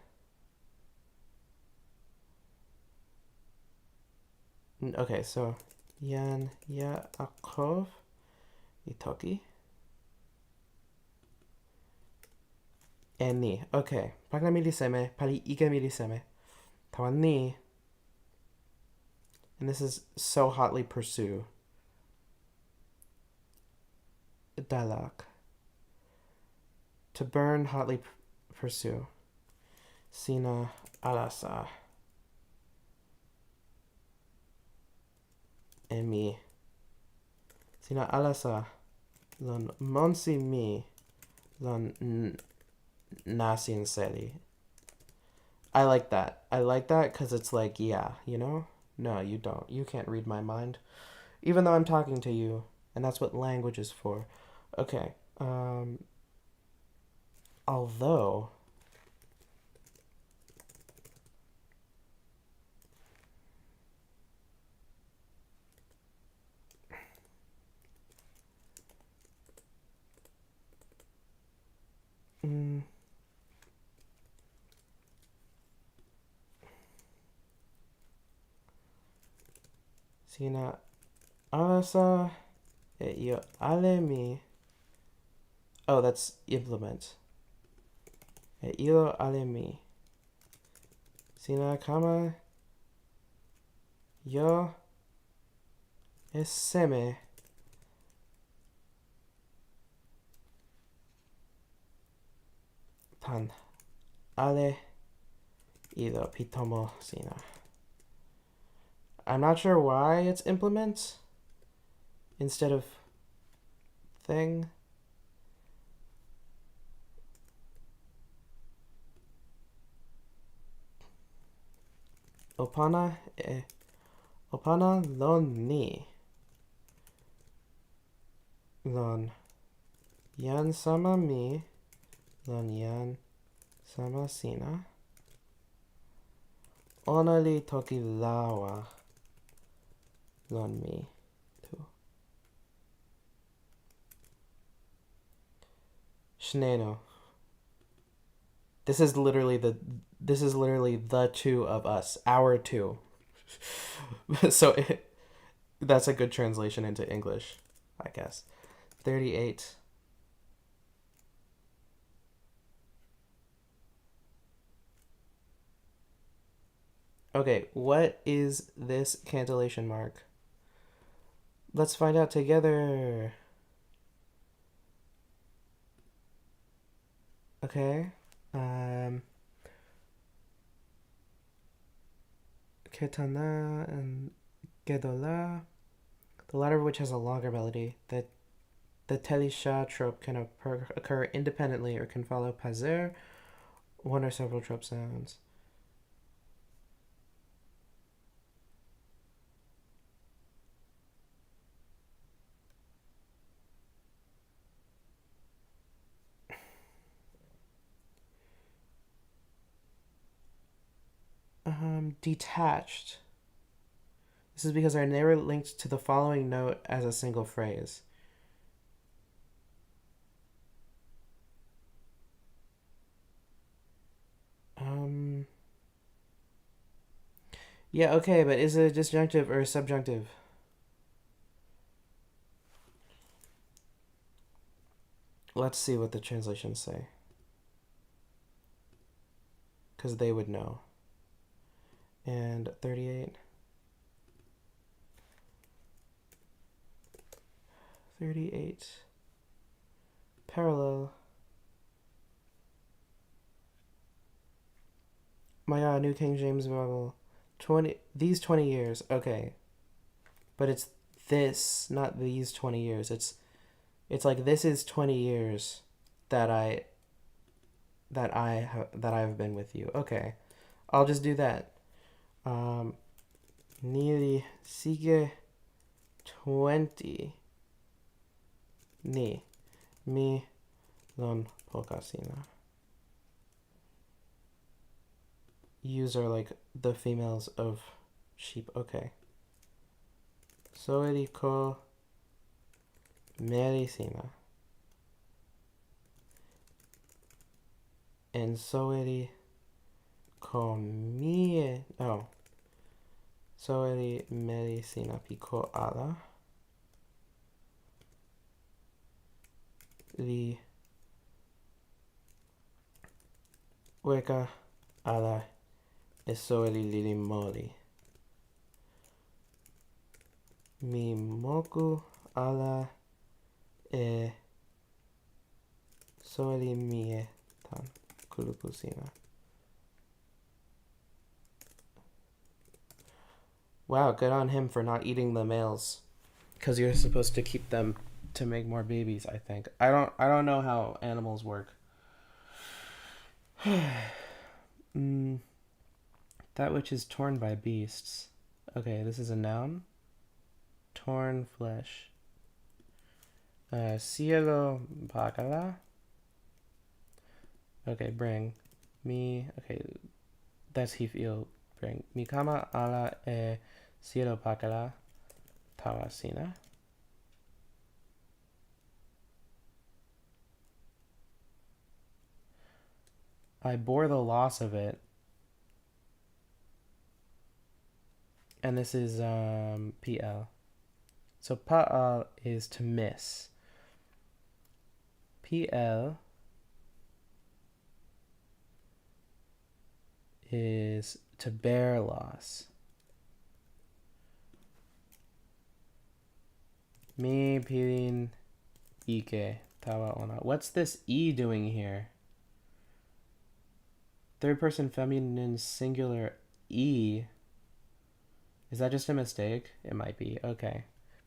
okay, so Yan Yaakov Itoki Eni. Okay. Pagna miliseme, pali ike miliseme. Tawani. And this is so hotly pursue. Dalak. To burn, hotly pursue. Sina alasa. Emi. Sina alasa. Lon monsi mi. Lon nasin seli. I like that. I like that because it's like, yeah, you know? No, you don't. You can't read my mind. Even though I'm talking to you. And that's what language is for. Okay. Although... Sina alasa et yo alemi. Oh, that's implement. Et ilo alemi. Sina kama yo eseme. Tan ale ilo pitomo sina. I'm not sure why it's implement instead of thing. Opana lon ni. Lon yan sama mi. Lon yan sama sina. Onali toki lawa. Lon mi too. Shneno. This is literally the two of us. Our two. So that's a good translation into English, I guess. 38. Okay, what is this cantillation mark? Let's find out together. Okay. Ketana and Gedola, the latter of which has a longer melody. The Telisha trope can occur independently or can follow Pazer One or several trope sounds. Detached. This is because I never linked to the following note as a single phrase. Yeah, okay, but is it a disjunctive or a subjunctive? Let's see what the translations say. Because they would know. And 38. 38. Parallel. My God, New King James Bible. 20 years. Okay. But it's this, not these 20 years. It's like this is 20 years that I've been with you. Okay. I'll just do that. Nearly sige 20 ni mi lon pokasina. Ewes are like the females of sheep. Okay. Soeri ko medicina. And soeri ko mie. Oh. Soeri medicina pico ala. Li weka ala e soeri lili moli. Mi moku ala e soeri mie tan kulupusina. Wow, good on him for not eating the males. Because you're supposed to keep them to make more babies, I think. I don't know how animals work. That which is torn by beasts. Okay, this is a noun. Torn flesh. Cielo bacala. Okay, bring. Me. Okay, that's hifil. Bring. Mi kama ala e cielo bacala tawasina. I bore the loss of it. And this is PL. So pa'al is to miss. PL is to bear loss. Mi pilin ike tawa ona. What's this E doing here? Third person feminine singular E. Is that just a mistake? It might be. Okay.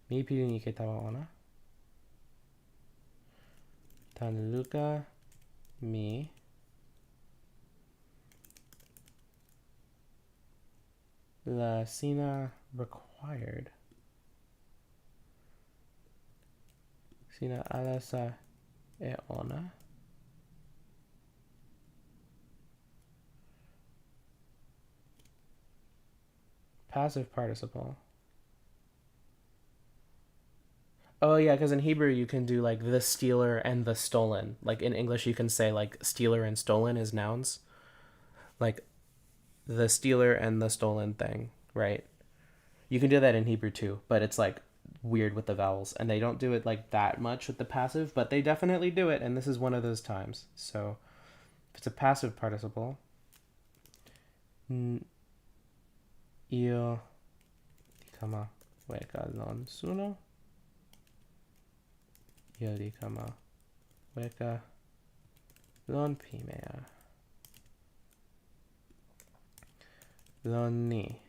Mi pilin ike tawa ona. Tanluka mi. La sina required. Sina alasa e ona. Passive participle. Oh yeah, because in Hebrew you can do like the stealer and the stolen. Like in English you can say like stealer and stolen as nouns. Like the stealer and the stolen thing, right? You can do that in Hebrew too, but it's like weird with the vowels, and they don't do it like that much with the passive, but they definitely do it, and this is one of those times. So if it's a passive participle, io dikama weka non suno. Io dikama weka lon pimea. Loni.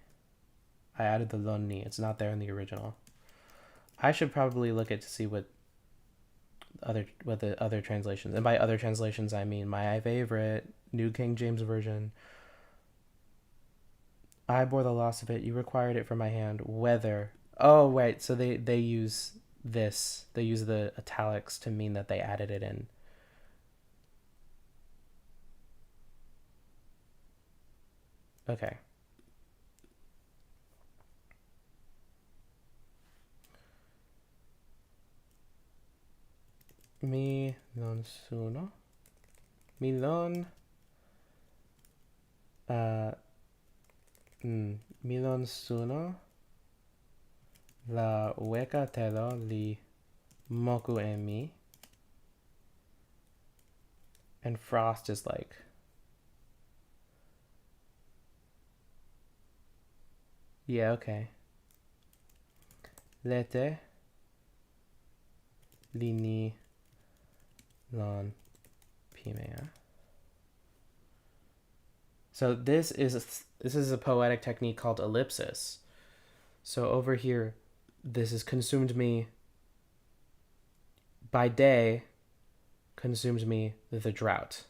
I added the loni. It's not there in the original. I should probably look at to see what what the other translations, and by other translations I mean my favorite New King James Version. I bore the loss of it. You required it from my hand. Whether. Oh wait, so they use this. They use the italics to mean that they added it in. Okay. Mi non sono. Mi non. Uh. Mi non sono. La weka telo li moku e mi. And Frost is like. Yeah, okay. Lete. Lini. Lon. Pimea. So this is a poetic technique called ellipsis. So over here, this has consumed me by day, consumed me the drought,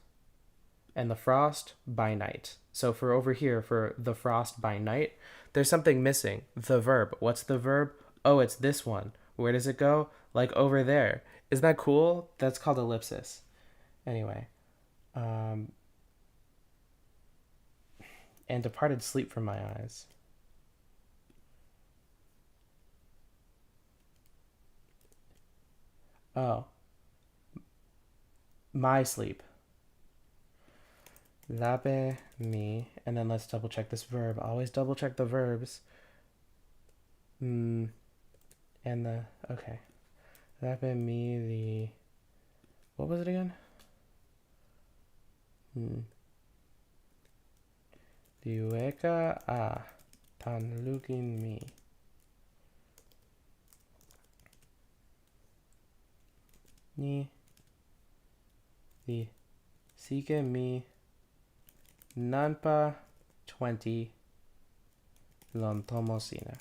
and the frost by night. So for over here, for the frost by night, there's something missing. The verb. What's the verb? Oh, it's this one. Where does it go? Like over there. Isn't that cool? That's called ellipsis. Anyway. And departed sleep from my eyes. Oh. My sleep. Labe mi. And then let's double check this verb. Always double check the verbs. And the. Okay. Labe mi the. What was it again? Diweka a panlukin mi. Ni the sike mi nanpa 20 lon tomo sina.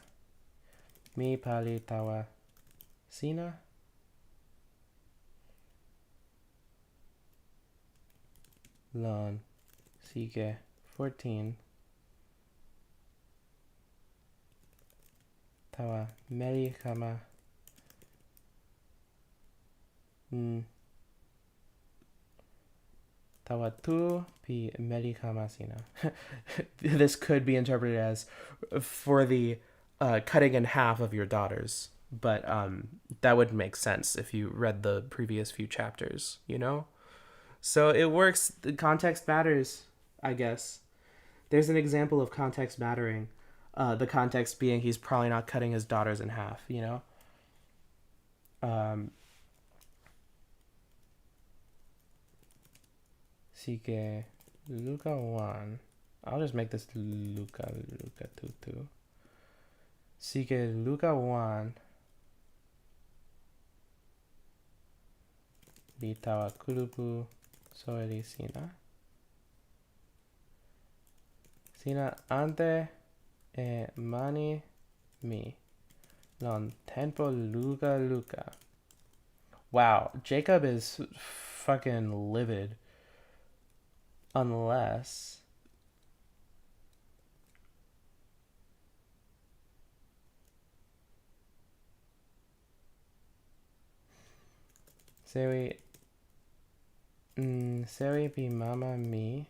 Mi pali tawa sina. Lon sike 14 tawa meri kama tawa tu pi meri kama sina. This could be interpreted as for the cutting in half of your daughters, but that would make sense if you read the previous few chapters, you know? So it works. The context matters, I guess. There's an example of context mattering. The context being he's probably not cutting his daughters in half, you know? Sike Luca 1. I'll just make this Luca 2. Sike Luca 1. Litawa Kulupu Soeri Sina. Sina ante e mani mi. Non tempo Luca. Wow, Jacob is fucking livid. Unless Sewi pi mama mi.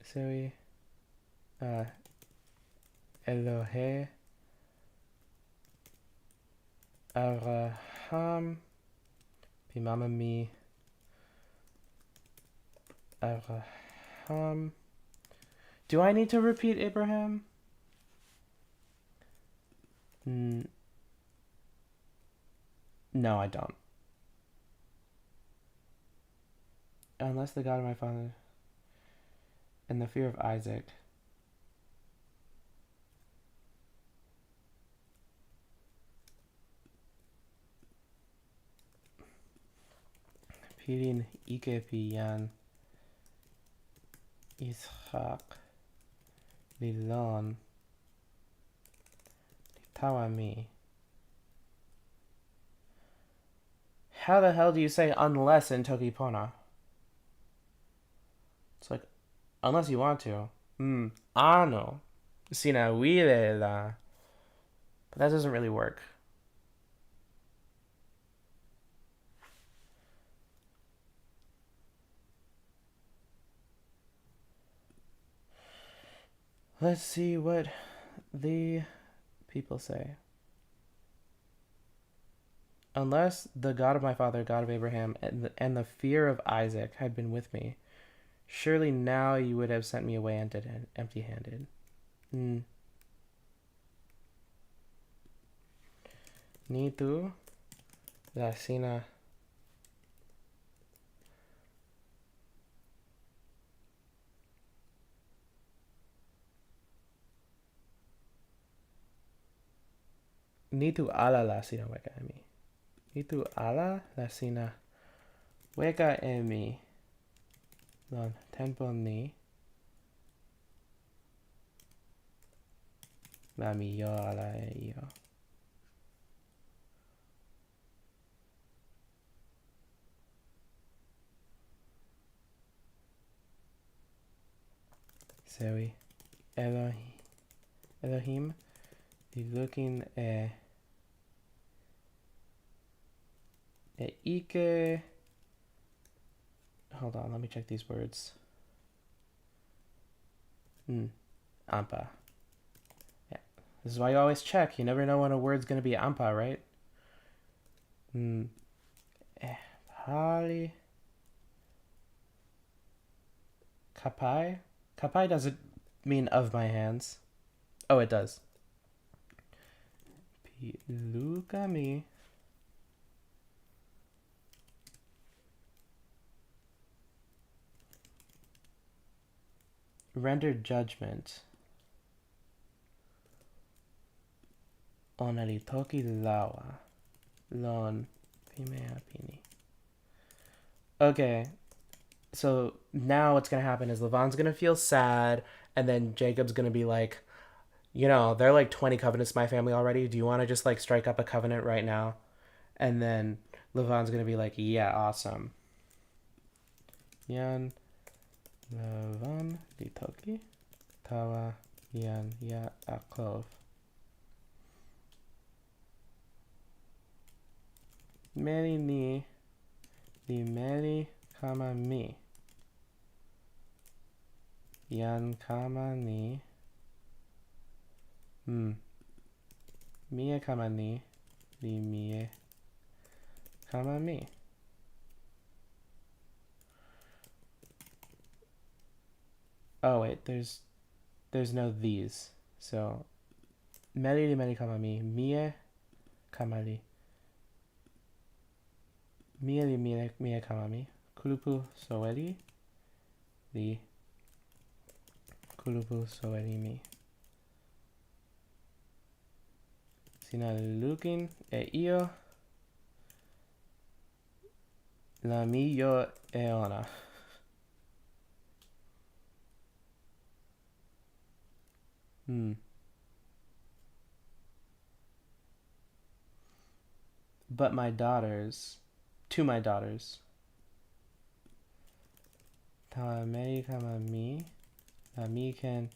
Sewi Elohe Abraham pi mama mi. Abraham. Do I need to repeat Abraham? No, I don't. Unless the God of my father and the fear of Isaac. Pirin ike piyan Ishak Lilon Tawami How the hell do you say unless in toki pona? It's like, unless you want to. Ano. Sinahuile la. But that doesn't really work. Let's see what the people say. Unless the God of my father, God of Abraham, and the fear of Isaac had been with me, surely now you would have sent me away empty handed. Ni tu la sina. Ni tu ala la sina weka emi. Ni tu ala la sina weka emi. Lon tempo ni. La mi yo ala e yo. Sewi. Elohim. The looking Ike. Hold on, let me check these words. Ampa. Yeah. This is why you always check. You never know when a word's gonna be ampa, right? Pali. Kapai? Kapai doesn't mean of my hands. Oh, it does. Pilukami. Rendered judgment. Onali toki lawa. Lon pimea pini. Okay. So now what's going to happen is Lavan's going to feel sad, and then Jacob's going to be like, you know, there are like 20 covenants in my family already. Do you want to just like strike up a covenant right now? And then Lavan's going to be like, yeah, awesome. Yan Lavan di toki. Tawa yan ya aklov. Meli ni di meli kama mi. Yan kama ni. Mie kama ni. Di mie kama mi. Oh wait, there's no these. So meli di meli kama mi. Mie kama li. Mie li mie kama mi. Kulupu soeli. Li kulupu soeli mi. Sina looking e io. La mi yo e ona. But my daughters, to my daughters. Tawa mei kama mi. La mi ken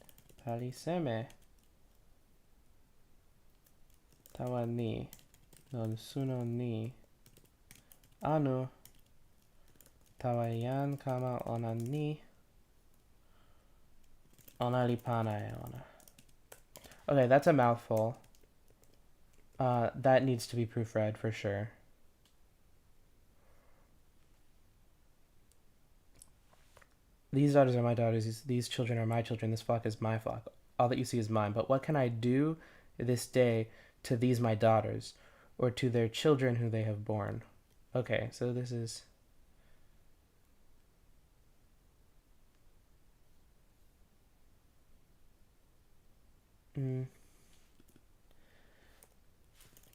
paliseme. Tawa ni. Non suno ni. Anu. Tawa yan kama ona ni. Ona lipana e ona. Okay, that's a mouthful. That needs to be proofread for sure. These daughters are my daughters. These children are my children. This flock is my flock. All that you see is mine. But what can I do this day to these my daughters, or to their children who they have borne? Okay, so this is...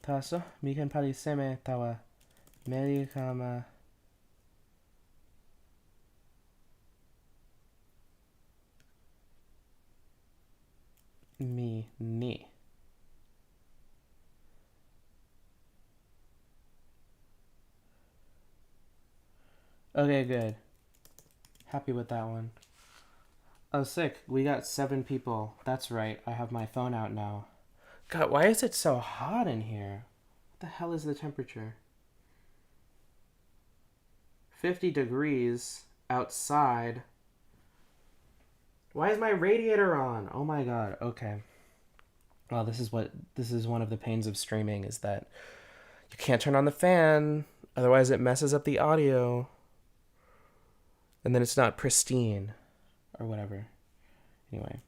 Taso, mi ken pali seme tawa meli kama mi ni. Okay, good. Happy with that one. Oh, sick. We got 7 people. That's right. I have my phone out now. God, why is it so hot in here? What the hell is the temperature? 50 degrees outside. Why is my radiator on? Oh my god. Okay. Well, this is one of the pains of streaming is that you can't turn on the fan, otherwise it messes up the audio, and then it's not pristine or whatever. Anyway,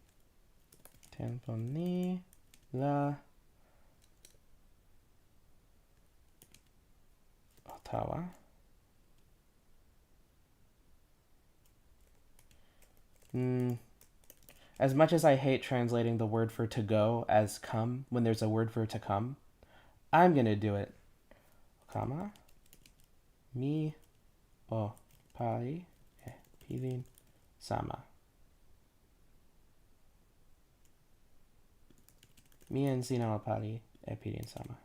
tempo ni la Ottawa. As much as I hate translating the word for to go as come when there's a word for to come, I'm gonna do it. Kama mi o pari e pilin sama. Mi ensina o pari e pilin sama.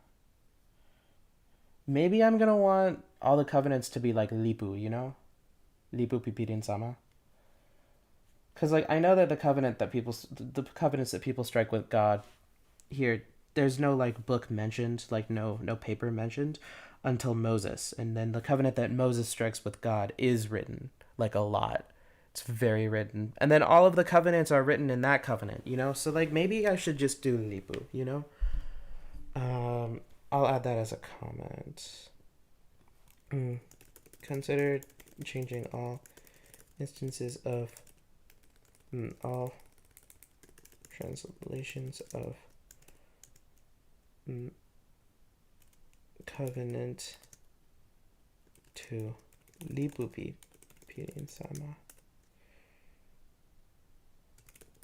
Maybe I'm gonna want all the covenants to be like lipu, you know? Lipu pipirin sama. Because like I know that the covenants that people strike with God here, there's no like book mentioned, like no paper mentioned until Moses, and then the covenant that Moses strikes with God is written like a lot. It's very written, and then all of the covenants are written in that covenant, you know. So like maybe I should just do lipu, you know. I'll add that as a comment. Consider changing all instances of all translations of covenant to lipupi pirin sama.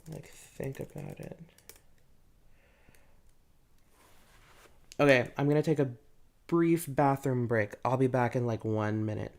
Like think about it. Okay, I'm gonna take a brief bathroom break. I'll be back in like 1 minute.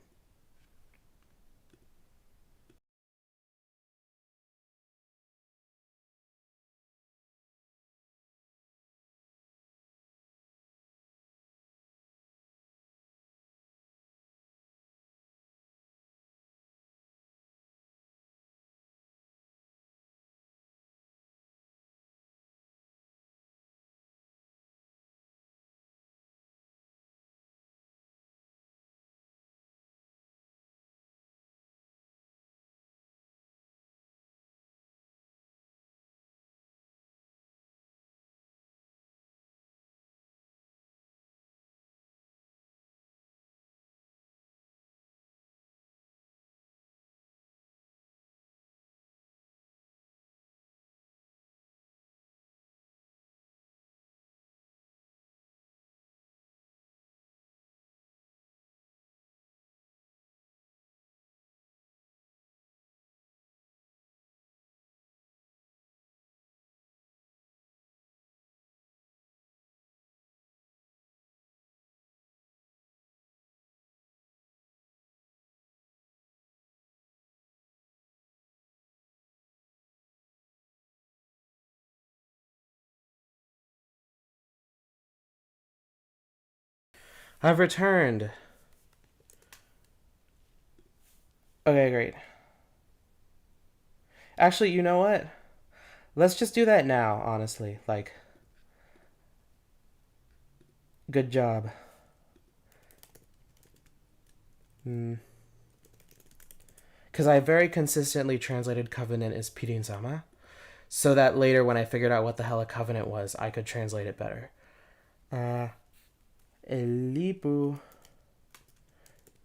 I've returned. Okay, great. Actually, you know what? Let's just do that now, honestly. Like, good job. Because I very consistently translated covenant as pirin sama, so that later when I figured out what the hell a covenant was, I could translate it better. Elipu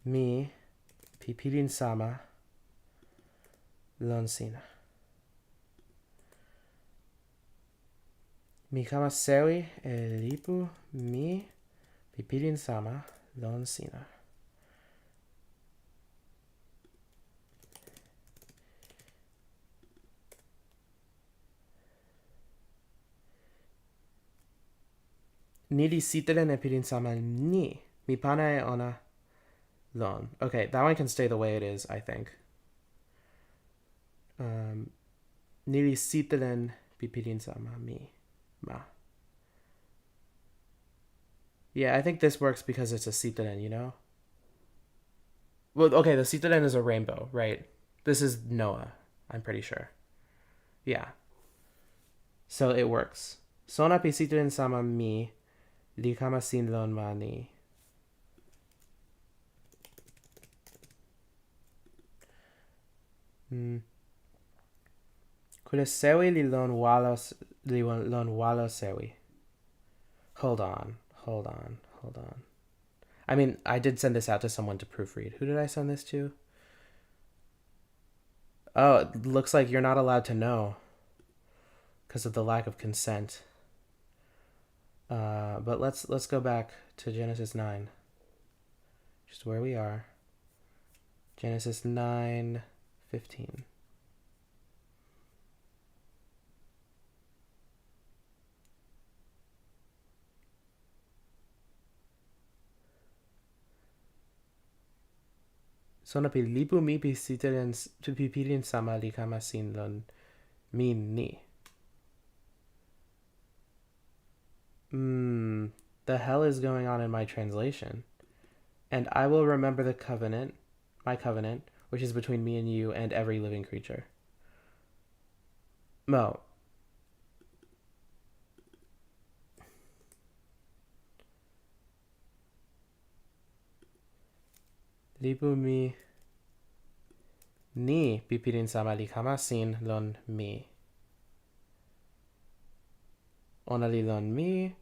mi pipirin sama lonsina. Mi kama sewi elipu mi pipirin sama lonsina. Nili sitelen e pirin sama ni. Mi pana e ona lon. Okay, that one can stay the way it is, I think. Nili sitelen pipirin sama mi. Ma. Yeah, I think this works because it's a sitelen, you know? Well, okay, the Citadel is a rainbow, right? This is Noah, I'm pretty sure. Yeah. So it works. Sona pi Citadel sama mi li kama sin lon mani. Hmm. Kule sewi li lon walos li lon walo sewi. Hold on, hold on, hold on. I mean, I did send this out to someone to proofread. Who did I send this to? Oh, it looks like you're not allowed to know because of the lack of consent. But let's go back to Genesis 9, just where we are. Genesis 9:15. Sona pi lipu mi pi sitelen tu pi pilin sama li kama sin lon min ni. The hell is going on in my translation? And I will remember the covenant, my covenant, which is between me and you and every living creature. Mo. Lipu mi ni pipirin sama li kama sin lon mi. Ona li lon mi,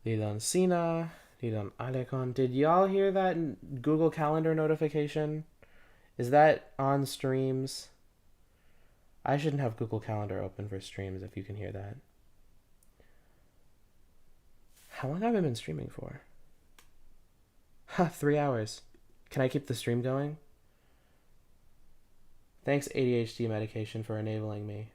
li lon sina, li lon alekon. Did y'all hear that Google Calendar notification? Is that on streams? I shouldn't have Google Calendar open for streams if you can hear that. How long have I been streaming for? 3 hours. Can I keep the stream going? Thanks, ADHD medication, for enabling me.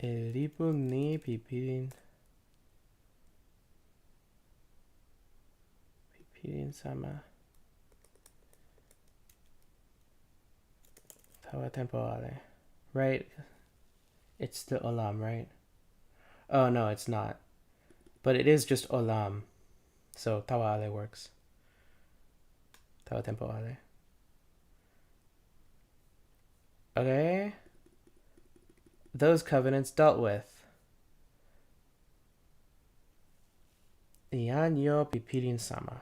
Elipu ni pipirin sama tawa tempo ale. Right? It's the olam, right? Oh no, it's not. But it is just olam. So tawa ale works. Tawa tempo ale. Okay. Those covenants dealt with. Ian yo pipirin sama.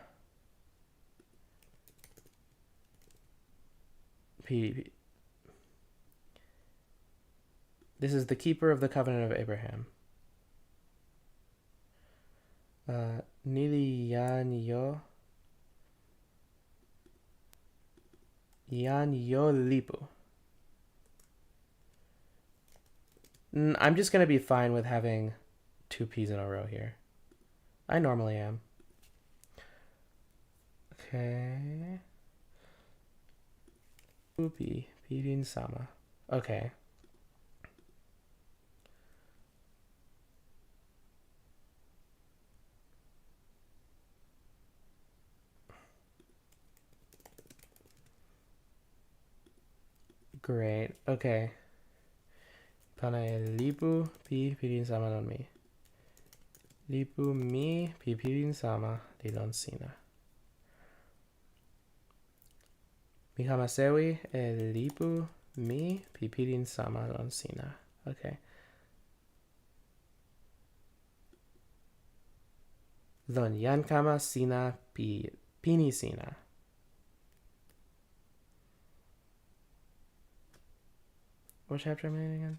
This is the keeper of the covenant of Abraham. Nili yan yo lipu. I'm just gonna be fine with having 2 P's in a row here. I normally am. Okay. Upi pirin sama. Okay. Great. Okay. Pana lipu pi pirin sama lon mi. Lipu mi pi pirin sama li lon sina. Mi hamasewi lipu mi pi pirin sama lon sina. Okay. Lon yan kama sina pi pini sina. What chapter am I in again?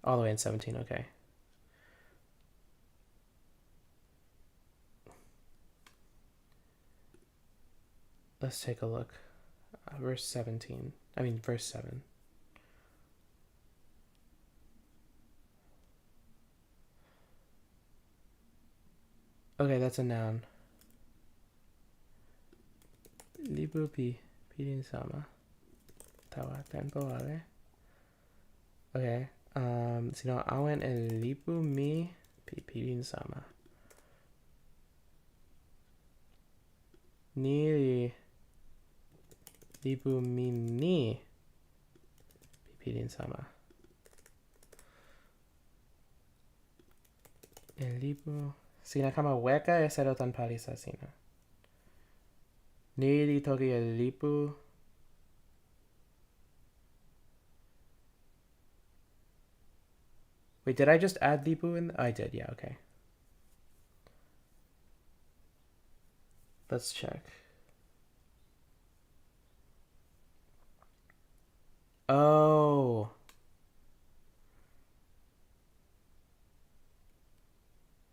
All the way in 17, okay. Let's take a look. Verse 17. I mean, verse 7. Okay, that's a noun. Libu pi pirin sama. Tawa tempo ale. Okay. Sino awen el lipu mi pi pirin sama. Ni lipu mi ni pi pirin sama. El lipu. Sina kama weka e sedotan palisa sina. Nili toki el lipu. Wait, did I just add lipu in? I did, yeah, okay. Let's check. Oh.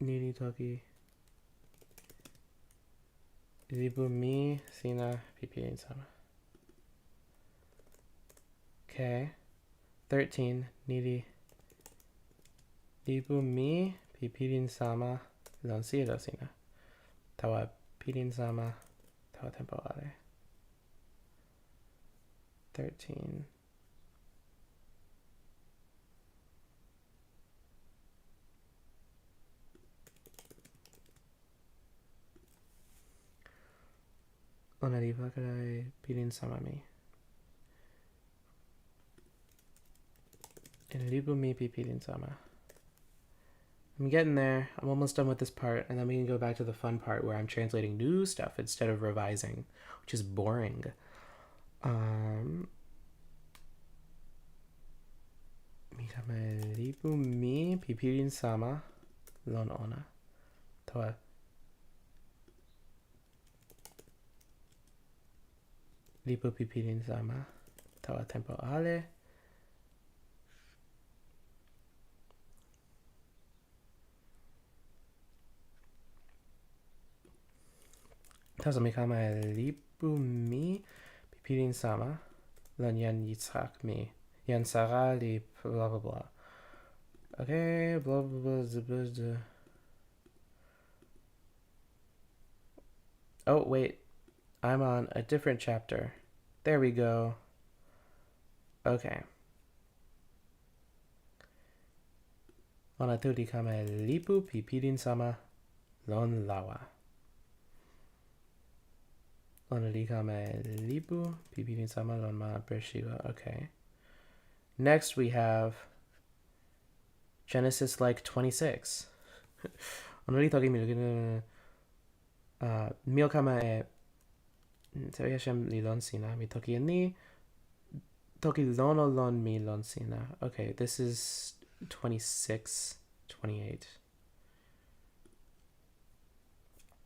Nili toki. Lipu mi sina pipirin sama. Okay. 13. Nili. Lipu mi pipirin sama. Lon sido sina. Tawa pirin sama. Tawa temporale. 13. Ona riba kadai pirin sama mi. And lipu mi pipirin sama. I'm getting there. I'm almost done with this part, and then we can go back to the fun part where I'm translating new stuff instead of revising, which is boring. Lipu mi pipirin sama lon ona. Toa. Lipu pipirin sama. Toa tempo ale. Tasa mi kama lipu mi pipirin sama lon yan yitzhak mi. Yan sara li blah blah blah. Okay, blah blah blah blah blah. Oh wait, I'm on a different chapter. There we go. Okay. Ona tuli kama lipu pipirin sama lon lawa. Ona li kama lipu pipirin sama lon ma bershiva. Okay. Next we have Genesis like 26. Ona li toki mil kama e Te Hashem li lon sina mi toki ni toki lono lon mi lon sina. Okay, this is 26, 28.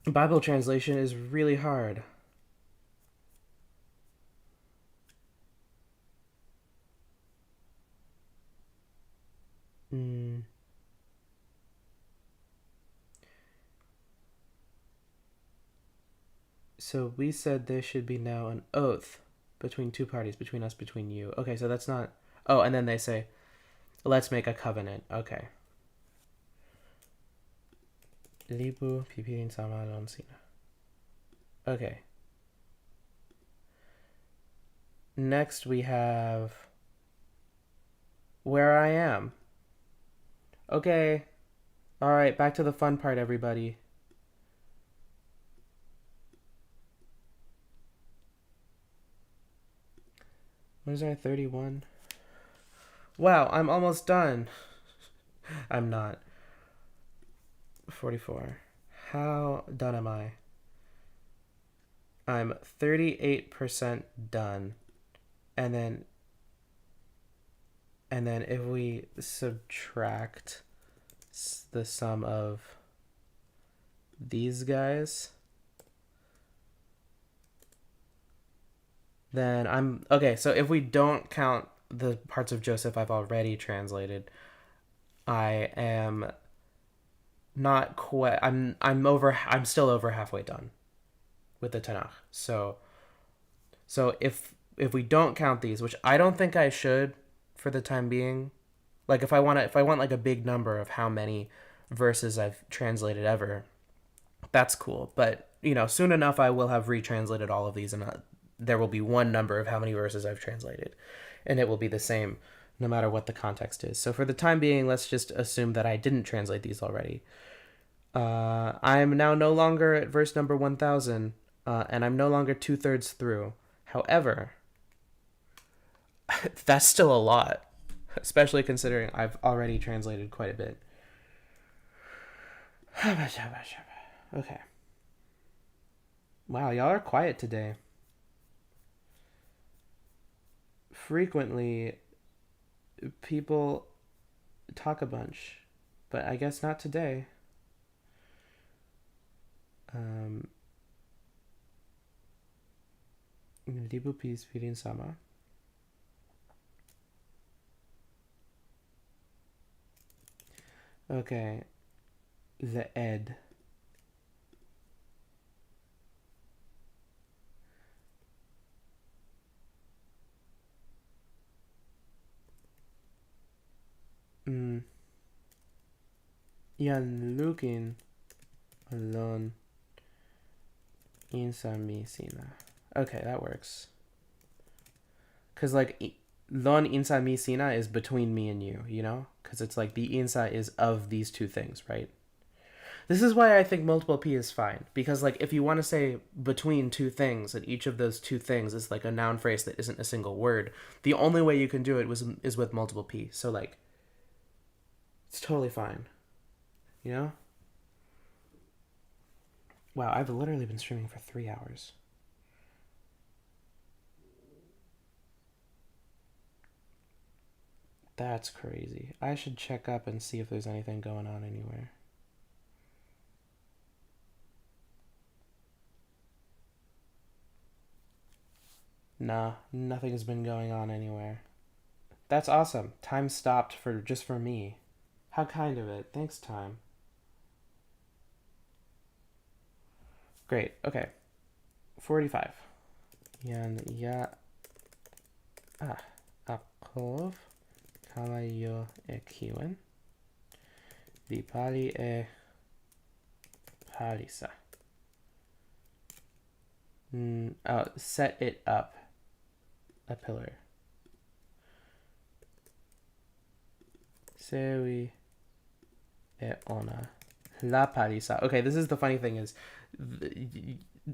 Bible translation is really hard. So we said there should be now an oath between two parties, between us, between you. Okay, so that's not... Oh, and then they say, let's make a covenant. Okay. Lipu pipirin sama lon sina. Okay. Next we have where I am. Okay. All right, back to the fun part, everybody. What is our 31? Wow, I'm almost done. I'm not. 44. How done am I? I'm 38% done. And then if we subtract the sum of these guys, then I'm okay. So if we don't count the parts of Joseph I've already translated, I am not quite. I'm still over halfway done with the Tanakh. So if we don't count these, which I don't think I should for the time being, like if I want like a big number of how many verses I've translated ever, that's cool. But soon enough I will have retranslated all of these, and there will be one number of how many verses I've translated, and it will be the same no matter what the context is. So for the time being, let's just assume that I didn't translate these already. I'm now no longer at verse number 1000, and I'm no longer 2/3 through. However, that's still a lot, especially considering I've already translated quite a bit. Okay. Wow, y'all are quiet today. Frequently, people talk a bunch, but I guess not today. Um, Libu peace feeding sama. Okay, the ed. Mm. Yan looking alone insami sina. Okay, that works. Cause like lon insa mi sina is between me and you, you know? Cause it's like the insa is of these two things, right? This is why I think multiple p is fine, because like if you want to say between two things and each of those two things is like a noun phrase that isn't a single word, the only way you can do it is with multiple p. So like it's totally fine, you know? Wow, I've literally been streaming for 3 hours. That's crazy. I should check up and see if there's anything going on anywhere. Nah, nothing has been going on anywhere. That's awesome. Time stopped for just for me. How kind of it. Thanks, time. Great. Okay. 45. Yan ya akov kamayo e kiwen. Vipali e palisa. Set it up. A pillar. Sewi e ona. La palisa. Okay, this is the funny thing is,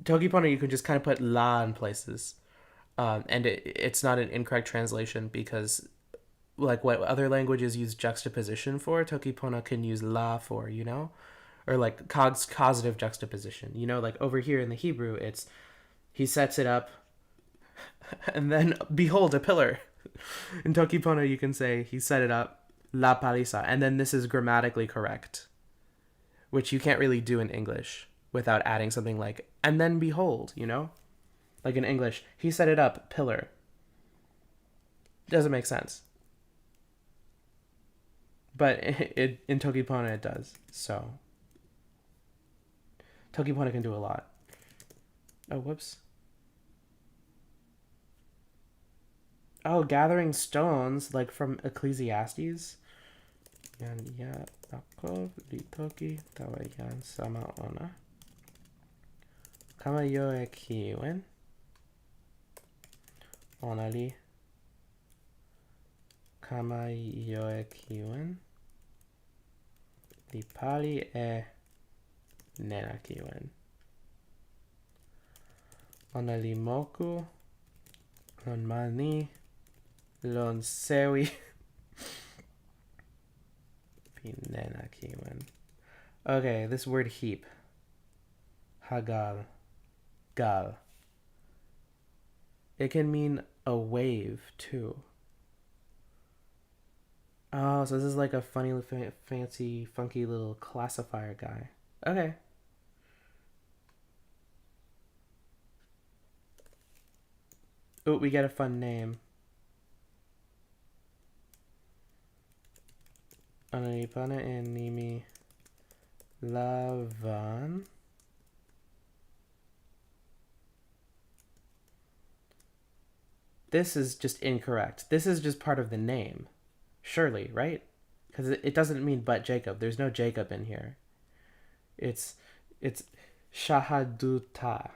Toki pona you can just kind of put la in places, and it's not an incorrect translation because, like what other languages use juxtaposition for, Toki pona can use la for, you know, or like causative juxtaposition. You know, like over here in the Hebrew, it's he sets it up, and then behold a pillar. In Toki pona you can say he set it up, la palisa, and then this is grammatically correct, which you can't really do in English without adding something like, and then behold, you know? Like in English, he set it up, pillar. Doesn't make sense. But in Toki pona it does. So, Toki pona can do a lot. Oh, whoops. Oh, gathering stones, like from Ecclesiastes. Yan ya akov litoki tawayan sama ona. Kama yo e kiwen. Onali. Kama yo e kiwen. Lipali e nena kiwen. Onali moku. Lon mani. Lon sewi. Pinena kiwen. Okay, this word heap. Hagal. Gal. It can mean a wave too. Oh, so this is like a funny, fancy, funky little classifier guy. Okay. Oh, we get a fun name. Ananipana and Nimi Lavan. This is just incorrect. This is just part of the name. Surely, right? Because it doesn't mean but Jacob. There's no Jacob in here. It's Shahaduta.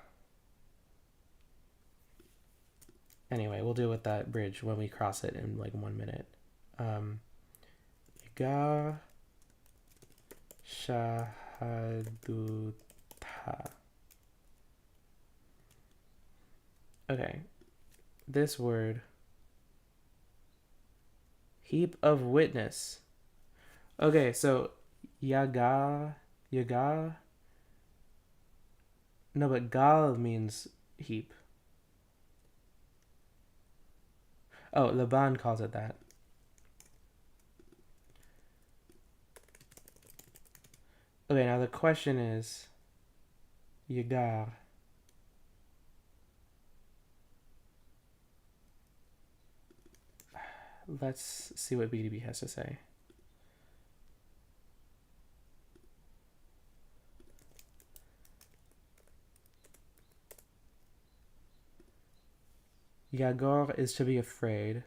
Anyway, we'll deal with that bridge when we cross it in like 1 minute. Ga Shahaduta. Okay. This word. Heap of witness. Okay, so Yaga Yagar? No, but gal means heap. Oh, Laban calls it that. Okay, now the question is Yagar. Let's see what BDB has to say. Yagor is to be afraid.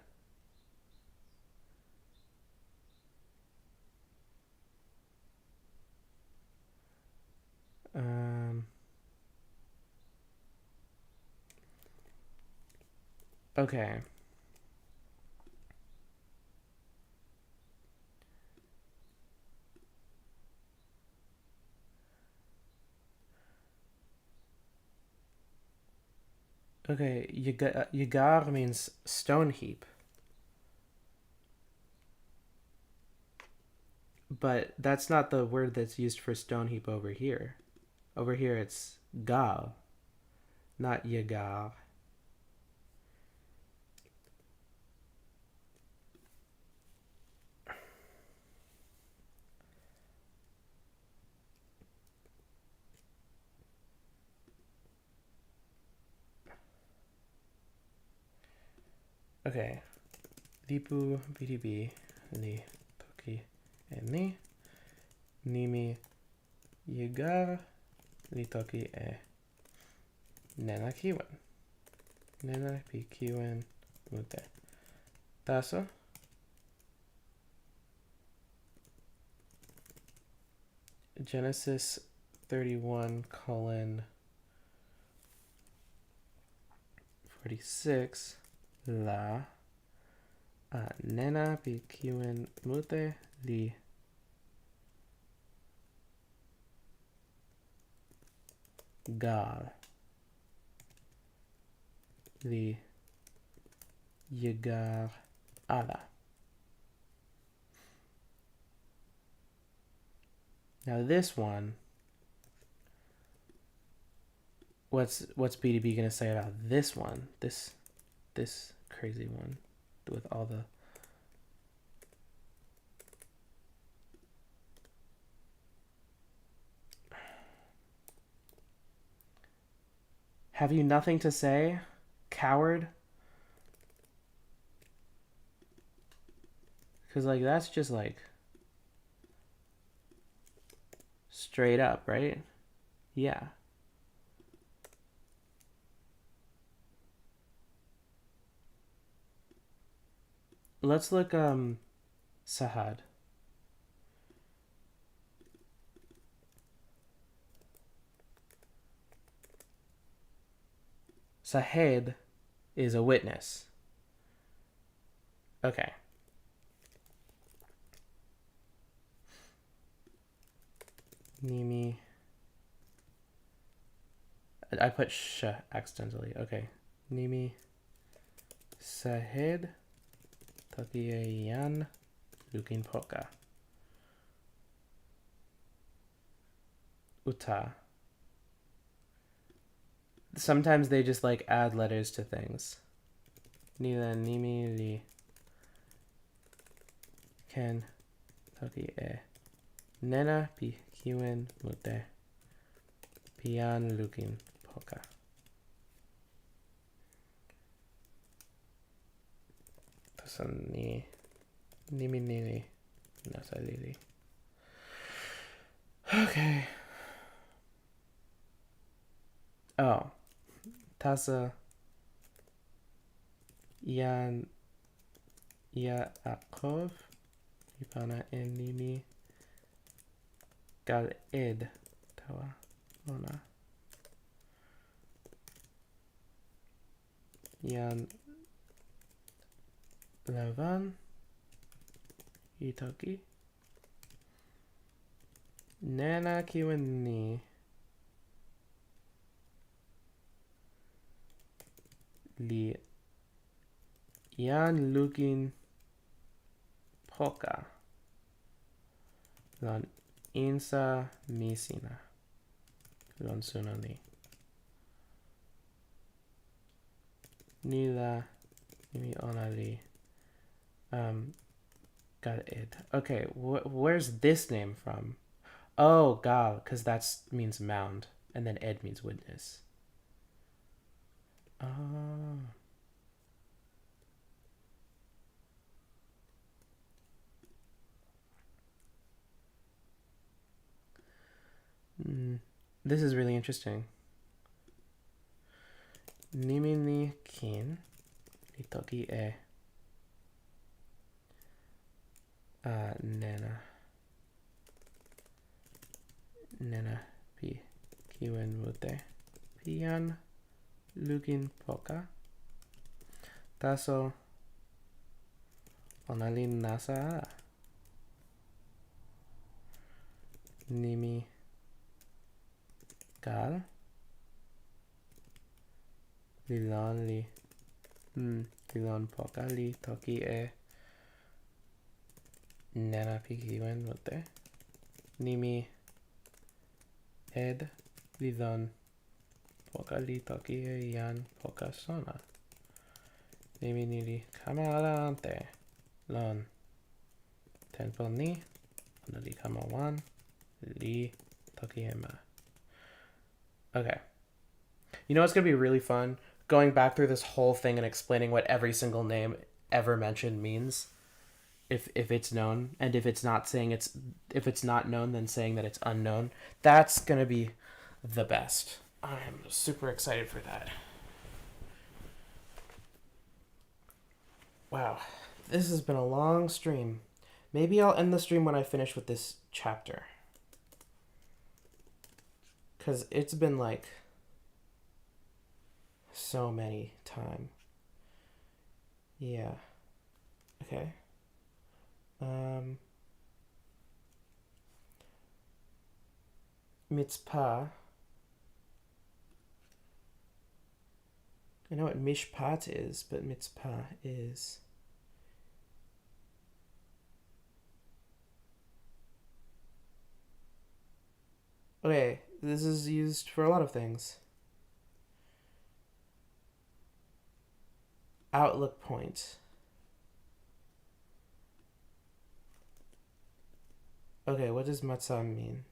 Okay. Okay, Yagar means stone heap. But that's not the word that's used for stone heap over here. Over here it's gal, not Yagar. Okay. Lipu BDB li toki e ni. Nimi Yagar li toki e nena kiwen. Nena pi kiwen mute. Taso. Genesis 31 colon 46 la nena pi kiwen mute li gal li Yagar ala. Now this one, what's BDB gonna say about this one? This crazy one with all the have you nothing to say, coward? Because like that's just like straight up, right? Yeah. Let's look Sahad. Sahed is a witness. Okay. Nimi. I put sh accidentally. Okay. Nimi Sahed Takiyan Lukin Poka. Uta. Sometimes they just like add letters to things. Nila Nimi Li Ken Taki E Nena Pi Kiwen Mute Pian Lukin Poka. Tasani Nimi Nili Nasalili. Okay. Oh. Tasa Yan Yaakov Ipana Enimi Gal Ed Tawa Ona Yan Lavan Itoki Nana Kiwani Li Yan Lukin Poka Lan Insa misina. Lon sunoni. Nila nimi onali. Got it. Okay, where's this name from? Oh, gal, because that means mound, and then ed means witness. Oh. This is really interesting. Nimi ni kin li toki e nena pi kiwen mute pian lugin poka taso onalin nasa nimi gal lilon poka li toki e nena pi kiwen mute nimi ed lilon poka li toki e yan poka sona nimi nili kama adelante lon tempo ni onali kama wan li toki ema. Okay. You know what's going to be really fun? Going back through this whole thing and explaining what every single name ever mentioned means. If it's known, and if it's not known, then saying that it's unknown. That's going to be the best. I'm super excited for that. Wow. This has been a long stream. Maybe I'll end the stream when I finish with this chapter. Because it's been like so many time. Yeah. Okay. Mitzpah. I know what mishpat is, but mitzpah is... Okay, this is used for a lot of things. Outlook point. Okay, what does matzah mean?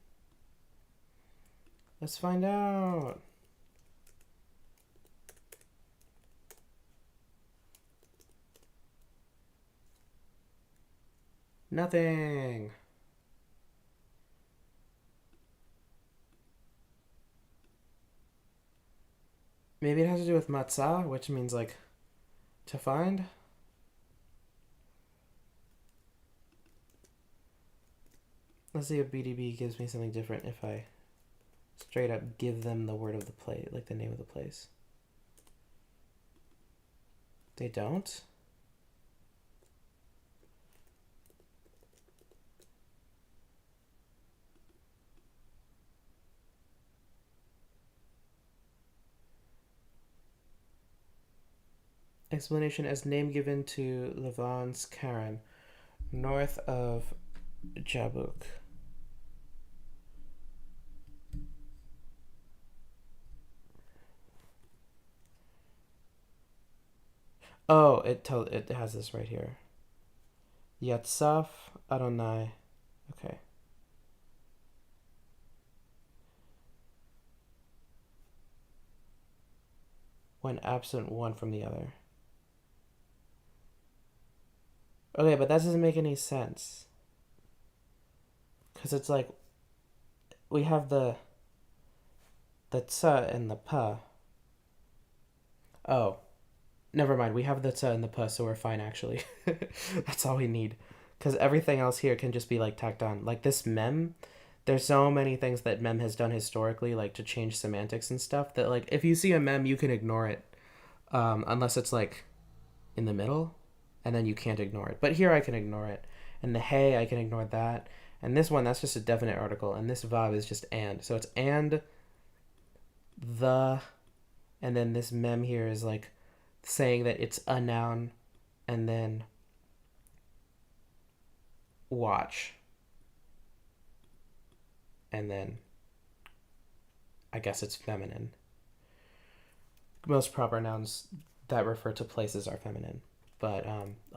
Let's find out. Nothing. Maybe it has to do with matzah, which means like to find. Let's see if BDB gives me something different if I straight up give them the word of the place, like the name of the place. They don't? Explanation as name given to Lavan's Karen, north of Jabuk. Oh, it has this right here. Yatsaf Adonai. Okay. When absent one from the other. Okay, but that doesn't make any sense. Because it's like, we have the tsa and the pa. Oh, never mind. We have the tsa and the pa, so we're fine, actually. That's all we need. Because everything else here can just be, like, tacked on. Like, this mem, there's so many things that mem has done historically, like, to change semantics and stuff, that, like, if you see a mem, you can ignore it. Unless it's, like, in the middle, and then you can't ignore it. But here I can ignore it. And the hey, I can ignore that. And this one, that's just a definite article. And this vav is just and. So it's and, the, and then this mem here is like saying that it's a noun, and then watch. and then I guess it's feminine. Most proper nouns that refer to places are feminine, but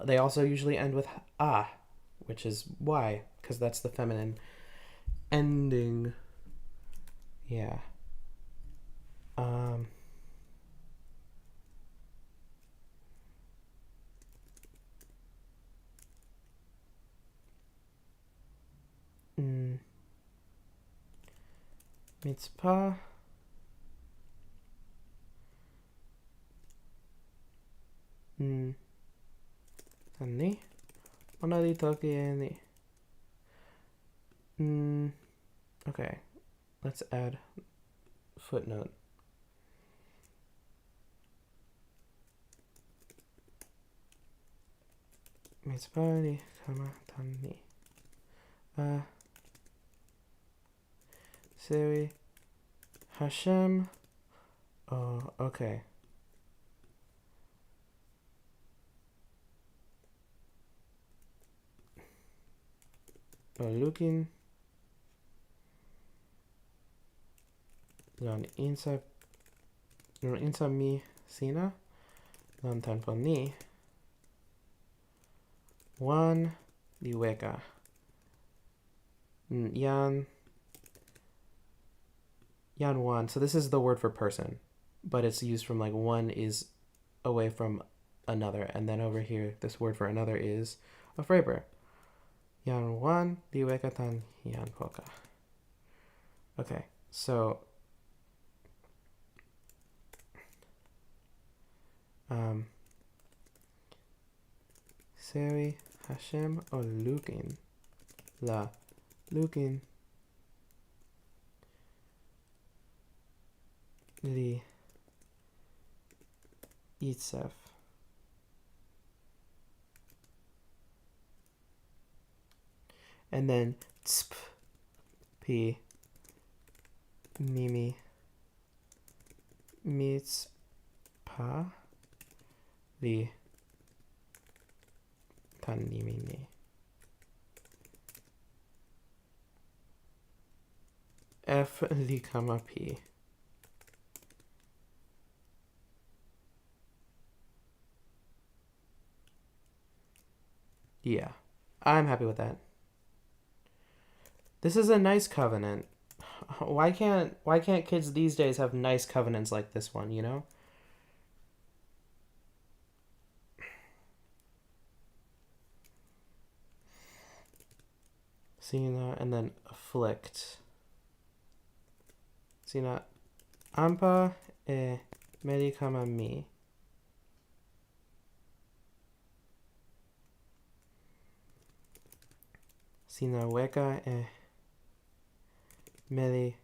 they also usually end with a, which is why, because that's the feminine ending. Yeah. Um, mm, mitzvah. Anni. Onadi toki any. Okay. Let's add footnote. Mitzvah ni kama tanni. Siri. Hashem. Oh, okay. Looking. Lon insa mi sina. Lon tanpo ni. One liweka. Yan one. So this is the word for person, but it's used from like one is away from another, and then over here this word for another is a freiber. Yan one liweka tan yan poka. Okay, so Seri Hashem or Lukin La Lukin Li Itzef. And then tsp P Mimi Mitzpa Li Tanimini. F Likama P. Yeah, I'm happy with that. This is a nice covenant. Why can't kids these days have nice covenants like this one, you know? Sina and then afflict. Sina ampa e medicama mi. Sina weka e meli.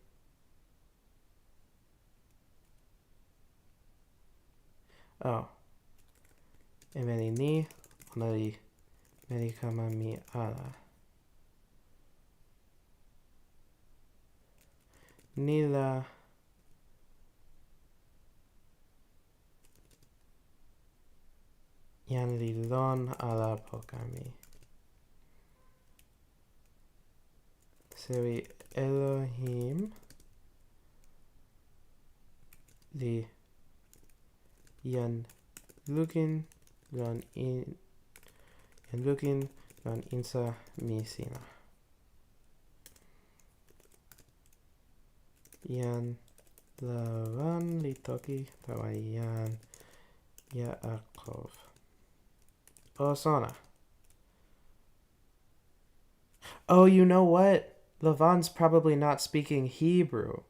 Oh. E meli ni onali medicama mi ala. Nila yan lilon ala pokami. Seri Elohim li yan looking yan looking yan insa misina. Yan lavan li toki tawayan Yaakov. Osana. Oh, you know what? Lavan's probably not speaking Hebrew.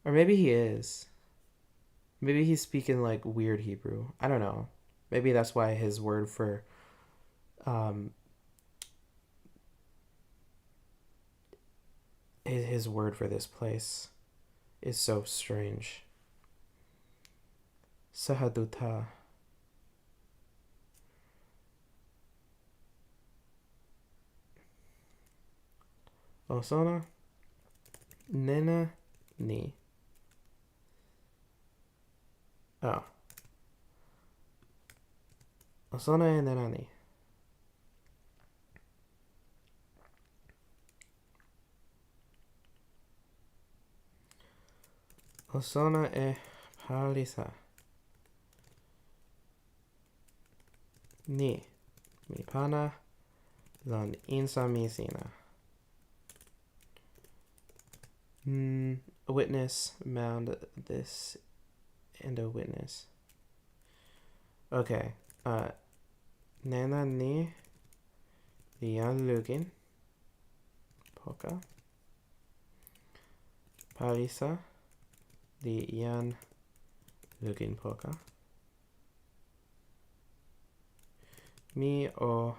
Or maybe he is. Maybe he's speaking like weird Hebrew. I don't know. Maybe that's why his word for his word for this place is so strange. Sahaduta. Osana Nena Ni. Oh. Osana Nena Ni. Osona e palisa. Ni. Mi pana lon insamisina. A witness mound this and a witness. Okay. Nana ni lian lugin. Poka. Palisa lian lugin poka. Mi o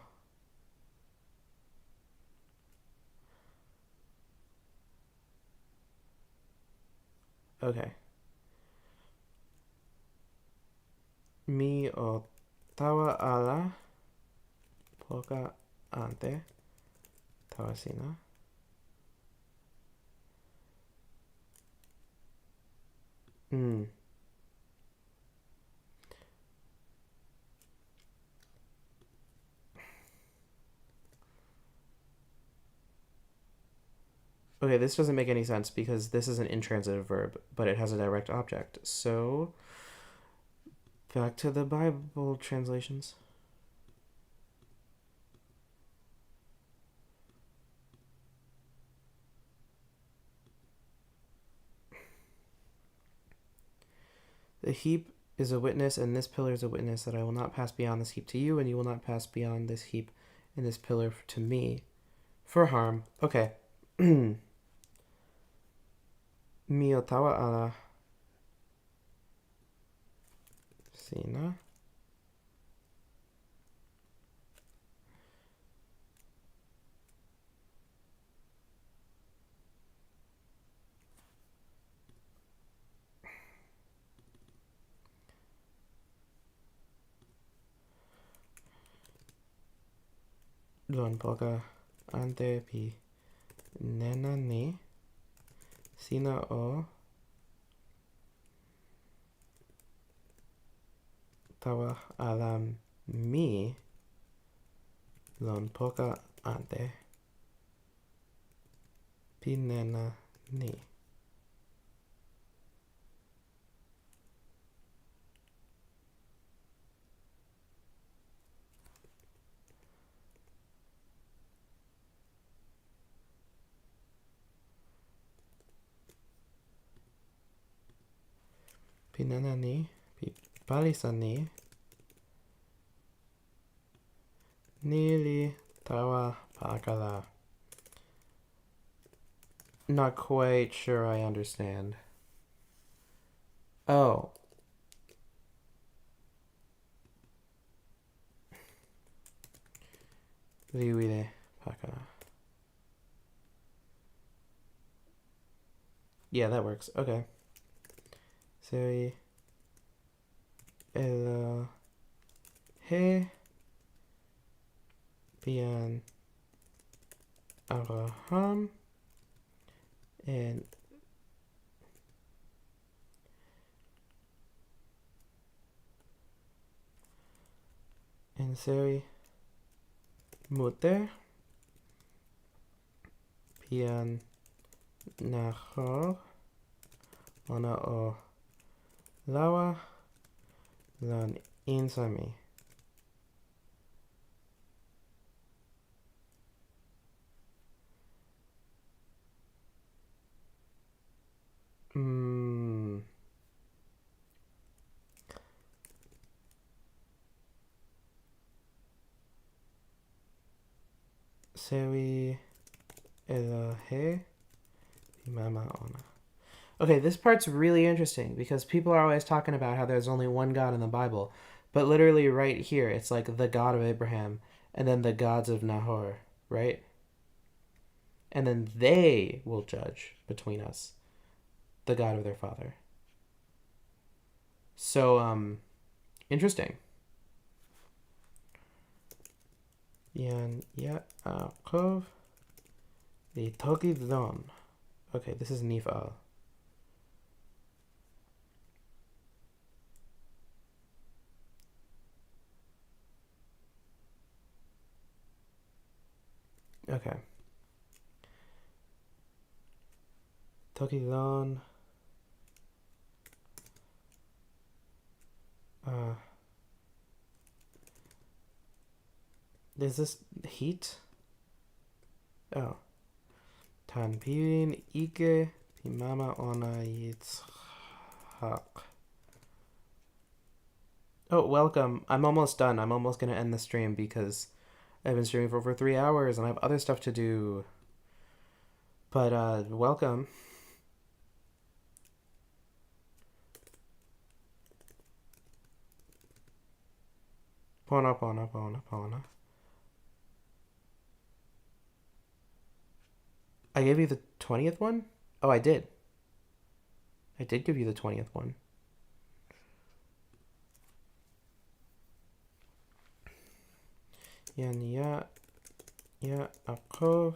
okay. Mi o tawa ala poka ante tawasina. Okay, this doesn't make any sense because this is an intransitive verb, but it has a direct object. So, back to the Bible translations. The heap is a witness, and this pillar is a witness that I will not pass beyond this heap to you, and you will not pass beyond this heap and this pillar to me for harm. Okay. Mio tawa ala sina. Lon poka ante pi nena ni sina o tawa ala mi lon poka ante pi nena ni. Pinana ni, palisa ni, nili tawa pakala. Not quite sure I understand. Oh. Liwile pakala. Yeah, that works. Okay. Seri elo he bian Abraham and Seri muter bian Nahor ona o lawa lon insami. Seri Elohe Mama Ona. Okay, this part's really interesting because people are always talking about how there's only one God in the Bible, but literally right here it's like the God of Abraham and then the gods of Nahor, right? And then they will judge between us, the God of their father. So, interesting. Yan Yaakov the toki don. Okay, this is Nifal. Okay. Toki don Uh, is this heat? Oh. Tanpirin ike pimama ona yitzhak. Oh, welcome. I'm almost done. I'm almost gonna end the stream because I've been streaming for over 3 hours and I have other stuff to do. But welcome. Pona pona pona pona. I gave you the 20th one? Oh, I did. I did give you the 20th one. Yan ya akov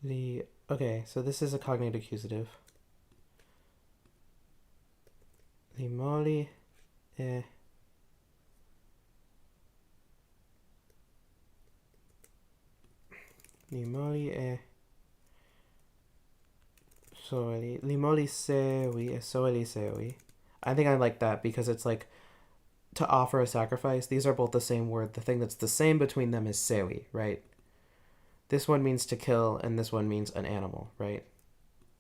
li. Okay, so this is a cognate accusative. Limoli e. Limoli e. Soeli. Limoli sewi e soeli sewi. I think I like that because it's like to offer a sacrifice. These are both the same word. The thing that's the same between them is sewi, right? This one means to kill, and this one means an animal, right?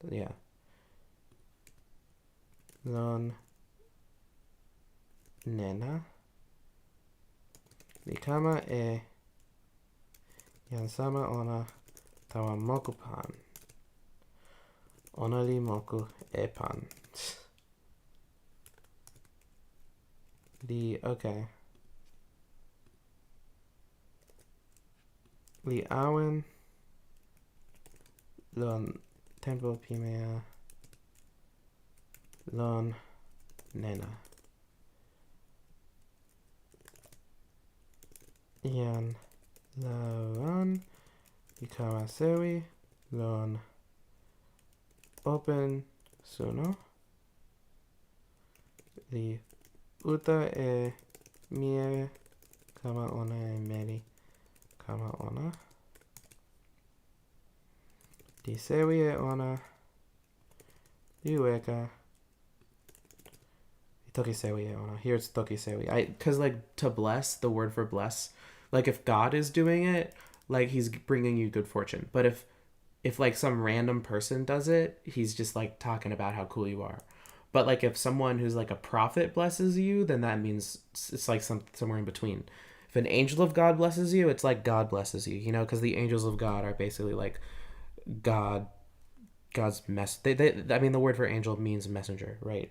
Yeah. Lon nena. Likama e yansama ona tawamoku pan. Onali moku e pan. Okay. Li awen lon tempo pimea lon nena. Yan lavan ikarasewi lon open suno. Li uta e mie kama ona e meri kama ona. Di sewi e ona. Di weka. Toki sewi e ona. Here it's toki sewi. Cause like to bless, the word for bless, like if God is doing it, like he's bringing you good fortune. But if like some random person does it, he's just like talking about how cool you are. But like if someone who's like a prophet blesses you, then that means it's like somewhere in between. If an angel of God blesses you, it's like God blesses you, you know, because the angels of God are basically like God's mess. I mean, the word for angel means messenger, right?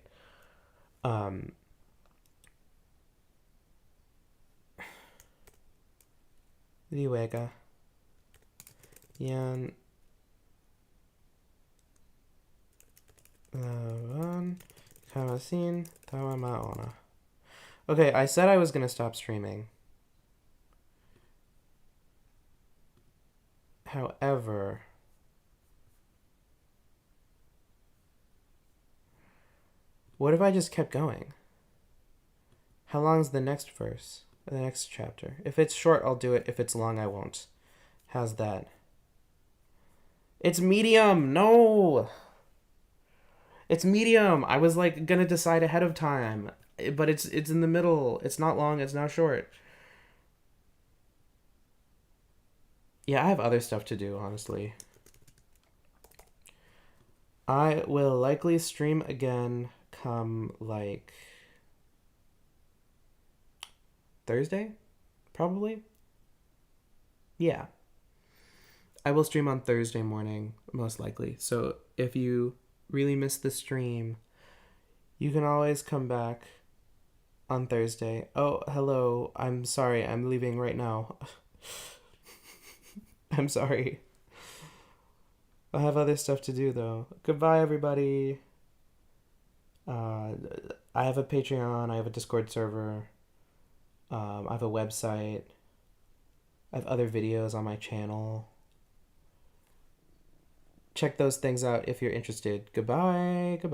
Liwega. Yan. Lavan. Kamasin. Tawamaona. Okay, I said I was gonna stop streaming. However, what if I just kept going? How long is the next verse? The next chapter? If it's short, I'll do it. If it's long, I won't. How's that? It's medium! No! It's medium! I was like gonna decide ahead of time. But it's in the middle. It's not long, it's not short. Yeah, I have other stuff to do, honestly. I will likely stream again come like Thursday, probably. Yeah. I will stream on Thursday morning, most likely. So if you really miss the stream, you can always come back on Thursday. Oh, hello. I'm sorry. I'm leaving right now. I'm sorry. I have other stuff to do, though. Goodbye, everybody. I have a Patreon. I have a Discord server. I have a website. I have other videos on my channel. Check those things out if you're interested. Goodbye. Goodbye.